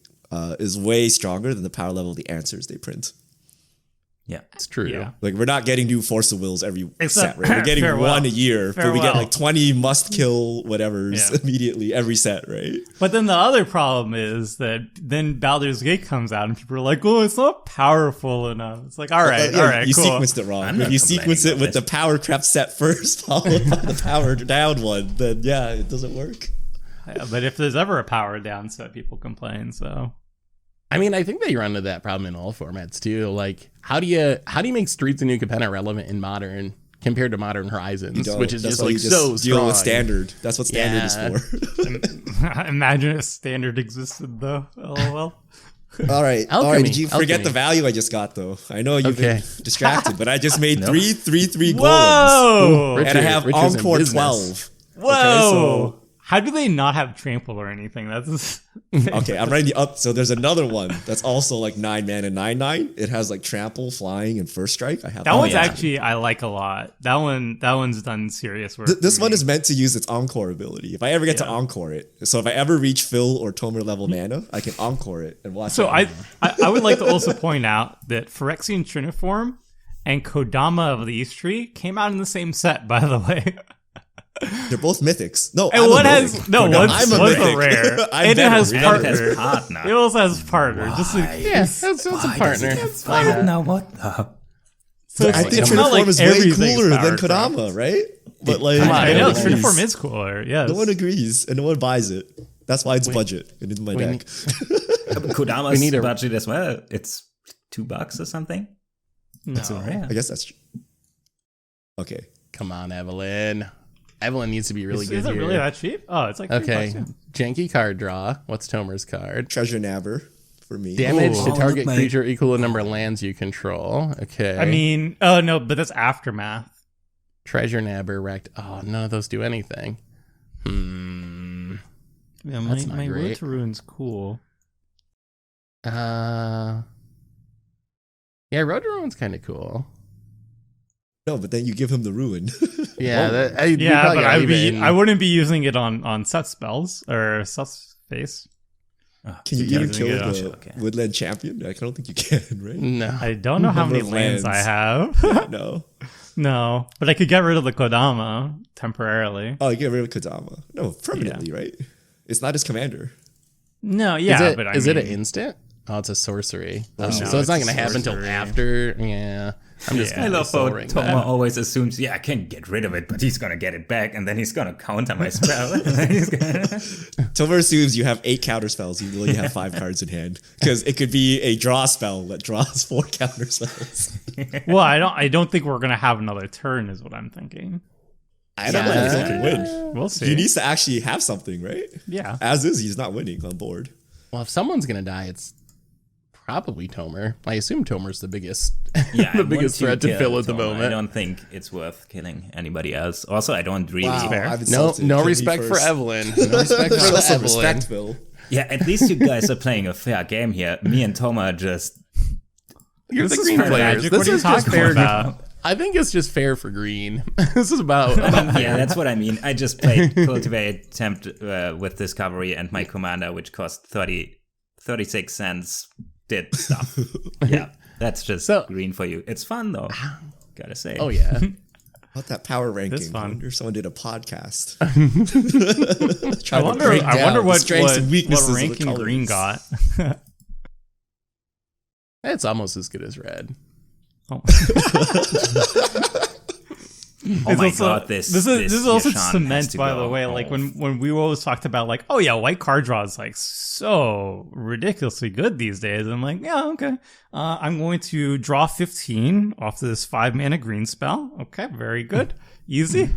is way stronger than the power level of the answers they print. Yeah. It's true. Yeah. Like, we're not getting new Force of Wills every Except- set, right? We're getting farewell. one a year, but we get Farewell. like 20 must-kill whatevers Yeah. immediately every set, right? But then the other problem is that then Baldur's Gate comes out and people are like, "Oh, it's not powerful enough." It's like, all right, Yeah, all right, you cool. sequenced it wrong. I'm If not you complaining sequence it about with the this. power crap set first, followed by the power down one, then yeah, it doesn't work. Yeah, but if there's ever a power down set, people complain. So I mean, I think they run into that problem in all formats too. Like, how do you make Streets of New Capenna relevant in Modern compared to Modern Horizons, Don't. which is That's just why like you so deal strong. with standard. That's what standard Yeah. is for. imagine if standard existed though. LOL. All right. Alchemy. Did you forget Alchemy. the value I just got though? I know you've Okay. been distracted, but I just made No. 3/3 golems, Whoa! Richard- and I have Richard's in Encore business. 12. Whoa! Okay, so How do they not have trample or anything? That's okay, I'm writing the up. So there's another one that's also like 9 mana 9/9. It has like trample, flying, and first strike. I have that one's yeah. actually I like a lot. That one's done serious work. This for one me. is meant to use its Encore ability. If I ever get to Yeah. Encore it, so if I ever reach Fill or Tomer level mana, I can Encore it and watch. So it. I would like to also point out that Phyrexian Triniform and Kodama of the East Tree came out in the same set, by the way. They're both mythics. No, And I'm one a has mythic. no one's I'm a one's mythic. a rare. I'm And it better. has Really? It partner. has partner. It also has partner. Just like, Yeah, that's a partner. Partner, what the? so I think it's Triniform not like is way everything's cooler than power Kodama, crept. right? But like, Come on, I no know one agrees. Triniform is cooler. Yes. no one agrees and no one buys it. That's why it's budget and in my deck. Kodama's need a- budget as well. It's $2 or something. That's No. a rare. I guess that's true. Okay. Come on, Evelyn. Evelyn needs to be really Is good it here. really that cheap? Oh, it's like $3. Okay, Yeah. janky card draw. What's Tomer's card? Treasure Nabber for me. Damage Ooh. to Oh, target look, mate. creature equal to number of lands you control. Okay. I mean, oh no, but that's aftermath. Treasure Nabber, Wrecked. Oh, none of those do anything. Yeah, That's my not Road great. to Ruin's cool. Yeah, Road to Ruin's kind of cool. No, but then you give him the ruin. Yeah, Yeah, but I wouldn't be using it on set spells or sus face. Can you Yeah, even using kill it on- the okay. Woodland Champion? I don't think you can, right? No. I don't know how Number many of lands I lands. have. No. No, but I could get rid of the Kodama temporarily. Oh, you get rid of Kodama. No, permanently, right? It's not his commander. No, yeah, is it, but I is it mean, an instant? Oh, it's a sorcery. Oh, So no, it's not it's going to a happen until sorcery. after. Yeah. I'm just I love how Soul Ring Toma that. always assumes, I can get rid of it, but he's gonna get it back, and then he's gonna counter my spell. And then he's gonna... Tomer assumes you have 8 counter spells. You really have 5 cards in hand because it could be a draw spell that draws 4 counter spells. Well, I don't think we're gonna have another turn, is what I'm thinking. I don't know if he can win. We'll see. He needs to actually have something, right? Yeah. As is, he's not winning on board. Well, if someone's going to die, it's probably Tomer. I assume Tomer's the biggest, Yeah, I the want biggest threat to kill fill at the Toma. I moment. don't think it's worth killing anybody else. Also, I don't really... Fair. I've No, insulted. no Kill me respect for first. Evelyn. No respect for Show some Evelyn. respect, Phil. Yeah, at least you guys are playing a fair game here. Me and Toma are just... You're the This is green fair players. magic. This What are you is just talking fair. about? I think it's just fair for green. This is about Yeah, that's what I mean. I just played Cultivate, Tempt with Discovery, and my commander, which cost 36 cents, did stuff. Yeah, that's just So- green for you. It's fun, though. Gotta say. Oh yeah. About that power ranking. This fun. I wonder if someone did a podcast. I wonder down what the strengths and weaknesses of the ranking green got. colors. It's almost as good as red. Oh. Oh my also, god, this is also Yashan has cement, to by go. the way. Like Oh, when we always talked about like, oh yeah, white card draw is like so ridiculously good these days. I'm like, yeah, okay. I'm going to draw 15 off this 5-mana green spell. Okay, very good, easy.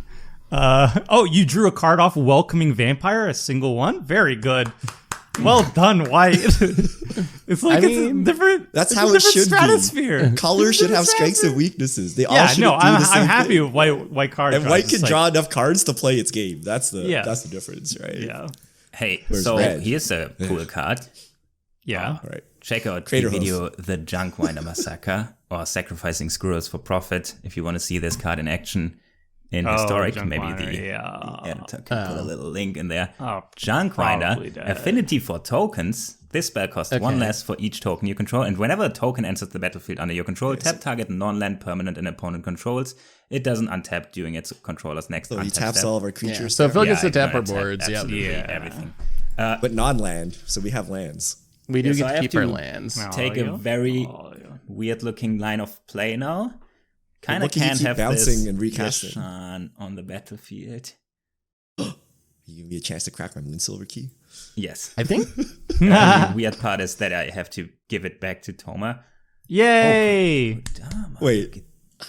Oh, you drew a card off Welcoming Vampire, a single one. Very good. Well done, White. It's like I it's mean, a different. That's it's how a it different should stratosphere. be. Colors should have strengths and stratosphere. weaknesses. They all Yeah, should no, do I'm the same happy thing. with white card. And draws. white It's can like- draw enough cards to play its game. That's the Yeah. that's the difference, right? Yeah, Hey, Where's so red? here's a cool card. yeah. All right. Check out Crater the video The Junkwinder Massacre or Sacrificing Squirrels for Profit if you want to see this card in action in Historic. Maybe Junkwinder, the yeah. editor can put a little link in there. Oh, probably Junkwinder, dead. affinity for tokens. This spell costs 1 less for each token you control, and whenever a token enters the battlefield under your control, tap target non-land permanent an opponent controls. It doesn't untap during its controller's next So he untap taps step. all of our Yeah. creatures, So Phil gets to I'm tap gonna our boards. Yep. absolutely Yeah. everything. but non-land. So we have lands. We do so I get to have keep our to lands. No. Take yeah. a very Oh, yeah. weird-looking line of play now. Kind of What can you can't keep have bouncing this and recasting? Yashan on the battlefield. You give me a chance to crack my Moonsilver key. Yes. I think The weird part is that I have to give it back to Toma. Yay! Damn, Wait,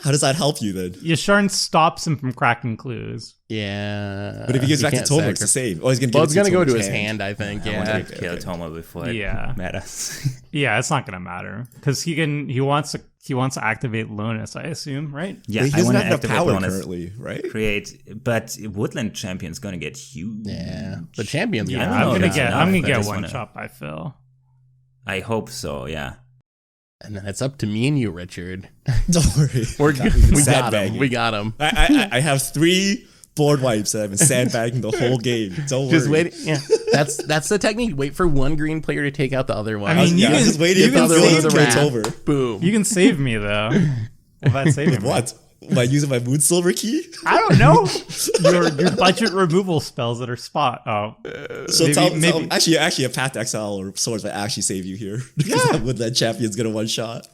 how does that help you then? Yasharn stops him from cracking clues. yeah. But if he gives back to can't Tomer, it's the sacrifice- same. Oh, he's gonna give Well, it it's gonna go to Tomer's his hand, I think. I Yeah. want to kill Toma before Yeah. it matters. Yeah, it's not gonna matter because he wants to activate Lonis, I assume, right? Yeah, Wait, he I doesn't want to have enough activate power Lonis, currently, right? create, but Woodland Champion's gonna get huge. Yeah. The champion's Yeah, I don't I'm know gonna if get that's I'm enough. gonna I get just one wanna- shot by Phil. I hope so. Yeah. And then it's up to me and you, Richard. Don't worry. We're We've been we got him. sandbagging. We got him. I have 3 board wipes that I've been sandbagging the whole game. Don't worry. Just wait. Yeah, that's the technique. Wait for one green player to take out the other one. I mean, I was just waiting you for can the save other me. it's over. Boom. You can save me though. Well, that's saving me. What? Am I using my Moonsilver key? I don't know. your budget removal spells that are spot. Oh, So maybe, tell maybe. actually a Path to Exile or Swords might actually save you here. Because that Woodland Champion's gonna one shot.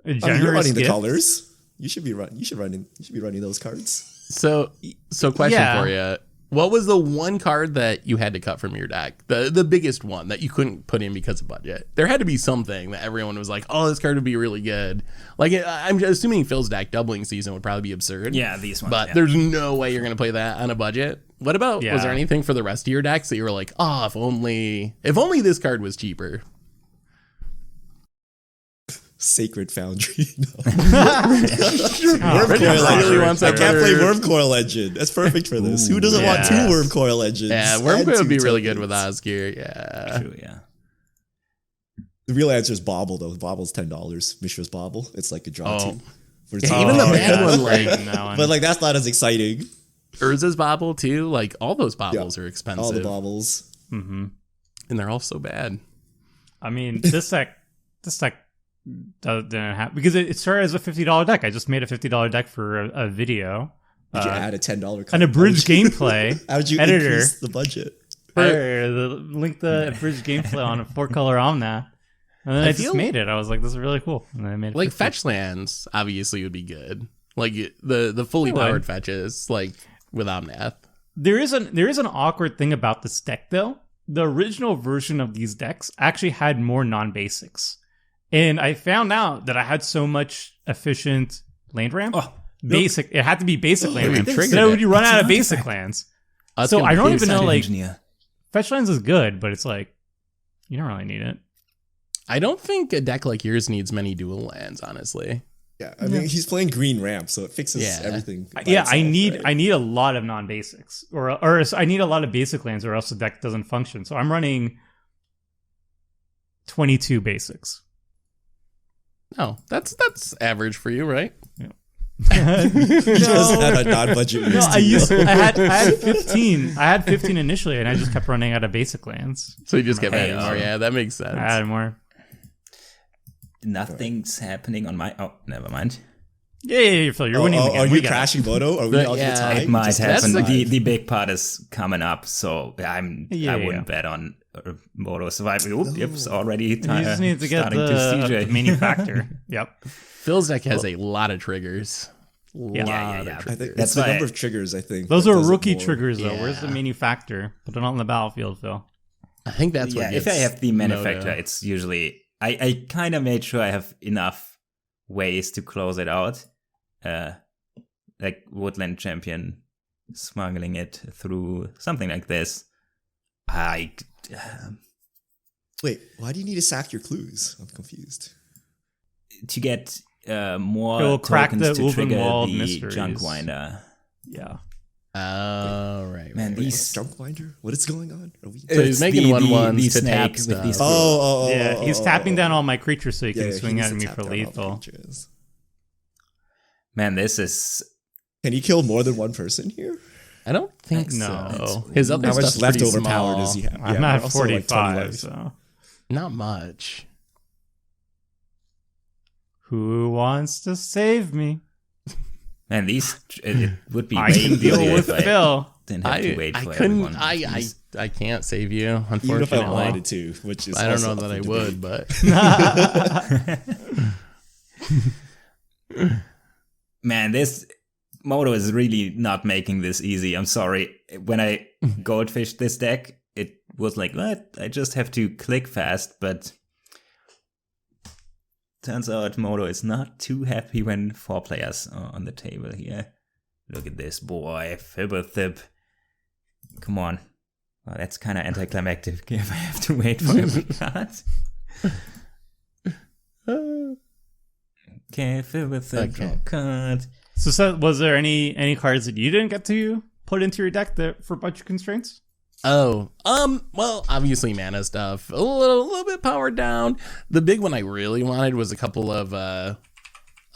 A You're generous running the gift. colors. You should be running those cards. So question Yeah. for you. What was the one card that you had to cut from your deck? The biggest one that you couldn't put in because of budget? There had to be something that everyone was like, oh, this card would be really good. Like, I'm assuming Phil's deck doubling season would probably be absurd. Yeah, these ones. But yeah. there's no way you're going to play that on a budget. What about, Yeah. was there anything for the rest of your decks that you were like, oh, if only this card was cheaper? Sacred Foundry. No. Oh, Worm really? Coil Really Engine. wants I that can't play better- Worm Coil Engine. That's perfect for this. Who doesn't want yes. 2 Worm Coil Engines? Yeah, and Wormcoil would be 2 really good with tokens? Osgir. Yeah. True, yeah. The real answer is Bobble though. Bobble's $10. Mishra's Bobble. It's like a draw Oh. two. For Yeah, even the Oh, bad yeah. one, like That one. but like that's not as exciting. Urza's Bobble too. Like all those bobbles are expensive. All the bobbles. And they're all so bad. I mean, this deck didn't have because it started as a $50 deck. I just made a $50 deck for a video. Did you add a $10 card? An abridged gameplay. How'd you editor. increase the budget? Link the abridged gameplay on a 4-color Omnath. And then I just made it. I was like, this is really cool. And then I made it. Like fetch lands obviously would be good. Like the fully powered fetches, like with Omnath. There is an awkward thing about this deck though. The original version of these decks actually had more non-basics. And I found out that I had so much efficient land ramp. Basic. It had to be basic land ramp. So you run out of basic lands. So I don't even know, like, fetch lands is good, but it's like, you don't really need it. I don't think a deck like yours needs many dual lands, honestly. Yeah, I mean, he's playing green ramp, so it fixes everything. Itself, I need a lot of non-basics, or I need a lot of basic lands, or else the deck doesn't function. So I'm running 22 basics. Oh, that's average for you, right? Yeah. Just had a non-budget. No, I had 15. I had 15 initially, and I just kept running out of basic lands. So you just kept adding more. Yeah, that makes sense. I added more. Nothing's happening on my... Oh, never mind. Yeah, Phil, you're winning. Are you crashing Moto? Are we all the time? It might happen. The big part is coming up, so I wouldn't bet on Moto survival. Oop, it's already you just need to get the manufacturer. Yep. Phil's deck has a lot of triggers. Yeah. I think that's the number of triggers, I think. Those are rookie triggers, though. Where's the manufacturer? Put it on the battlefield, Phil. I think that's what if I have the manufacturer, it's usually... I kind of made sure I have enough ways to close it out. Like Woodland Champion smuggling it through something like this. Wait, why do you need to sack your clues? I'm confused. To get more tokens to trigger the Junk Winder. Yeah. Oh, right. Man, these Junk Winder? What is going on? So he's making 1/1s to tap stuff. He's tapping down all my creatures so he can swing at me for lethal. Man, this is... Can he kill more than one person here? I don't think so. His other How much stuff's leftover pretty power small. does he have? I'm at 45, so... Not much. Who wants to save me? Man, these... It would be I way can deal easier with if Phil. didn't have to wait for couldn't. everyone. I can't save you, unfortunately. Even if I wanted to, which is I don't know that I would, but... Man, this Moto is really not making this easy. I'm sorry. When I goldfished this deck, it was like, what? I just have to click fast, but turns out Moto is not too happy when 4 players are on the table here. Look at this boy, Fibberthip. Come on. Well, that's kind of anticlimactic if I have to wait for every card. Okay, Fibberthip, draw card. So, was there any cards that you didn't get to put into your deck for budget constraints? Well, obviously mana stuff, a little bit powered down. The big one I really wanted was a couple of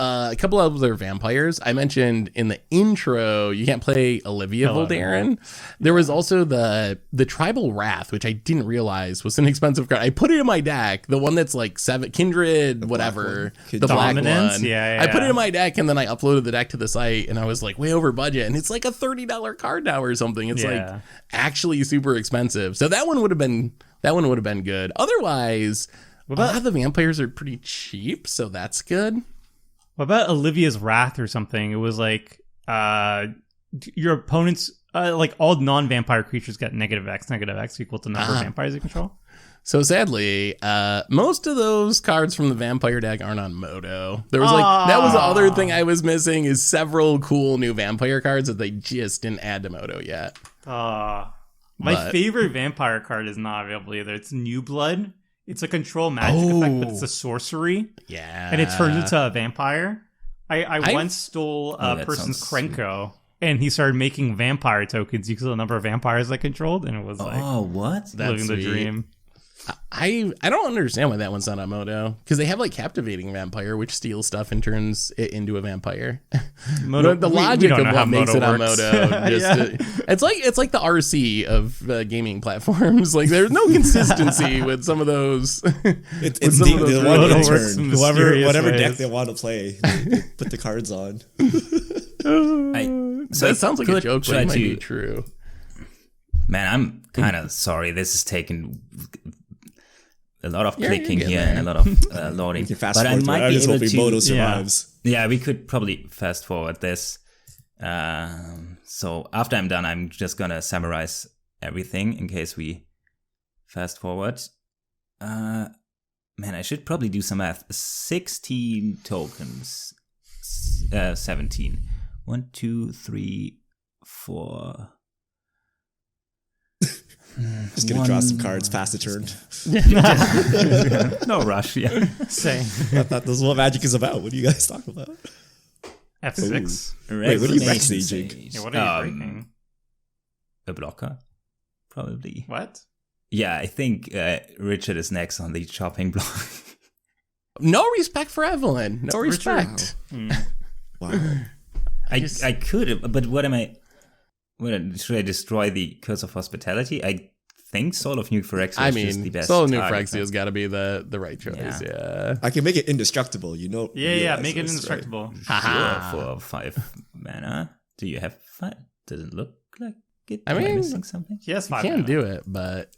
other vampires. I mentioned in the intro, you can't play Olivia Voldaren. There was also the Tribal Wrath, which I didn't realize was an expensive card. I put it in my deck, the one that's like 7 Kindred, whatever, the black one. Yeah. I put it in my deck, and then I uploaded the deck to the site, and I was like way over budget, and it's like a $30 card now or something. It's like actually super expensive. So that one would have been good. Otherwise, a lot of the vampires are pretty cheap, so that's good. What about Olivia's Wrath or something? It was like your opponent's like all non-vampire creatures get -X equal to number of vampires you control. So sadly, most of those cards from the vampire deck aren't on Moto. There was that was the other thing I was missing is several cool new vampire cards that they just didn't add to Moto yet. My favorite vampire card is not available either. It's New Blood. It's a control magic effect, but it's a sorcery. Yeah. And it turns into a vampire. I once stole a person's Krenko, and he started making vampire tokens because of the number of vampires I controlled, and it was like... Oh, what? Living the dream. I don't understand why that one's not on Moto, because they have like Captivating Vampire, which steals stuff and turns it into a vampire. Moto, the logic of what makes it on Moto, it's like the RC of gaming platforms. Like there's no consistency with some of those. It's the one turn. Whatever deck they want to play, they put the cards on. So it sounds like a joke, but it might be true. Man, I'm kind of sorry. This is taking a lot of Yeah, clicking you're here getting and a lot of loading. We can fast but I forward. might I'm be just able hoping to. Moto survives. Yeah, we could probably fast forward this. So after I'm done, I'm just gonna summarize everything in case we fast forward. Man, I should probably do some math. 16 tokens. 17. 1, 2, 3, 4. Just gonna draw some cards, pass the turn. No rush, yeah. Same. I thought this is what Magic is about. What do you guys talk about? F6. Wait, what are you Resignation backsaging? Sage. Yeah, what are you breaking? A blocker, probably. What? Yeah, I think Richard is next on the chopping block. No respect for Evelyn. No respect. Wow. I could, but what am I? Should I destroy the Curse of Hospitality? I think Soul of New Phyrexia I is just the mean, best. Soul of New target. Phyrexia has got to be the right choice. Yeah. I can make it indestructible, you know. Yeah, realize make it this, indestructible. Haha. Sure, for 5 mana. Do you have 5? Doesn't look like it. I Am mean, missing something. He has 5 You can mana. do it, but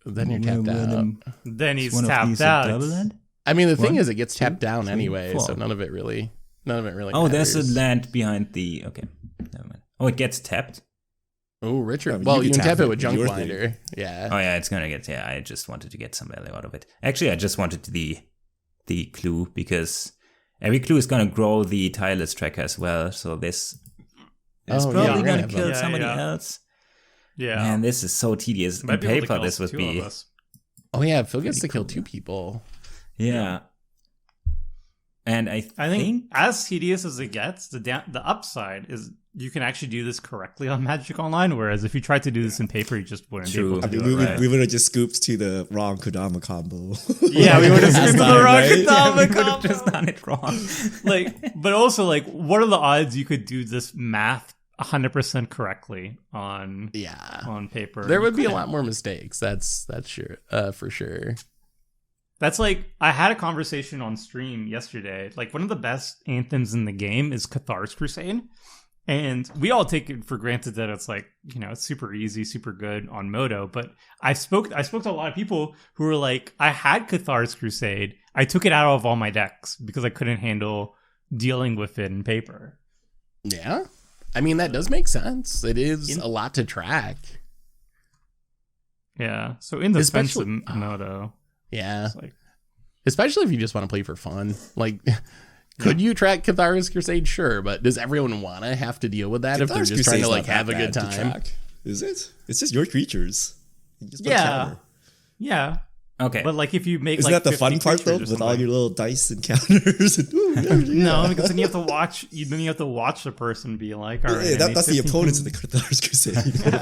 then you're tapped out. Then he's tapped out. I mean, the thing One, is, it gets tapped down 3, anyway, 4. so none of it really Oh, matters. there's a land behind the. Okay, never mind. Oh, it gets tapped. Oh, Richard. I mean, Well, you you can can tap tap it with it, Junk your Blinder. Yeah. Oh yeah, it's gonna get. Yeah, I just wanted to get some value out of it. Actually, I just wanted the clue because every clue is gonna grow the tireless tracker as well. So this is Oh, probably yeah, gonna yeah, kill yeah, somebody yeah. else. Yeah. Man, this is so tedious. Might On be able to paper, kill this would 2 be. of us. Oh, yeah. Phil gets to kill cool. 2 people. Yeah. And I think as tedious as it gets, the upside is you can actually do this correctly on Magic Online, whereas if you tried to do this in paper, you just wouldn't True. be able I to mean, do it right. we would have just scooped to the wrong Kodama combo. Yeah, we would have Last skipped the time, wrong right? Kodama we could have combo. just done it wrong. Like, but also, like, what are the odds you could do this math 100% correctly on Yeah. paper? There would be a lot more mistakes. That's sure, for sure. That's like, I had a conversation on stream yesterday. Like, one of the best anthems in the game is Cathar's Crusade. And we all take it for granted that it's like, you know, it's super easy, super good on Moto. But I spoke to a lot of people who were like, I had Cathar's Crusade. I took it out of all my decks because I couldn't handle dealing with it in paper. Yeah. I mean, that does make sense. It is a lot to track. Yeah. So in defense of Especially- Moto, Yeah. it's like, Especially if you just want to play for fun. Like, could you track Cathar's Crusade? Sure, but does everyone want to have to deal with that if they're Cathar's just trying to Crusade's like not have a that good bad to time? track, is it? It's just your creatures. You just put a yeah. counter. Yeah. Okay. But like if you make Isn't like that the 50 fun part though? creatures or With all something. your little dice and counters. And, ooh, yeah. No, because then you have to watch. Then you have to watch the person be like, "All right." Yeah, I need that's the 15 opponents of the Cathar's Crusade.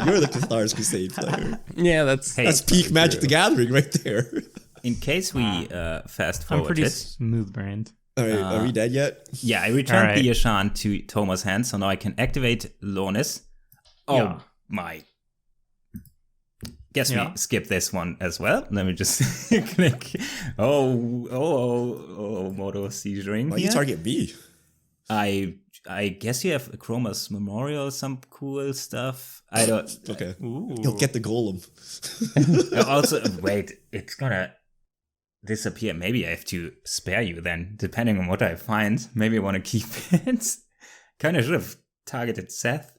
You're the Cathar's Crusade player. Yeah, that's Hey, That's peak Magic the Gathering right there. in case we fast I'm forward pretty it. smooth brained. All right, are we dead yet? Yeah, I returned Alright. the Yashan to Thomas' hand, so now I can activate Lonis. Oh Yeah. my. Guess Yeah. we skip this one as well. Let me just click. Oh, Moto seizuring Why here. you target me? I guess you have Chroma's Memorial, some cool stuff. I don't. Okay. Ooh. You'll get the golem. Also, wait, it's gonna disappear. Maybe I have to spare you then, depending on what I find. Maybe I want to keep it. Kind of should have targeted Seth.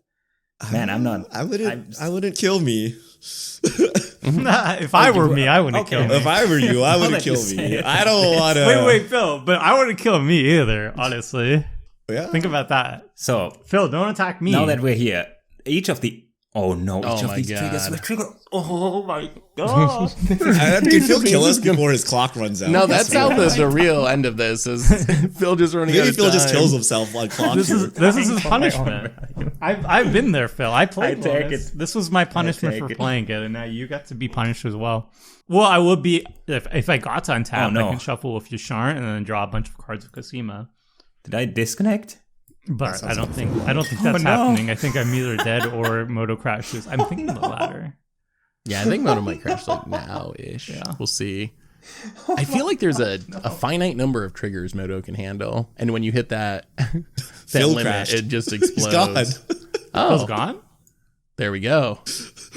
Man, I'm not. I wouldn't kill me. If I were me, I wouldn't Okay. kill me. If I were you, I wouldn't let you kill say me. it. I don't want to. Wait, Phil. But I wouldn't kill me either. Honestly, Yeah. think about that. So Phil, don't attack me. now that we're here, each of the. Oh no! Each Oh of my these God. triggers will trigger. Oh my god! Dude, Phil kill us before his clock runs out. no, that's how the real end of this is. Phil just running out Maybe of Phil just time. kills himself on clock. this here. is his punishment. I've been there, Phil. I played I take Lonis. it. This was my punishment take for it. playing it, and now you got to be punished as well. Well, I would be if I got to untap. Oh, no. I can shuffle with Yasharn and then draw a bunch of cards with Cosima. Did I disconnect? But I don't think that's no. happening. I think I'm either dead or Moto crashes. I'm thinking the latter. Yeah, I think Moto might crash like now-ish. Yeah. We'll see. I feel like there's a finite number of triggers Moto can handle, and when you hit that Phil limit, crashed. it just He's explodes. gone. Oh, Phil's gone. There we go.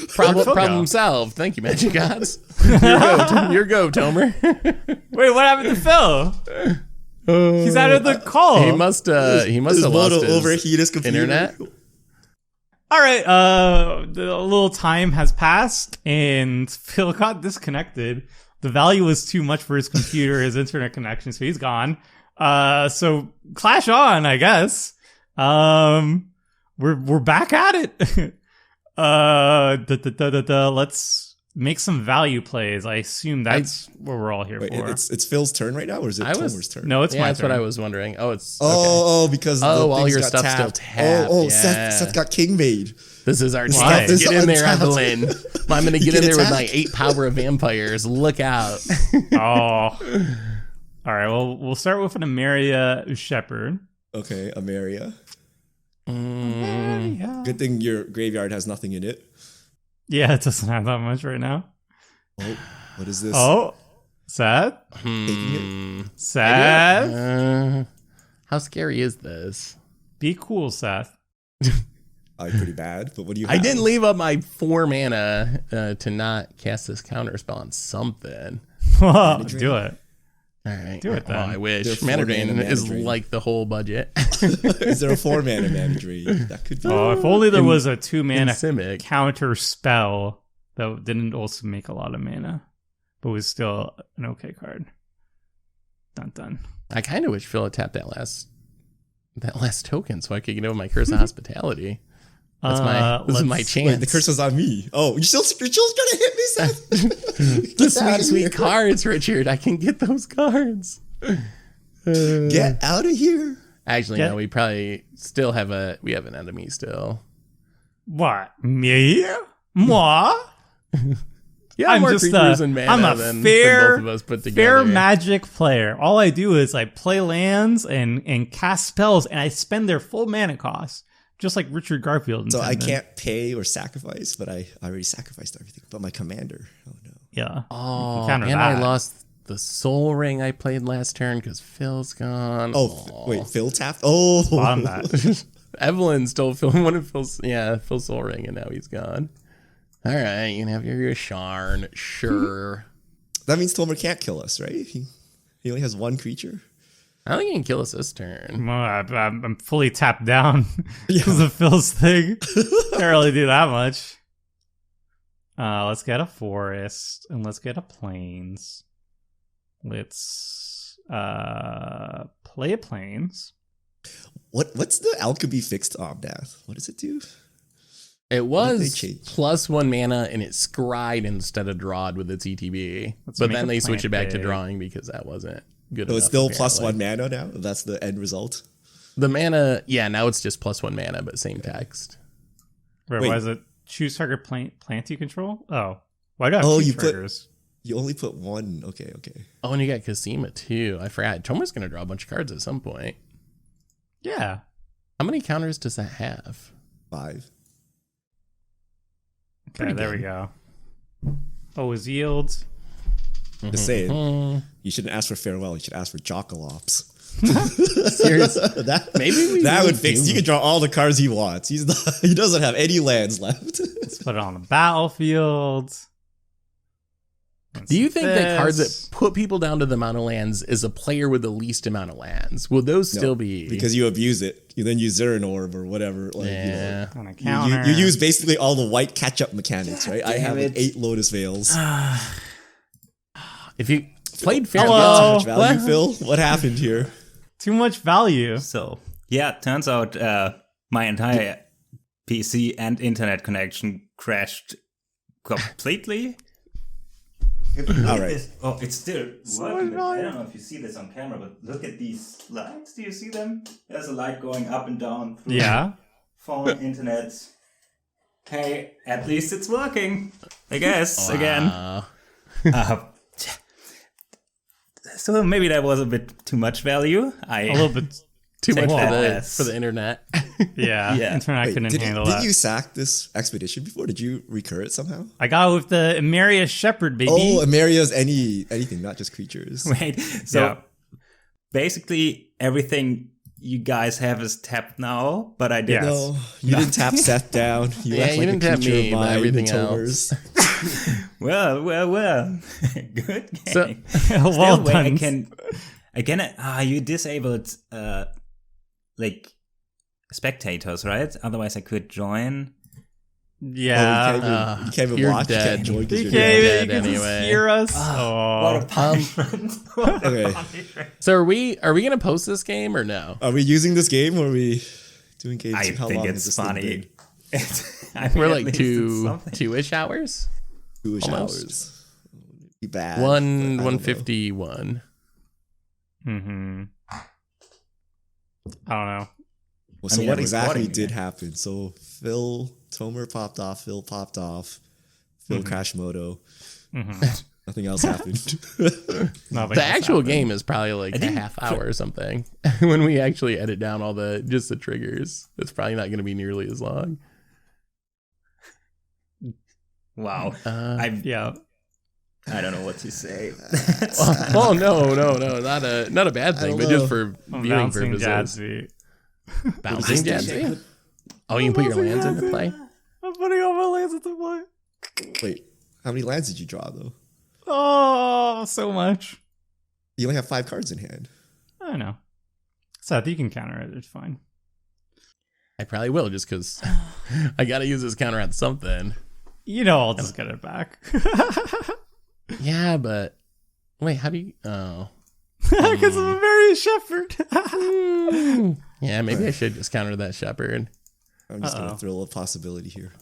Problem solved. Thank you, Magic Gods. Your go, Tomer. Wait, what happened to Phil? He's out of the call. He must have lost his overheat his computer. internet. All right, a little time has passed, and Phil got disconnected. The value was too much for his computer, his internet connection, so he's gone. So clash on, I guess. We're back at it. Let's make some value plays. I assume that's what we're all here Wait, for. it's Phil's turn right now, or is it Tomer's turn? No, it's my That's turn. what I was wondering. Oh, it's Because all your got stuff's still tapped. tapped. Seth got king made. This is our Why? chance. Get in there, Untapped. Evelyn. I'm gonna get You in can there with my attack. 8 power of vampires. Look out. Oh. All right, well, we'll start with an Emeria Shepherd. Okay, Ameria. Yeah. Good thing your graveyard has nothing in it. Yeah, it doesn't have that much right now. Oh, what is this? Oh, sad? Sad? How scary is this? Be cool, Seth. Pretty bad, but what do you I have? didn't leave up my 4 mana to not cast this counter spell on something. Do it. All right. Do it then. Oh, I wish. They're 4 Mana mana Drain is Drain. like the whole budget. Is there a 4-mana mana drain? That could be. Oh, if only there was a 2-mana Simic. counter spell that didn't also make a lot of mana, but was still an okay card. Dun dun. I kind of wish Phil had tapped that last token so I could get over my Curse of Hospitality. This is my chance. Wait, the curse was on me. Oh, you're still gonna hit me, Seth? The sweet cards, Richard. I can get those cards. Get out of here. Actually, Yeah. no. We probably still have an enemy still. What? Me? Moi? Yeah, I'm more just creatures and mana I'm a than fair, both of us put together. fair magic player. All I do is I play lands and cast spells, and I spend their full mana cost, just like Richard Garfield. So I intended. can't pay or sacrifice, but I already sacrificed everything. But my commander. Oh no. Yeah. Oh, counter and I that. lost the Soul Ring I played last turn because Phil's gone. Wait, Phil tapped? Oh. On that. Evelyn stole one of Phil's Soul Ring, and now he's gone. All right, you can have your Sharn, sure. That means Tomer can't kill us, right? He only has 1 creature. I don't think he can kill us this turn. Well, I'm fully tapped down because of Phil's thing. Can't really do that much. Let's get a forest and let's get a plains. Let's play a plains. What's the alchemy fixed Omnath? What does it do? It What did they was change? +1 mana, and it scryed instead of drawed with its ETB. Let's But make then a they switched it back to plant drawing because that wasn't good So enough. it's still apparently. +1 mana now? That's the end result? The mana, yeah, now it's just +1 mana, but same text. Wait, Wait. why is it choose target plant you control? Oh, why do I have Oh, two you put- triggers? You only put 1. Okay. Oh, and you got Kasima too. I forgot. Tomer's going to draw a bunch of cards at some point. Yeah. How many counters does that have? 5. Okay, there we go. Oh, his yield. Just saying. You shouldn't ask for farewell. You should ask for Jockalops. Seriously. Maybe That would fix. You can draw all the cards he wants. He doesn't have any lands left. Let's put it on the battlefield. Do you think that cards This. that put people down to the amount of lands is a player with the least amount of lands? Will those still be? Because you abuse it. You then use Zerrin Orb or whatever. Like, Yeah. On a you, counter. you use basically all the white catch-up mechanics, right? I have like, it. 8 Lotus Veils. If you played fair, Hello. Much value, What? Phil? What happened here? Too much value. So, yeah, turns out my entire PC and internet connection crashed completely. All right. Oh, it's still working. I don't know if you see this on camera, but look at these lights. Do you see them? There's a light going up and down through Yeah. phone, internet. Hey, at least it's working. I guess, again. So maybe that was a bit too much value. A little bit. too much Take for that. the internet. Yeah. Yeah. Internet Wait, couldn't did handle that. you sack this expedition before? Did you recur it somehow? I got it with the Emeria Shepherd, baby. Oh, Ameria's anything, not just creatures. Wait, so Yeah. basically everything you guys have us tapped now, but I didn't. No, you didn't tap Seth down. You Yeah, act you like didn't a tap creature me, of but mind, everything Tomers. Well. Good game. So- Well Wait, done. you disabled like spectators, right? Otherwise I could join. Yeah. You can't even you're watch. dead. You can't join because You you're can't dead. even, dead you can just anyway. hear us. What a punishment. What a Okay. punishment. So are we gonna post this game or no? Are we using this game or are we doing games? I How think long has it's this thing funny. been? I mean, We're at like least it's something. 2-ish hours. 2-ish Almost. hours. Be bad. One but I don't know. 151. Mm-hmm. I don't know. Well, so mean, what I'm exactly recording did it. happen? So Tomer popped off, Phil popped off, Phil crashed Moto. Nothing else happened. Nothing The else actual happened. game is probably like a half hour or something. When we actually edit down all the triggers, it's probably not going to be nearly as long. Wow. Yeah. I don't know what to say. Oh no, not a bad thing, but just for viewing Bouncing purposes. Jadzia. Bouncing Jadzia? Oh, you can put your lands into play? I'm putting all my lands into play. Wait, how many lands did you draw though? Oh, so much. You only have 5 cards in hand. I know. Seth, you can counter it. It's fine. I probably will, just because I got to use this counter on something. You know I'll just get it back. Yeah, but wait, how do you? Oh, Because I'm a very shepherd. yeah, maybe I should just counter that shepherd. I'm just going to throw a possibility here.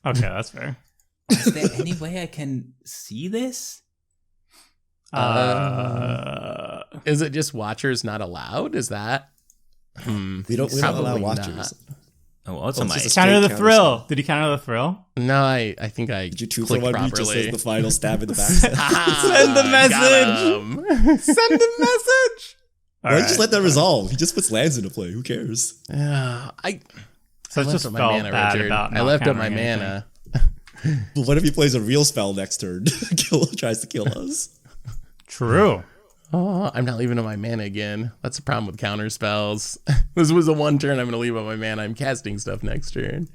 Okay, that's fair. Is there any way I can see this? Is it just watchers not allowed? Is that? We don't allow Probably watchers. not. Oh, also Oh, my it's just a Counter the straight thrill. counter. Did you counter the thrill? No, I think I Did you 2 for clicked 1 beat just properly. as the final stab in the back? Why Send the message. message. Send a message. don't you just let that resolve? He just puts lands into play. Who cares? I So it's left just up my felt mana, bad Richard. about I not left up my countering anything. mana. But what if he plays a real spell next turn? Tries to kill us. True. Oh, I'm not leaving up my mana again. That's the problem with counter spells. This was a 1 turn. I'm going to leave up my mana. I'm casting stuff next turn.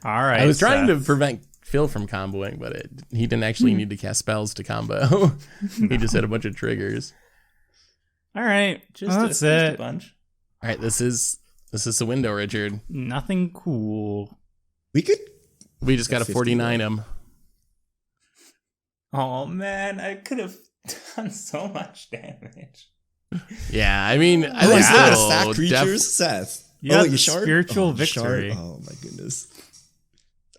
All right. I was trying to Seth. prevent Phil from comboing, but he didn't actually need to cast spells to combo. He just had a bunch of triggers. All right. just That's a it. bunch. All right, this is the window, Richard. Nothing cool. We could. We just got to 50 49 them. Oh man, I could have done so much damage. Yeah, I mean, I Oh, think is that still stack creatures? Seth. You had you the shard? spiritual Oh, shard? victory. Oh my goodness.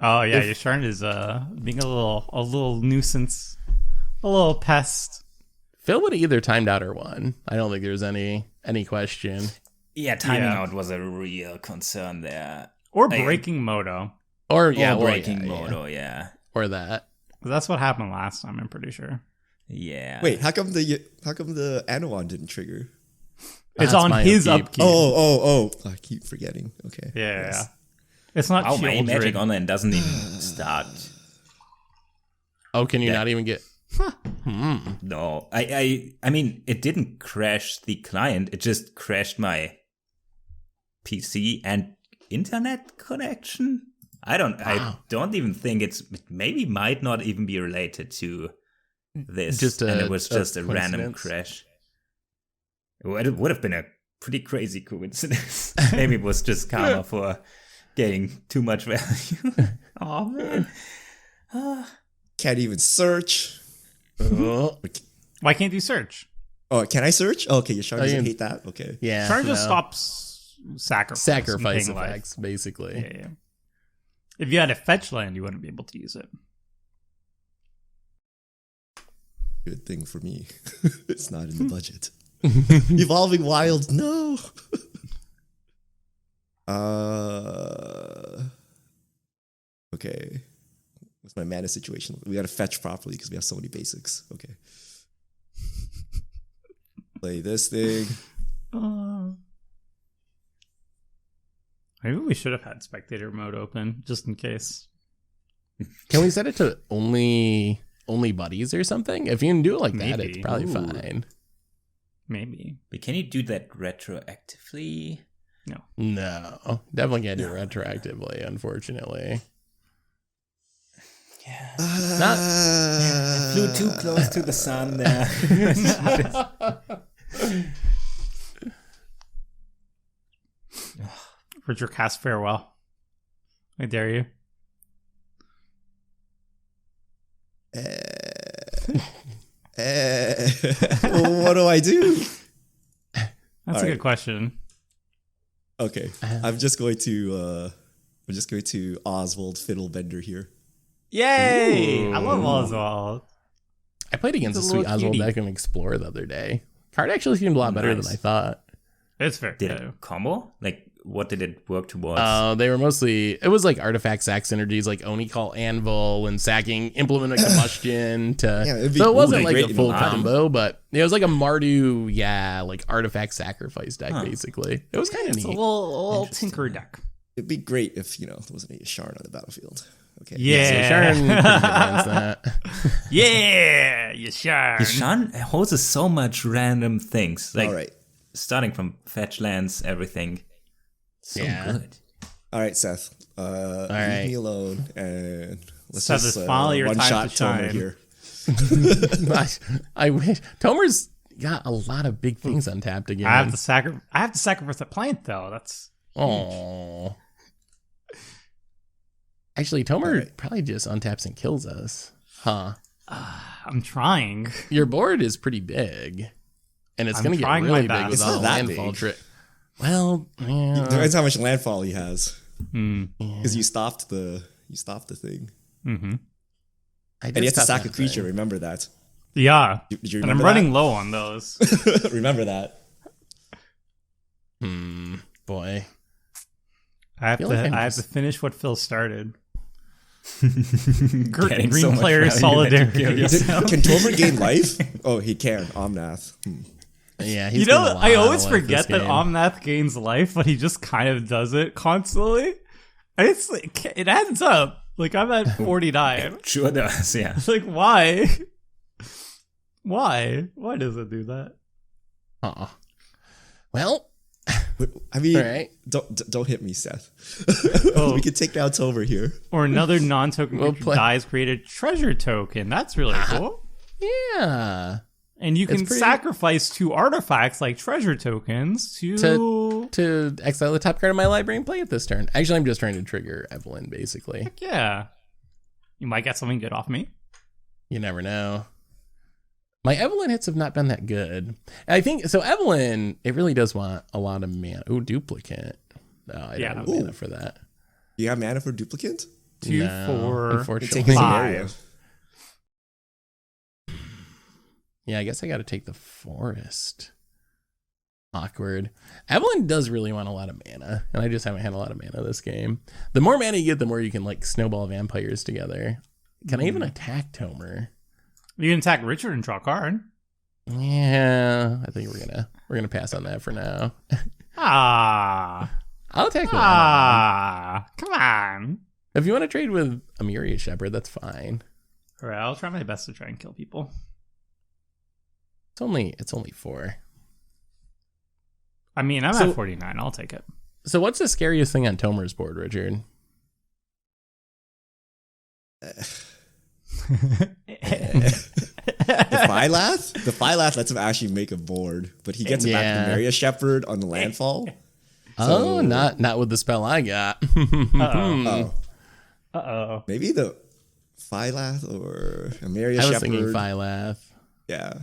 Oh yeah, your Yasharn is being a little nuisance, a little pest. Phil would have either timed out or won. I don't think there's any question. Yeah, timing Yeah. out was a real concern there. Or Like- breaking Moto. Or Yeah, well, breaking yeah. Moto, yeah. Or that. That's what happened last time, I'm pretty sure. Yeah. Wait, how come the Anawan didn't trigger? It's That's on my his upkeep. upkeep. Oh! I keep forgetting. Okay. Yeah. Yes. It's not Oh, my Shieldred. magic online doesn't even start. Oh, can you Yeah. not even get? No, I mean, it didn't crash the client. It just crashed my PC and internet connection. I don't even think it maybe might not even be related to this. And it was just a random coincidence. crash. It would have been a pretty crazy coincidence. Maybe it was just karma for getting too much value. Oh man. Can't even search. Oh, Why can't you search? Oh, can I search? Oh, okay, your shard Oh, doesn't yeah. hate that. Okay. yeah. Sharn just no. stops sacrifice Sacrifice life. effects, basically. Yeah. If you had a fetch land, you wouldn't be able to use it. Good thing for me. It's not in the budget. Evolving Wild, no. Okay. What's my mana situation? We gotta fetch properly because we have so many basics. Okay. Play this thing. Maybe we should have had spectator mode open just in case. Can we set it to only buddies or something? If you can do it like that, Maybe. it's probably Ooh. fine. Maybe. But can you do that retroactively? No, definitely can't do it retroactively, unfortunately. Yeah. Not- I flew too close to the sun there. Richard, cast farewell. I dare you. What do I do? That's a good question. Okay, I'm just going to Oswald Fiddlebender here. Yay! Ooh. I love Oswald. I played against a He's a sweet little Oswald cutie. deck in Explorer the other day. Card actually seemed a lot better than Nice. I thought. It's fair. Did it combo? Like, what did it work towards? They were mostly, it was like artifact sack synergies, like Oni Call Anvil and sacking Implement of Combustion to, Yeah, it'd be so it cool, wasn't it'd like be a great full in combo, but it was like a Mardu, like artifact sacrifice deck, basically. It was kind of It's a neat. little tinker deck. It'd be great if there wasn't a Sharn on the battlefield. Okay. So Yeah. Sharon pretty good against that. Yeah, you sure. Yashan hoses so much random things. Like, All right. starting from fetch lands, everything. So Yeah. good. All right, Seth. right. Leave me alone and let's Seth, just it's finally your one time shot to Tomer shine. here. I wish. Tomer's got a lot of big things untapped again. I have to sacrifice a plant though. That's Oh. Actually, Tomer Alright. probably just untaps and kills us. Huh. I'm trying. Your board is pretty big. And it's I'm going to get trying really my big best. with It's all not the that landfall big. trick. Well, yeah. Depends how much landfall he has, Hmm. because you stopped the thing, Mm-hmm. and you have to sack a creature. Remember that. Yeah. Did you And I'm remember running low on those. that? Remember that. Boy. I have feel to. like I'm I have just- to finish what Phil started. Getting Green so much player value that you kill solidarity. yourself. Can Tomer gain life? Oh, he can. Omnath. Yeah, You he's know, getting a lot I always of life forget this that game. Omnath gains life, but he just kind of does it constantly. And it's like, it adds up. Like, I'm at 49. Sure does, yeah. It's like, why? Why? Why does it do that? Well, I mean, all right. don't hit me, Seth. Oh. We can take down Tomer here. Or another non-token We'll creature play- dies, create a treasure token. That's really cool. Yeah. And you can It's pretty- sacrifice 2 artifacts like treasure tokens to... To exile the top card of my library and play it this turn. Actually, I'm just trying to trigger Evelyn, basically. Yeah. You might get something good off me. You never know. My Evelyn hits have not been that good. I think so. Evelyn, it really does want a lot of mana. Ooh, duplicate. No, I Yeah. don't have Ooh. mana for that. You have mana for duplicate? 2, No, 4, unfortunately. Take some 5. area. Yeah, I guess I got to take the forest. Awkward. Evelyn does really want a lot of mana, and I just haven't had a lot of mana this game. The more mana you get, the more you can like snowball vampires together. Can I even attack Tomer? You can attack Richard and draw a card. Yeah, I think we're gonna pass on that for now. Ah. I'll attack with Evelyn. Ah. Come on. If you want to trade with Amiria Shepherd, that's fine. All right, I'll try my best to try and kill people. It's only 4. I mean, I'm So- at 49. I'll take it. So what's the scariest thing on Tomer's board, Richard? The Phylath? The Phylath lets him actually make a board, but he gets it back Yeah. from Maria Shepherd on the landfall. Oh, not with the spell I got. Oh, Uh-oh. maybe the Phylath or a Maria I was Shepherd. thinking Phylath. Yeah.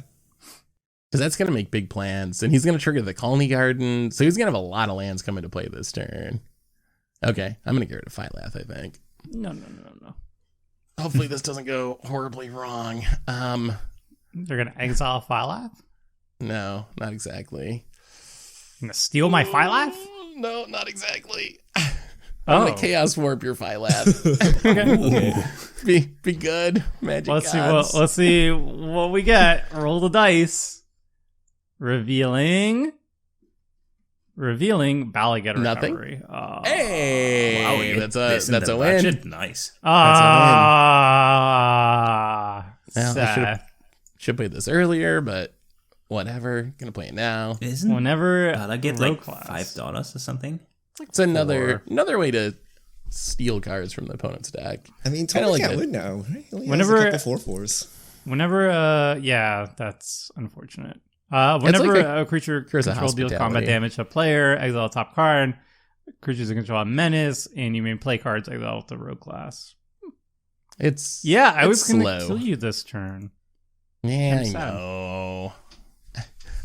Because that's going to make big plans. And he's going to trigger the Colony Garden. So he's going to have a lot of lands coming to play this turn. Okay, I'm going to get rid of Phylath, I think. No. Hopefully this doesn't go horribly wrong. They're going to exile Phylath? No, not exactly. Going to steal my Phylath? No, not exactly. Oh. I'm going to Chaos Warp your Phylath. be good, Magic Let's Gods. see what we get. Roll the dice. Revealing Balaget Nothing? Recovery. Oh. Hey, Wow, you hit that's this in a the win. budget. Nice. Ah, Well, I Seth. should play this earlier, but whatever. Gonna play it now. Isn't Whenever I get rogue like class. $5 or something? It's another way to steal cards from the opponent's deck. I mean, Kinda Tony like can't a- win now. Right? He only Whenever- has a couple 4/4s. Whenever, yeah, that's unfortunate. Whenever like a creature curse of control deals hospitality. combat damage to a player, exile a top card. Creatures in control have menace, and you may play cards exile with the rogue class. It's Yeah, I it's was going to slow. kill you this turn. Yeah, I'm I sad. know.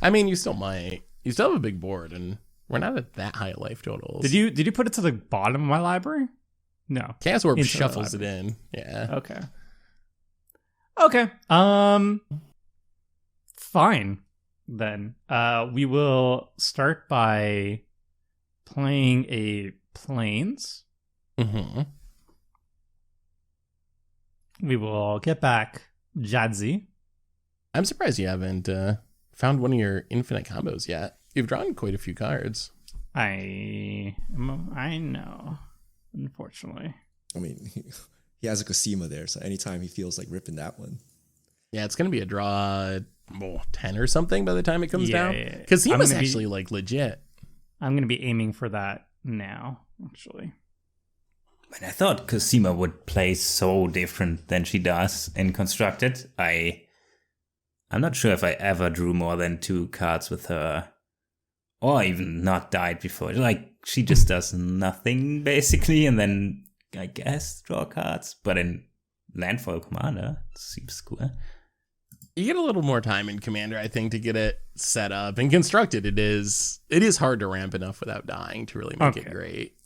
I mean, you still might. You still have a big board, and we're not at that high life totals. Did you put it to the bottom of my library? No. Chaos Orb Into the shuffles it in. Yeah. Okay. Okay. Fine. Then we will start by playing a plains. Mm-hmm. We will get back Jadzi. I'm surprised you haven't found one of your infinite combos yet. You've drawn quite a few cards. I know. Unfortunately. I mean, he has a Cosima there, so anytime he feels like ripping that one. Yeah, it's going to be a draw 10 or something by the time it comes Yeah, down. yeah, yeah. Because he I'm was gonna be- actually like legit. I'm going to be aiming for that now, actually. And I thought Cosima would play so different than she does in Constructed. I'm not sure if I ever drew more than 2 cards with her, or even not died before. Like, she just does nothing, basically, and then, I guess, draw cards. But in Landfall Commander, it seems cool. You get a little more time in Commander, I think, to get it set up. And Constructed, it is hard to ramp enough without dying to really make it Okay. great.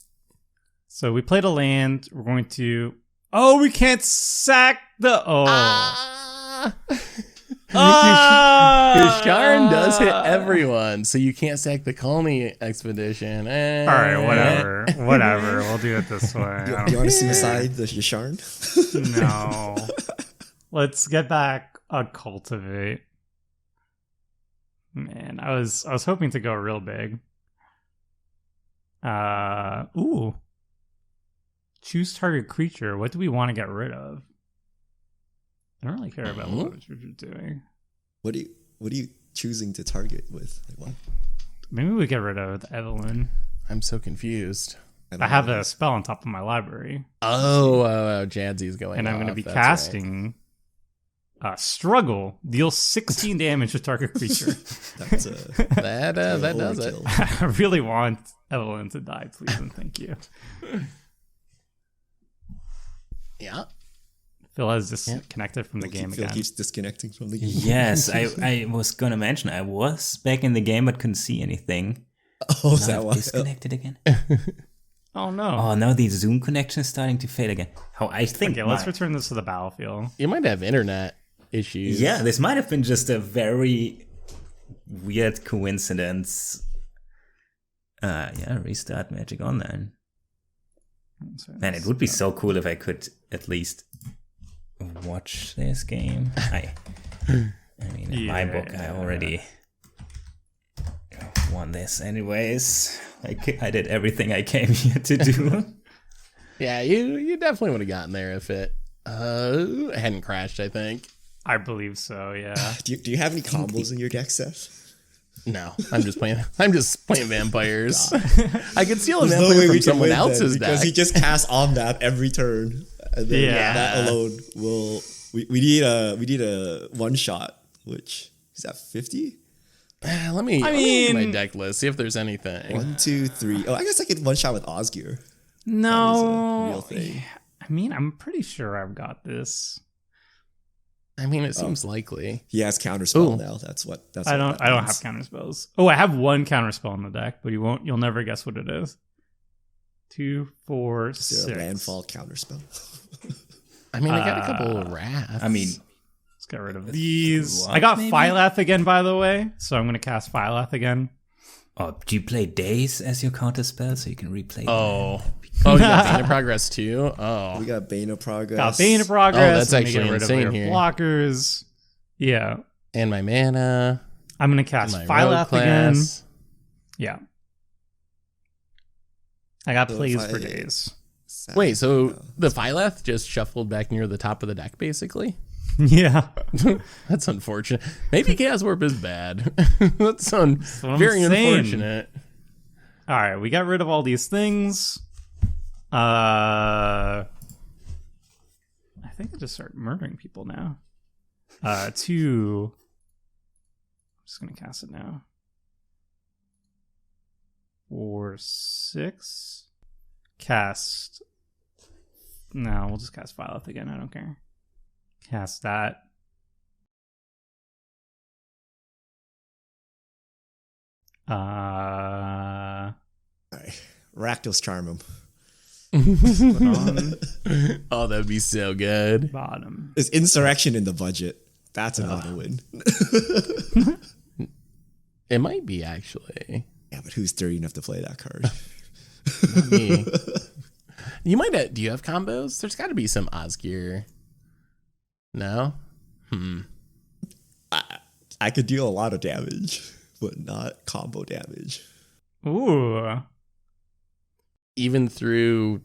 So we played a land. We're going to... Oh, we can't sack the... Oh. Your Sharn does hit everyone, so you can't sack the Colony Expedition. All right, whatever. We'll do it this way. You, I you don't- want to suicide the Yasharn? No. Let's get back a cultivate. Man, I was hoping to go real big. Ooh. Choose target creature. What do we want to get rid of? I don't really care about what you're doing. What are you choosing to target with? Like what? Maybe we get rid of Evelyn. I'm so confused. don't I have know. a spell on top of my library, Oh, Jadzy's going and I'm going to off, be that's right. casting Struggle. Deal 16 damage to target creature. That's That does it. overkill. I really want Evelyn to die, please and thank you. Yeah. Phil has disconnected from the game Phil again. keeps disconnecting from the game. Yes, I was gonna mention I was back in the game but couldn't see anything. Oh, is Now that I've why? disconnected again. Oh no. Oh, now the Zoom connection is starting to fade again. How I think. Okay, let's return this to the battlefield. You might have internet issues. Yeah, this might have been just a very weird coincidence. Restart Magic Online. Man, it would be so cool if I could at least watch this game. I mean, in my book, I already won this anyways. I did everything I came here to do. Yeah, you definitely would have gotten there if it hadn't crashed, I think. I believe so, yeah. Do you have any combos in your deck, Seth? No, I'm just playing vampires. I could steal a There's vampire no way from we can someone win then, else's because deck. he just casts Omnath every turn. And then Yeah. that alone will. We need a one shot, which is at 50. Let me look at my deck list, see if there's anything. 1, 2, 3. Oh, I guess I could one shot with Osgir. No. real thing. I mean, I'm pretty sure I've got this. I mean, it seems likely. He has counterspell Ooh. now. That's what. I don't have counter spells. Oh, I have one counter spell in the deck, but you'll never guess what it is. 2, 4, Is there 6. a landfall counterspell? I mean, I got a couple of wraths. I mean, Let's get rid of these. What, I got maybe? Phylath again, by the way, so I'm gonna cast Phylath again. do you play Days as your counter spell so you can replay? oh, you got Bane of Progress too. Oh, We got Bane of Progress. Got Bane of Progress. Oh, that's let me actually get rid insane of here. your blockers. Yeah, and my mana, I'm gonna and cast my rogue Phylath again. class. Yeah, I got So plays if for I- days. Wait, so the Phylath just shuffled back near the top of the deck, basically? Yeah. That's unfortunate. Maybe Chaos Warp is bad. That's what I'm very saying. unfortunate. All right, we got rid of all these things. I think I just start murdering people now. 2. I'm just gonna cast it now. 4, 6. Cast. No, we'll just cast Violet again. I don't care. Cast that. All right. Rakdos charm him. Put on Oh, that'd be so good. bottom. There's insurrection in the budget. That's another win. It might be, actually. Yeah, but who's dirty enough to play that card? Me. You might have, do you have combos? There's got to be some Osgir. No? I could deal a lot of damage, but not combo damage. Ooh. Even through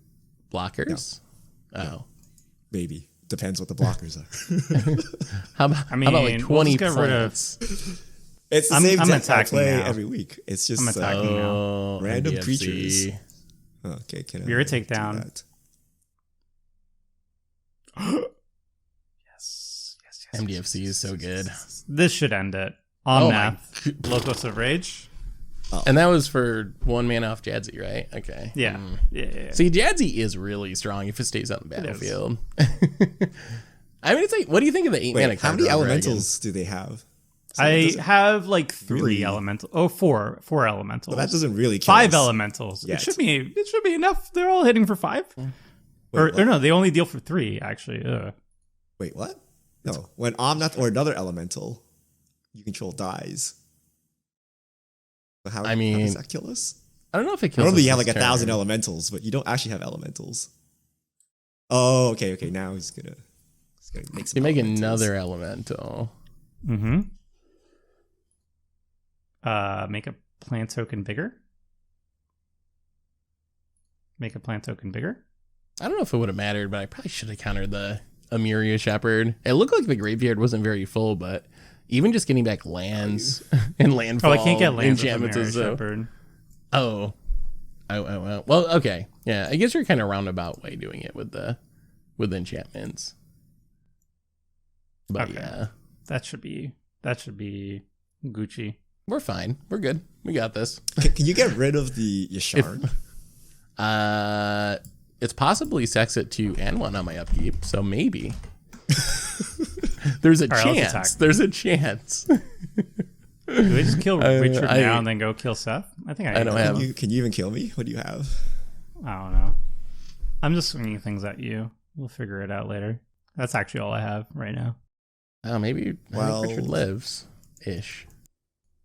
blockers? No. Oh. Maybe. Depends what the blockers are. How about, I mean, how about like 20 we'll just get rid of- plants? It's the I'm same deck I attacking play now. every week. It's just I'm attacking now. Oh, random NDFC. creatures. Okay, can You're a I do takedown. that? Yes. MDFC is so good. This should end it. Oh my Omnath, Locus of Rage. And that was for 1 mana off Jadzi, right? Okay. Yeah. Yeah. See, Jadzi is really strong if it stays out in the It is. battlefield. I mean, it's like, what do you think of the 8 mana Wait, how card many draw elementals do they have? So I it doesn't- have like 3 really- elemental. Oh, 4 elementals. But that doesn't really kill 5 us. elementals. Yet. It should be enough. They're all hitting for 5. Wait, Or what? no, they only deal for 3 actually. Wait, what? No, when Omnath or another elemental you control dies. So how does that kill us? I don't know if it kills Normally us you have this like 1,000 turn. elementals, but you don't actually have elementals. Oh, okay. Now he's gonna make some. You make elementals. another elemental. Mm-hmm. Make a plant token bigger. Make a plant token bigger. I don't know if it would have mattered, but I probably should have countered the Amiria Shepherd. It looked like the graveyard wasn't very full, but even just getting back lands and landfall Oh, I can't get lands with enchantments Mary is so. Shepherd. Oh. Well, okay. Yeah, I guess you're kind of roundabout way doing it with enchantments. But Okay. yeah, That should be Gucci. we're fine. We're good. We got this. Can you get rid of the Yashard? It's possibly sex at 2 and 1 on my upkeep, so maybe. There's a All right, let's chance. attack. There's a chance. Do I just kill Richard I- now and then go kill Seth? I think I don't can. have- Can you even kill me? What do you have? I don't know. I'm just swinging things at you. We'll figure it out later. That's actually all I have right now. Oh, maybe Well- Richard lives ish.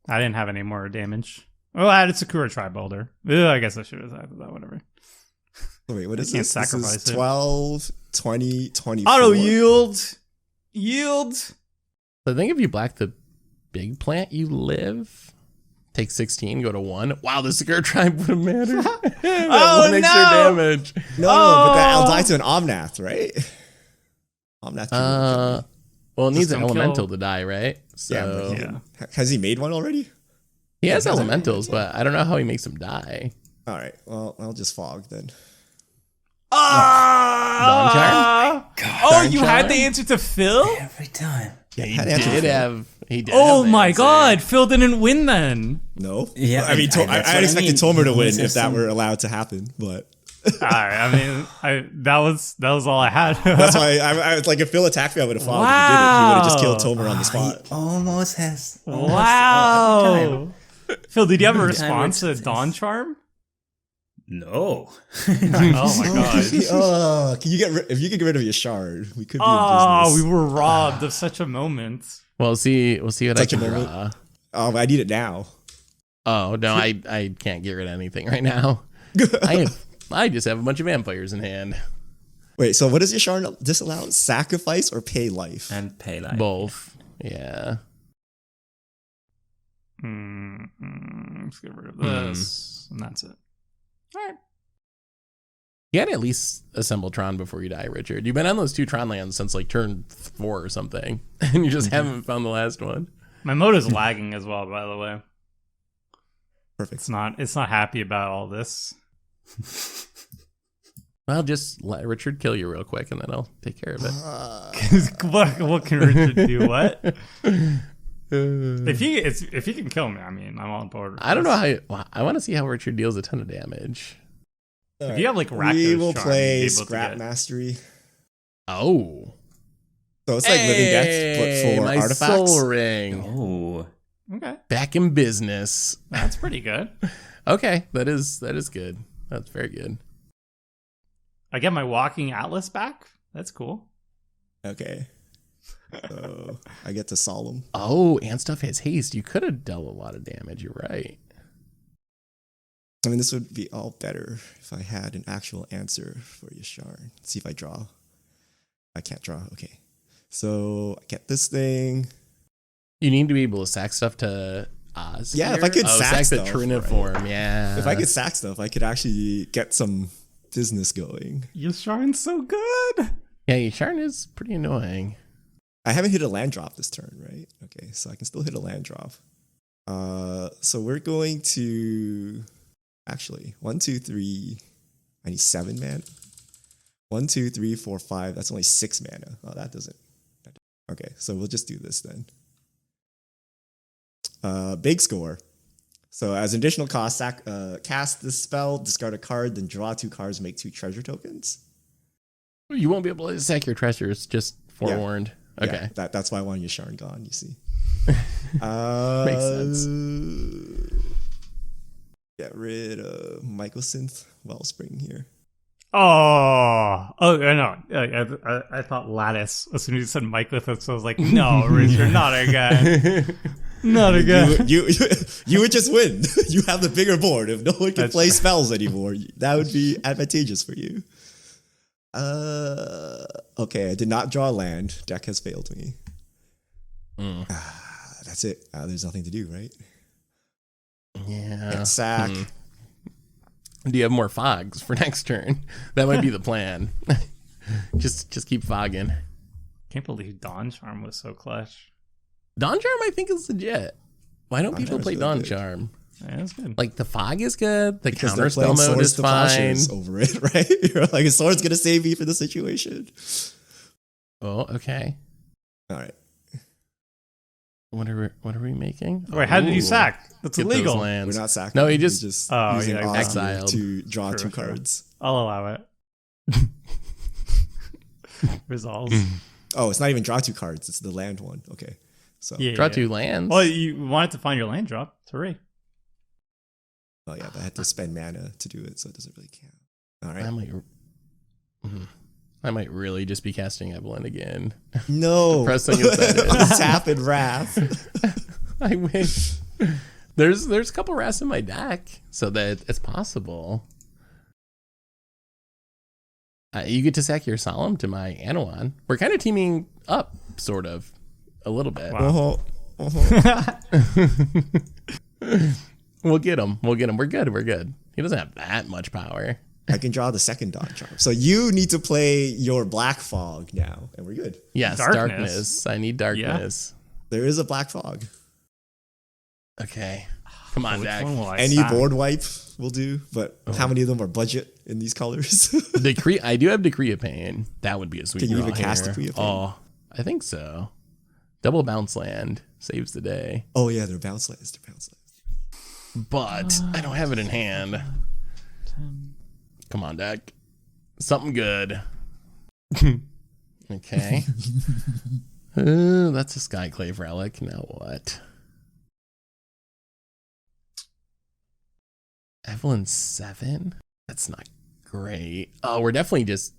I didn't have any more damage. Oh, I added Sakura Tribolder. Ugh, I guess I should have added that. Whatever. Wait, what is can't this? This sacrifice is it. 12, 20, 24. Auto yield. So I think if you black the big plant, you live. Take 16, go to 1. Wow, the Sakura Tribe would have mattered. That Oh, 1 extra no! damage. No, but I'll Oh! die to an Omnath, right? Omnath. Well, it needs Just an don't elemental kill- to die, right? So Yeah. Has he made one already? he has Yeah, elementals, but I don't know how he makes them die. All right. Well, I'll just fog then. Oh, you had the answer to Phil? Every time. He had answer did for have. He did. Oh have the my answer. god, Phil didn't win then. No. Yeah, I mean, that's what I I expected mean. Tomer to win He's if that just were allowed to happen, but Alright, I mean, that was all I had. that's why I was like, if Phil attacked me, I would have fogged. If he didn't, he would have just killed Tomer on the spot. He almost has. Wow. Phil, did you have a Time response to resistance. Dawn Charm? No. Oh my god. Oh, can you if you could get rid of your shard, we could be Oh, in we business. were robbed of such a moment. We'll see what Such I a can moment. draw. Oh, I need it now. Oh no, I can't get rid of anything right now. I just have a bunch of vampires in hand. Wait, so what does your shard disallow? Sacrifice or pay life? And pay life. Both. Yeah. Let's get rid of this. And that's it. Alright. You gotta at least assemble Tron before you die, Richard. You've been on those 2 Tron lands since like turn 4 or something, and you just haven't found the last one. My mode is lagging as well, by the way. Perfect. It's not happy about all this. Well, just let Richard kill you real quick, and then I'll take care of it. What can Richard do? What? If he can kill me, I mean, I'm on board. I don't know how. I want to see how Richard deals a ton of damage. If you have like Rakdos we will Charm, play you'd be able to Scrap get- Mastery. Oh, So it's like Living Death, but for my artifacts. soul ring. Oh. Okay, Back in business. that's pretty good. Okay, that is good. That's very good. I get my Walking Atlas back. That's cool. Okay. So I get to Solemn. Oh, and stuff has haste. You could have dealt a lot of damage. You're right. I mean, this would be all better if I had an actual answer for Yasharn. Let's see if I draw. I can't draw. Okay. So I get this thing. You need to be able to sack stuff to Osgir. Yeah, if I could sack the stuff, Triniform, right. yeah. If I could sack stuff, I could actually get some business going. Yasharn's so good. Yeah, Yasharn is pretty annoying. I haven't hit a land drop this turn, right? Okay, so I can still hit a land drop. So we're going to actually 1, 2, 3. I need 7 mana. 1, 2, 3, 4, 5. That's only 6 mana. Oh, that doesn't. Okay, so we'll just do this then. Big score. So as an additional cost, cast this spell, discard a card, then draw 2 cards, make 2 treasure tokens. You won't be able to sack your treasures, just forewarned. Okay. Yeah, that's why I want Yasharn gone, you see. Makes sense. Get rid of Mycosynth Wellspring here. Oh, no. I thought Lattice. As soon as you said Mycosynth, I was like, no, Richard, not again. Not again. You would just win. You have the bigger board. If no one can That's play true. spells anymore, that would be advantageous for you. Okay, I did not draw land. Deck has failed me. That's it. There's nothing to do, right? Yeah. Get sack. Do you have more fogs for next turn? That might be the plan. just keep fogging. Can't believe Dawn Charm was so clutch. Dawn Charm, I think, is legit. Why don't Dawn people Charm's play really Dawn good. Charm? Yeah, that's good. Like, the fog is good. The Because counter they're spell playing mode is Swords to fine. Plowshares over it, right? You're like, a sword's gonna save me for the situation. Oh, okay. All right. What are we making? Wait, how did you Ooh. sack? That's Get those illegal. lands. We're not sacking. No, he We're just- using yeah, Osgir exiled. to draw True, 2 true. cards. I'll allow it. Resolves. Oh, it's not even draw 2 cards. It's the land one. Okay. So Yeah. Draw 2 lands. Well, you wanted to find your land drop. Hooray. Oh yeah, but I had to spend mana to do it, so it doesn't really count. All I right. might. I might really just be casting Evelyn again. No. Depressing as that is. Tap and wrath. I wish. There's a couple wraths in my deck, so that it's possible. You get to sack your Solemn to my Anawan. We're kind of teaming up, sort of, a little bit. Wow. We'll get him. We're good. He doesn't have that much power. I can draw the second Dawn Charm. So you need to play your Black Fog now, and we're good. Yes, Darkness. darkness. I need darkness. There is a Black Fog. Okay. Come on, Which Dak. one will I Any sack? board wipe will do, but how many of them are budget in these colors? Decree. I do have Decree of Pain. That would be a sweet Can you draw even cast here. Decree of Pain? Oh, I think so. Double bounce land saves the day. Oh yeah, they're bounce lands. But I don't have it in hand. Come on, Dak. Something good. Okay. That's a Skyclave relic. Now what? Evelyn 7? That's not great. Oh, we're definitely just...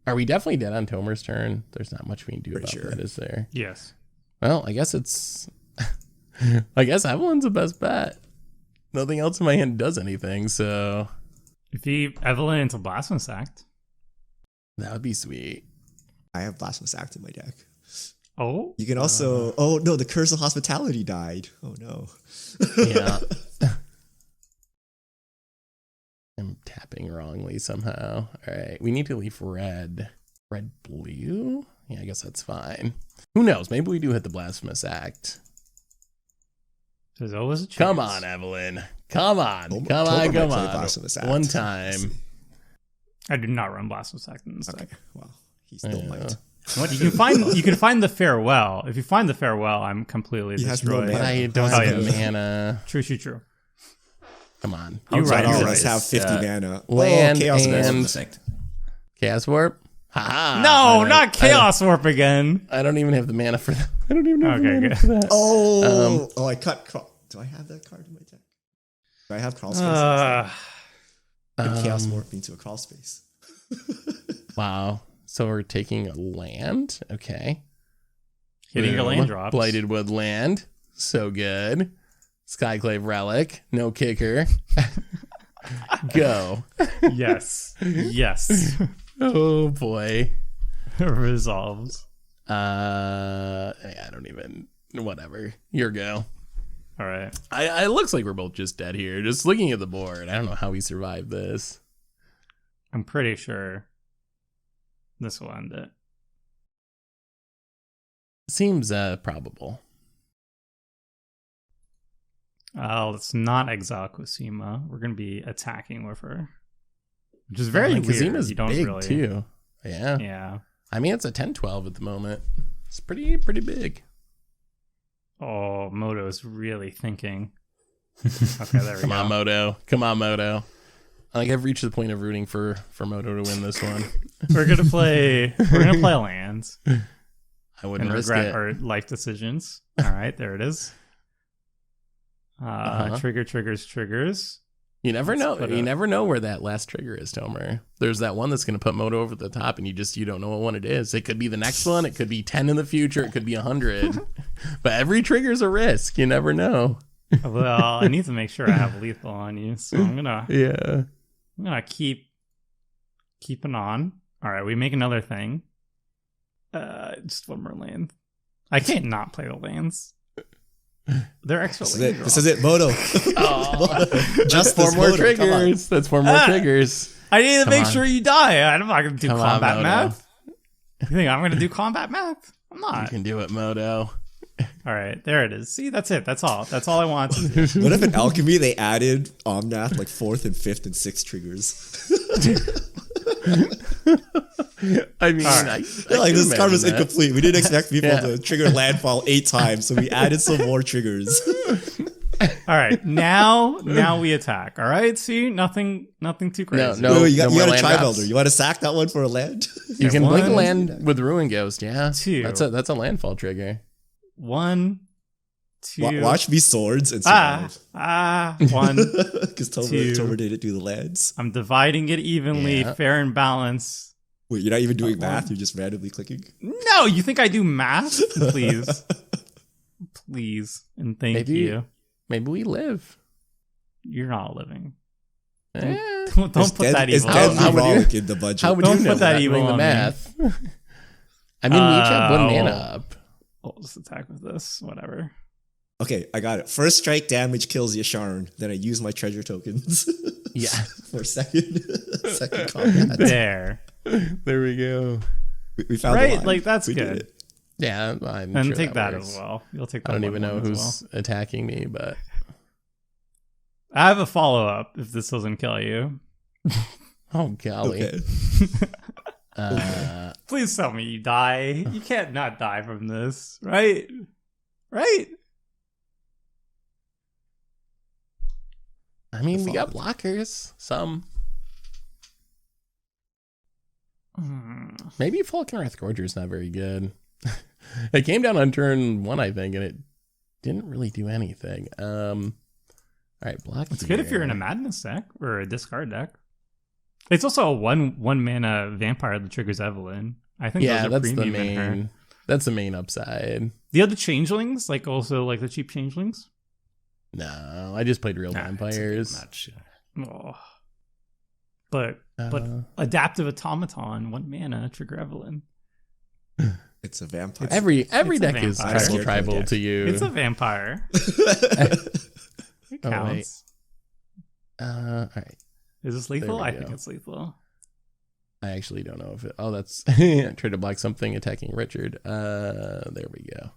Are we definitely dead on Tomer's turn? There's not much we can do Pretty about sure. that, is there? Yes. Well, I guess it's... I guess Evelyn's the best bet. Nothing else in my hand does anything, so... If he Evelyn into Blasphemous Act. That would be sweet. I have Blasphemous Act in my deck. Oh. You can also... Oh no, the Curse of Hospitality died. Oh no. Yeah. I'm tapping tapping wrongly somehow. All right, we need to leave red. Red, blue? Yeah, I guess that's fine. Who knows? Maybe we do hit the Blasphemous Act. There's always a chance. Come on, Evelyn. Come on. Come Tomer on. might Come play on. Blasphemous Act. One Let's time. see. I do not run Blasphemous Act in this Okay, deck. well, he still Yeah. might. What you can find the farewell. If you find the farewell, I'm completely He has no destroyed. But mana. I don't Oh, have the yeah. mana. True. Come on. You're right. All You're of us right. have 50 mana. Land Chaos and- Wizard. Chaos Warp? Ha No, not Chaos Warp again. I don't even have the mana for that. I don't even have the Okay, mana good. for that. Oh, I cut. Do I have that card in my deck? Do I have crawl space? Could Chaos Warp into a crawl space. Wow. So we're taking a land. Okay. Hitting your land drops. Blighted Woodland. So good. Skyclave Relic. No kicker. Go. Yes. Oh boy. Resolves. Yeah, I don't even. Whatever. Your go. All right. It looks like we're both just dead here. Just looking at the board. I don't know how we survived this. I'm pretty sure this will end it. Seems probable. Let's not exile Cosima. We're going to be attacking with her. Which is very weird. Cosima's You don't big really... too. Yeah. Yeah. I mean, it's a 10-12 at the moment. It's pretty big. Oh, Moto's really thinking. Okay, there we Come go. on, Moto. Come on, Moto. I think I've reached the point of rooting for Moto to win this one. We're gonna play lands I wouldn't and risk regret it. our life decisions. All right, there it is. Triggers. You never Let's know. put You a- never know where that last trigger is, Tomer. There's that one that's going to put Moto over the top, and you don't know what one it is. It could be the next one. It could be 10 in the future. It could be 100. But every trigger's a risk. You never know. Well, I need to make sure I have lethal on you, so I'm gonna keep keeping on. All right, we make another thing. Just one more land. I can't not play the lands. They're extra. This is it, Moto. Just 4 more triggers. That's 4 more triggers. I need to Come make on. sure you die. I'm not going to do Come on, combat Moto. math. You think I'm going to do combat math? I'm You not. can do it, Moto. All right, there it is. See, that's it. That's all. That's all I want to do. What if in Alchemy they added Omnath like 4th and 5th and 6th triggers? I mean, All right. I Like can this card was imagine that. incomplete. We didn't expect people Yeah. to trigger landfall 8 times, so we added some more triggers. All right, now we attack. All right, see, nothing too crazy. No. Wait, you got more a land Tri drops. Melder. You want to sack that one for a land? You can blink a One, land with Ruin Ghost, yeah. 2. That's a landfall trigger. 1, 2. Watch me swords and survive. 1. Because 2. Tomer didn't do the lands. I'm dividing it evenly, Yeah. fair and balanced. Wait, you're not even doing math? You're just randomly clicking? No, you think I do math? Please. Please. And thank Maybe- you. Maybe we live. You're not living. Eh. Don't put that It's evil. deadly How would you- Rollick in the budget. How would Don't you know put that without evil doing the on me. math? I mean, we each have 1 mana Oh. up. I'll just attack with this. Whatever. Okay, I got it. First strike damage kills Yasharn. Then I use my treasure tokens Yeah, for second combat. There. there we go. We found the Right, line. like, that's We did good. it. Yeah, I'm And sure take that works. as well. You'll take that I don't one even know as who's well. attacking me, but I have a follow up if this doesn't kill you. oh golly. Okay. Please tell me you die. You can't not die from this, right? Right? I mean, we got blockers. Some. Maybe Falconwrath Gorger's not very good. It came down on turn 1, I think, and it didn't really do anything. All right, block. It's good if you're in a madness deck or a discard deck. It's also a one mana vampire that triggers Evelyn. I think Yeah, those are that's the premium in her. main. That's the main upside. The other changelings, like also like the cheap changelings. No, I just played real vampires. Much. Oh. But adaptive automaton, 1 mana, trigger Evelyn. It's a vampire. Every It's a deck is vampire. tribal to you. It's a vampire. It Oh, wait. counts. All right. Is this lethal? There we I think go. it's lethal. I actually don't know if it. Oh, that's I tried to block something attacking Richard. There we go.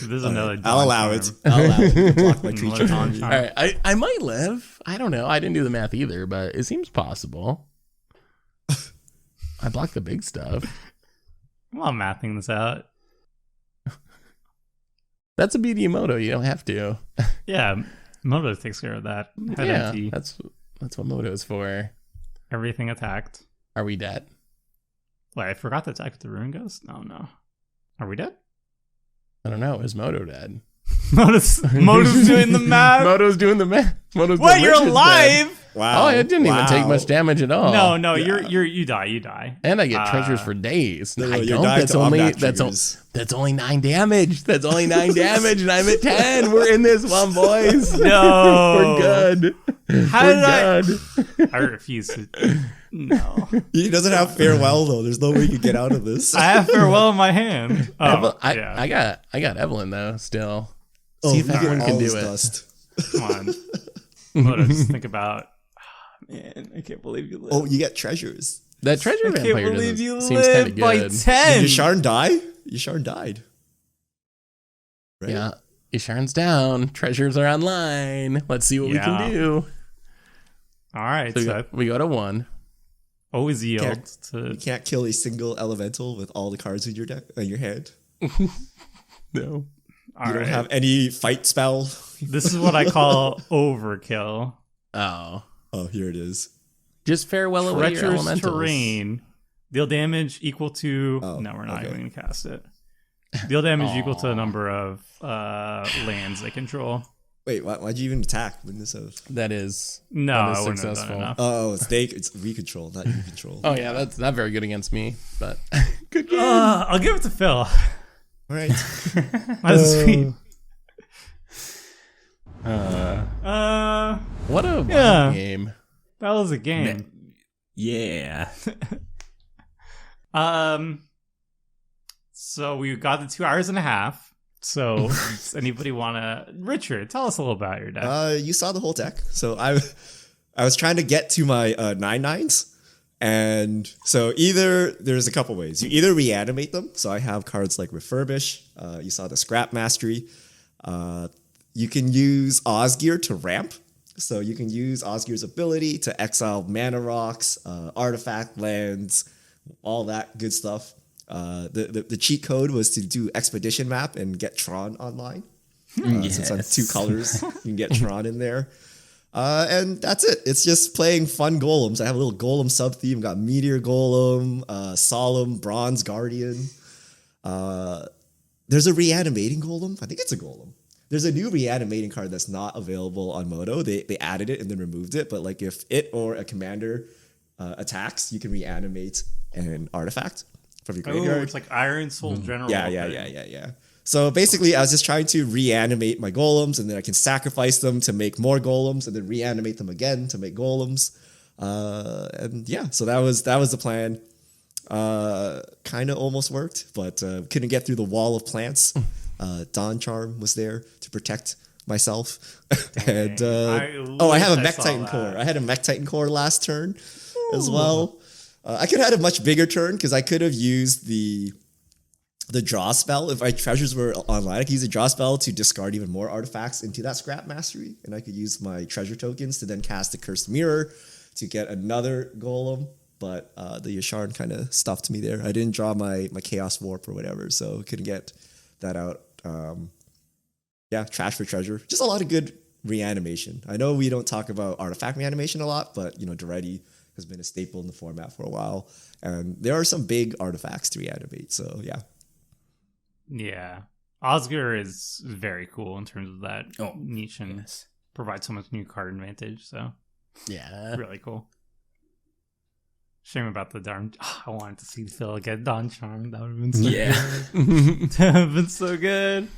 There's another. I'll dawn allow it. charm. I'll allow it. You can block my creature. Dawn for me. charm. All right, I might live. I don't know. I didn't do the math either, but it seems possible. I blocked the big stuff. I'm not mathing this out. That's a beauty of Moto. You don't have to. Yeah, Moto takes care of that. Head Yeah, empty. that's what Moto is for. Everything attacked. Are we dead? Wait, I forgot to attack with the Rune Ghost? No. Are we dead? I don't know. Is Moto dead? Moto's doing the math. Moto's doing the math. Moto's What? the You're Richard's dead. alive? Wow. Oh, it didn't even take much damage at all. No, Yeah. you die. And I get treasures for days. No, I you're don't. dying That's to only Omnath that's triggers. that's only 9 damage. That's only 9 damage, and I'm at 10. We're in this one, boys. No. We're good. How We're did good. I refuse to. No. He doesn't have farewell though. There's no way you can get out of this. I have farewell in my hand. Oh, I got Evelyn though. Still, Oh, see if you get everyone can all do this it. dust. come on. Moto, just think about. Man, I can't believe you live. Oh, you get treasures. That treasure I can't vampire believe doesn't- you seems kind of live by good. 10. Did Yasharn die? Yasharn died. Right? Yeah, Isharn's down. Treasures are online. Let's see what we Yeah. can do. All right, So Seth. we go to 1. Always yield Can't- to. You can't kill a single elemental with all the cards in your deck in your hand. No. All You don't right. have any fight spell. This is what I call overkill. Oh, Oh, here it is. just farewell away your Treacherous elementals. terrain. Deal damage equal to. Oh, no, we're not okay. even going to cast it. Deal damage equal to the number of lands they control. Wait, why'd you even attack? Wouldn't this have? That is No, That I is wouldn't have successful. done enough. Oh, it's recontrol, not you control. Oh yeah, that's not very good against me, but good game. I'll give it to Phil. All right. That's sweet. What a wild Yeah. game. That was a game. Yeah. So we got the 2 hours and a half. So does anybody want to? Richard, tell us a little about your deck. You saw the whole deck. So I was trying to get to my 9/9s. And so either there's a couple ways. You either reanimate them. So I have cards like Refurbish. You saw the Scrap Mastery. You can use Osgir to ramp. So you can use Osgir's ability to exile mana rocks, artifact lands, all that good stuff. The cheat code was to do Expedition Map and get Tron online. Since I'm 2 colors, you can get Tron in there. And that's it. It's just playing fun golems. I have a little golem sub-theme. Got Meteor Golem, Solemn, Bronze Guardian. There's a reanimating golem. I think it's a golem. There's a new reanimating card that's not available on Moto. They added it and then removed it. But like if it or a commander attacks, you can reanimate an artifact from your Oh, graveyard. it's like Iron Soul General. Yeah. So basically, I was just trying to reanimate my golems, and then I can sacrifice them to make more golems, and then reanimate them again to make golems. And yeah, so that was the plan. Kind of almost worked, but couldn't get through the wall of plants. Dawn Charm was there to protect myself. And I have a Mech Titan core. I had a Mech Titan core last turn as well. I could have had a much bigger turn because I could have used the draw spell. If my treasures were online, I could use the draw spell to discard even more artifacts into that Scrap Mastery, and I could use my treasure tokens to then cast the Cursed Mirror to get another golem. But the Yasharn kind of stuffed me there. I didn't draw my Chaos Warp or whatever, so couldn't get that out. Trash for treasure. Just a lot of good reanimation. I know we don't talk about artifact reanimation a lot, but Duretti has been a staple in the format for a while, and there are some big artifacts to reanimate. So yeah. Yeah. Osgir is very cool in terms of that niche and Yes. provides so much new card advantage. So Yeah. really cool. Shame about the darn. I wanted to see Phil get Dawn Charm. That would have been so Yeah. good. That would have been so good.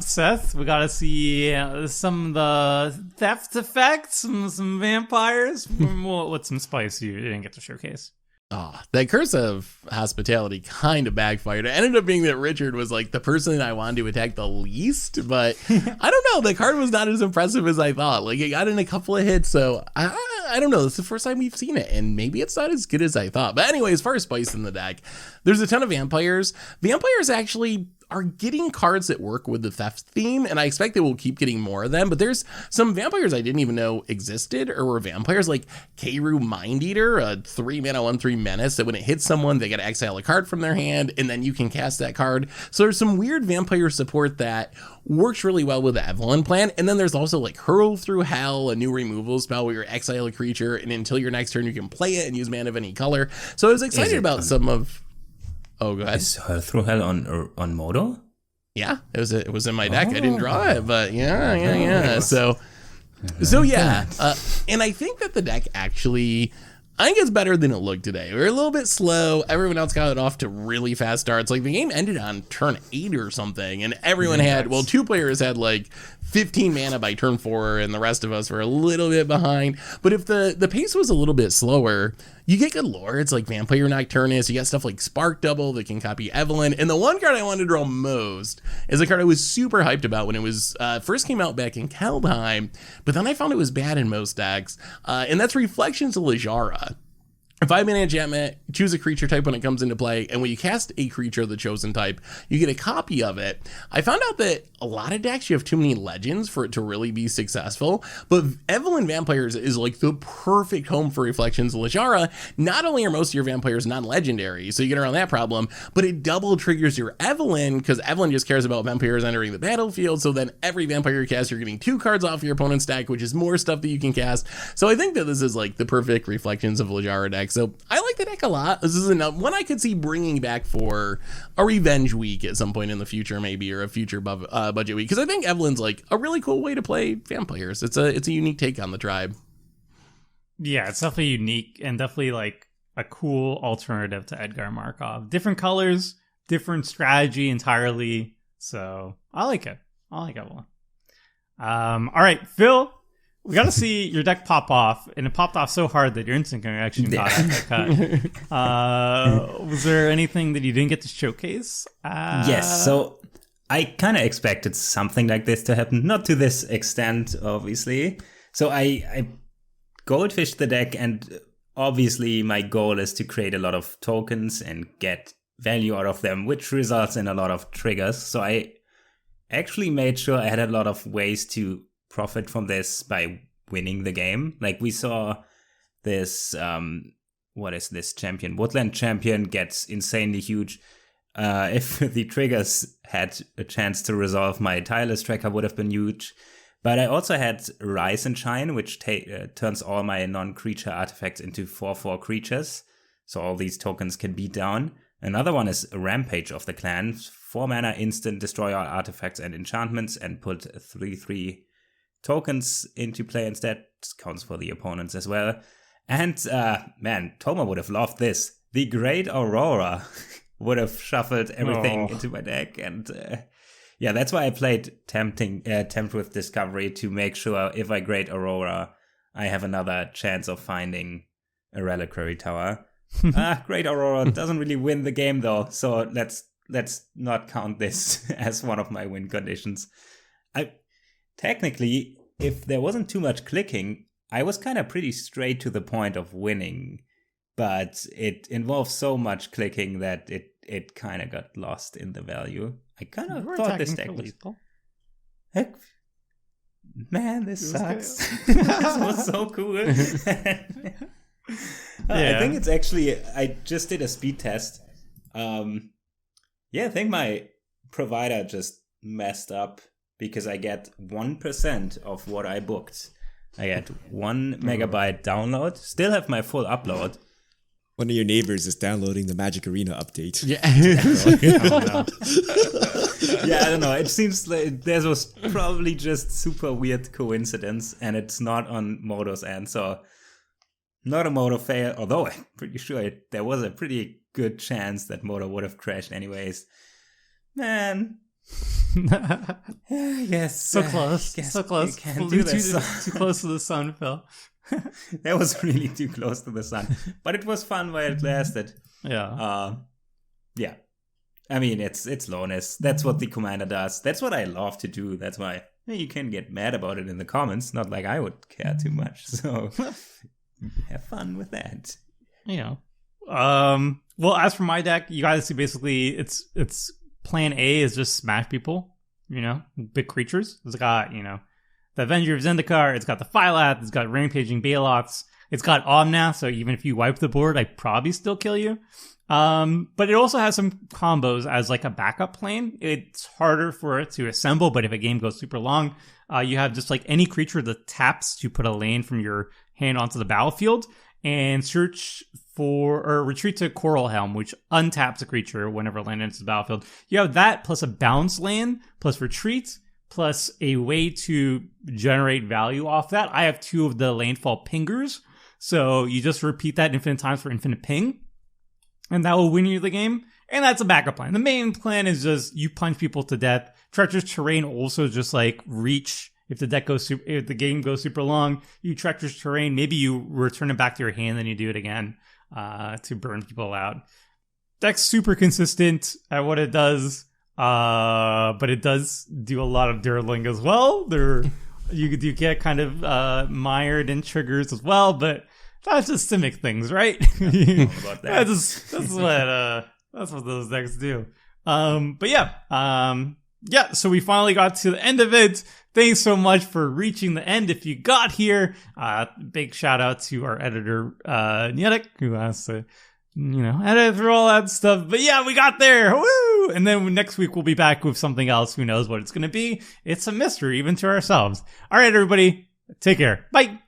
Seth, we got to see some of the theft effects, some vampires. What's some spice you didn't get to showcase? Oh, that Curse of Hospitality kind of backfired. It ended up being that Richard was like the person I wanted to attack the least, but I don't know. The card was not as impressive as I thought. Like it got in a couple of hits, so I I don't know. It's the first time we've seen it, and maybe it's not as good as I thought. But anyway, as far as spice in the deck, there's a ton of vampires. Vampires actually are getting cards that work with the theft theme, and I expect they will keep getting more of them. But there's some vampires I didn't even know existed or were vampires, like Keiru Mind Eater, a 3-mana 1/3 menace that when it hits someone, they get to exile a card from their hand, and then you can cast that card. So there's some weird vampire support that works really well with the Evelyn plan. And then there's also like Hurl Through Hell, a new removal spell where you exile a creature, and until your next turn, you can play it and use mana of any color. So I was excited about some of... Oh, go ahead. Is Hurl Through Hell on Modo? Yeah, it was in my deck. I didn't draw it, but yeah. So yeah. And I think that the deck actually, I think it's better than it looked today. We were a little bit slow. Everyone else got it off to really fast starts. Like the game ended on turn 8 or something, and everyone had, well, 2 players had like 15 mana by turn 4, and the rest of us were a little bit behind. But if the pace was a little bit slower, you get good lords like Vampire Nocturnus. You got stuff like Spark Double that can copy Evelyn. And the one card I wanted to draw most is a card I was super hyped about when it was first came out back in Keldheim, but then I found it was bad in most decks. And that's Reflections of Lajara. A 5-mana enchantment, choose a creature type when it comes into play, and when you cast a creature of the chosen type, you get a copy of it. I found out that a lot of decks, you have too many legends for it to really be successful, but Evelyn Vampires is like the perfect home for Reflections of Lajara. Not only are most of your vampires non-legendary, so you get around that problem, but it double triggers your Evelyn, because Evelyn just cares about vampires entering the battlefield, so then every vampire you cast, you're getting 2 cards off your opponent's deck, which is more stuff that you can cast. So I think that this is like the perfect Reflections of Lajara deck. So I like the deck a lot. This is one I could see bringing back for a revenge week at some point in the future, maybe, or a future budget week. Because I think Evelyn's like a really cool way to play vampires. It's a unique take on the tribe. Yeah, it's definitely unique and definitely like a cool alternative to Edgar Markov. Different colors, different strategy entirely. So I like it. I like Evelyn. All right, Phil. We got to see your deck pop off, and it popped off so hard that your instant reaction got cut. Was there anything that you didn't get to showcase? Yes, so I kind of expected something like this to happen. Not to this extent, obviously. So I goldfished the deck, and obviously my goal is to create a lot of tokens and get value out of them, which results in a lot of triggers. So I actually made sure I had a lot of ways to profit from this by winning the game. Like we saw this, what is this champion? Woodland champion gets insanely huge. If the triggers had a chance to resolve, my tireless tracker would have been huge. But I also had Rise and Shine, which turns all my non-creature artifacts into 4/4 creatures. So all these tokens can beat down. Another one is Rampage of the Clan. 4 mana instant, destroy all artifacts and enchantments and put 3/3 tokens into play instead. This counts for the opponents as well. And man, Toma would have loved this. The Great Aurora would have shuffled everything into my deck. And yeah, that's why I played Tempt with Discovery, to make sure if I Great Aurora, I have another chance of finding a Reliquary Tower. Great Aurora doesn't really win the game though, so let's not count this as one of my win conditions. Technically, if there wasn't too much clicking, I was kind of pretty straight to the point of winning, but it involves so much clicking that it kind of got lost in the value. I kind of thought this deck was... Heck, man, this sucks. This was so cool. I think it's actually... I just did a speed test. I think my provider just messed up, because I get 1% of what I booked. I get 1 megabyte download. Still have my full upload. One of your neighbors is downloading the Magic Arena update. Yeah. Yeah, I don't know. It seems like there was probably just super weird coincidence, and it's not on Modo's end. So not a Modo fail, although I'm pretty sure there was a pretty good chance that Modo would have crashed anyways. Man. Yes, so close, so close. Too close to the sun, Phil. That was really too close to the sun, but it was fun while it lasted. Yeah. Yeah. I mean, it's Lonis. That's what the commander does. That's what I love to do. That's why you can get mad about it in the comments. Not like I would care too much. So Have fun with that. Well, as for my deck, you guys see basically it's plan A is just smash people, big creatures. It's got, the Avenger of Zendikar, it's got the Phylath, it's got Rampaging Baloths, it's got Omnath, so even if you wipe the board, I'd probably still kill you. But it also has some combos as like a backup plan. It's harder for it to assemble, but if a game goes super long, you have just like any creature that taps to put a land from your hand onto the battlefield and search for or retreat to Coral Helm, which untaps a creature whenever land enters the battlefield. You have that plus a bounce land plus retreat plus a way to generate value off that. I have 2 of the landfall pingers, so you just repeat that infinite times for infinite ping, and that will win you the game. And that's a backup plan. The main plan is just you punch people to death. Treacherous Terrain also just like reach. If the game goes super long, you Treacherous Terrain. Maybe you return it back to your hand, then you do it again to burn people out. Deck's super consistent at what it does, but it does do a lot of dirtling as well. You get kind of mired in triggers as well, but that's just Simic things, right? About that. That's what those decks do. But yeah. So we finally got to the end of it. Thanks so much for reaching the end. If you got here, big shout out to our editor, Nietek, who has to, edit through all that stuff. But yeah, we got there. Woo! And then next week we'll be back with something else. Who knows what it's going to be? It's a mystery even to ourselves. All right, everybody. Take care. Bye.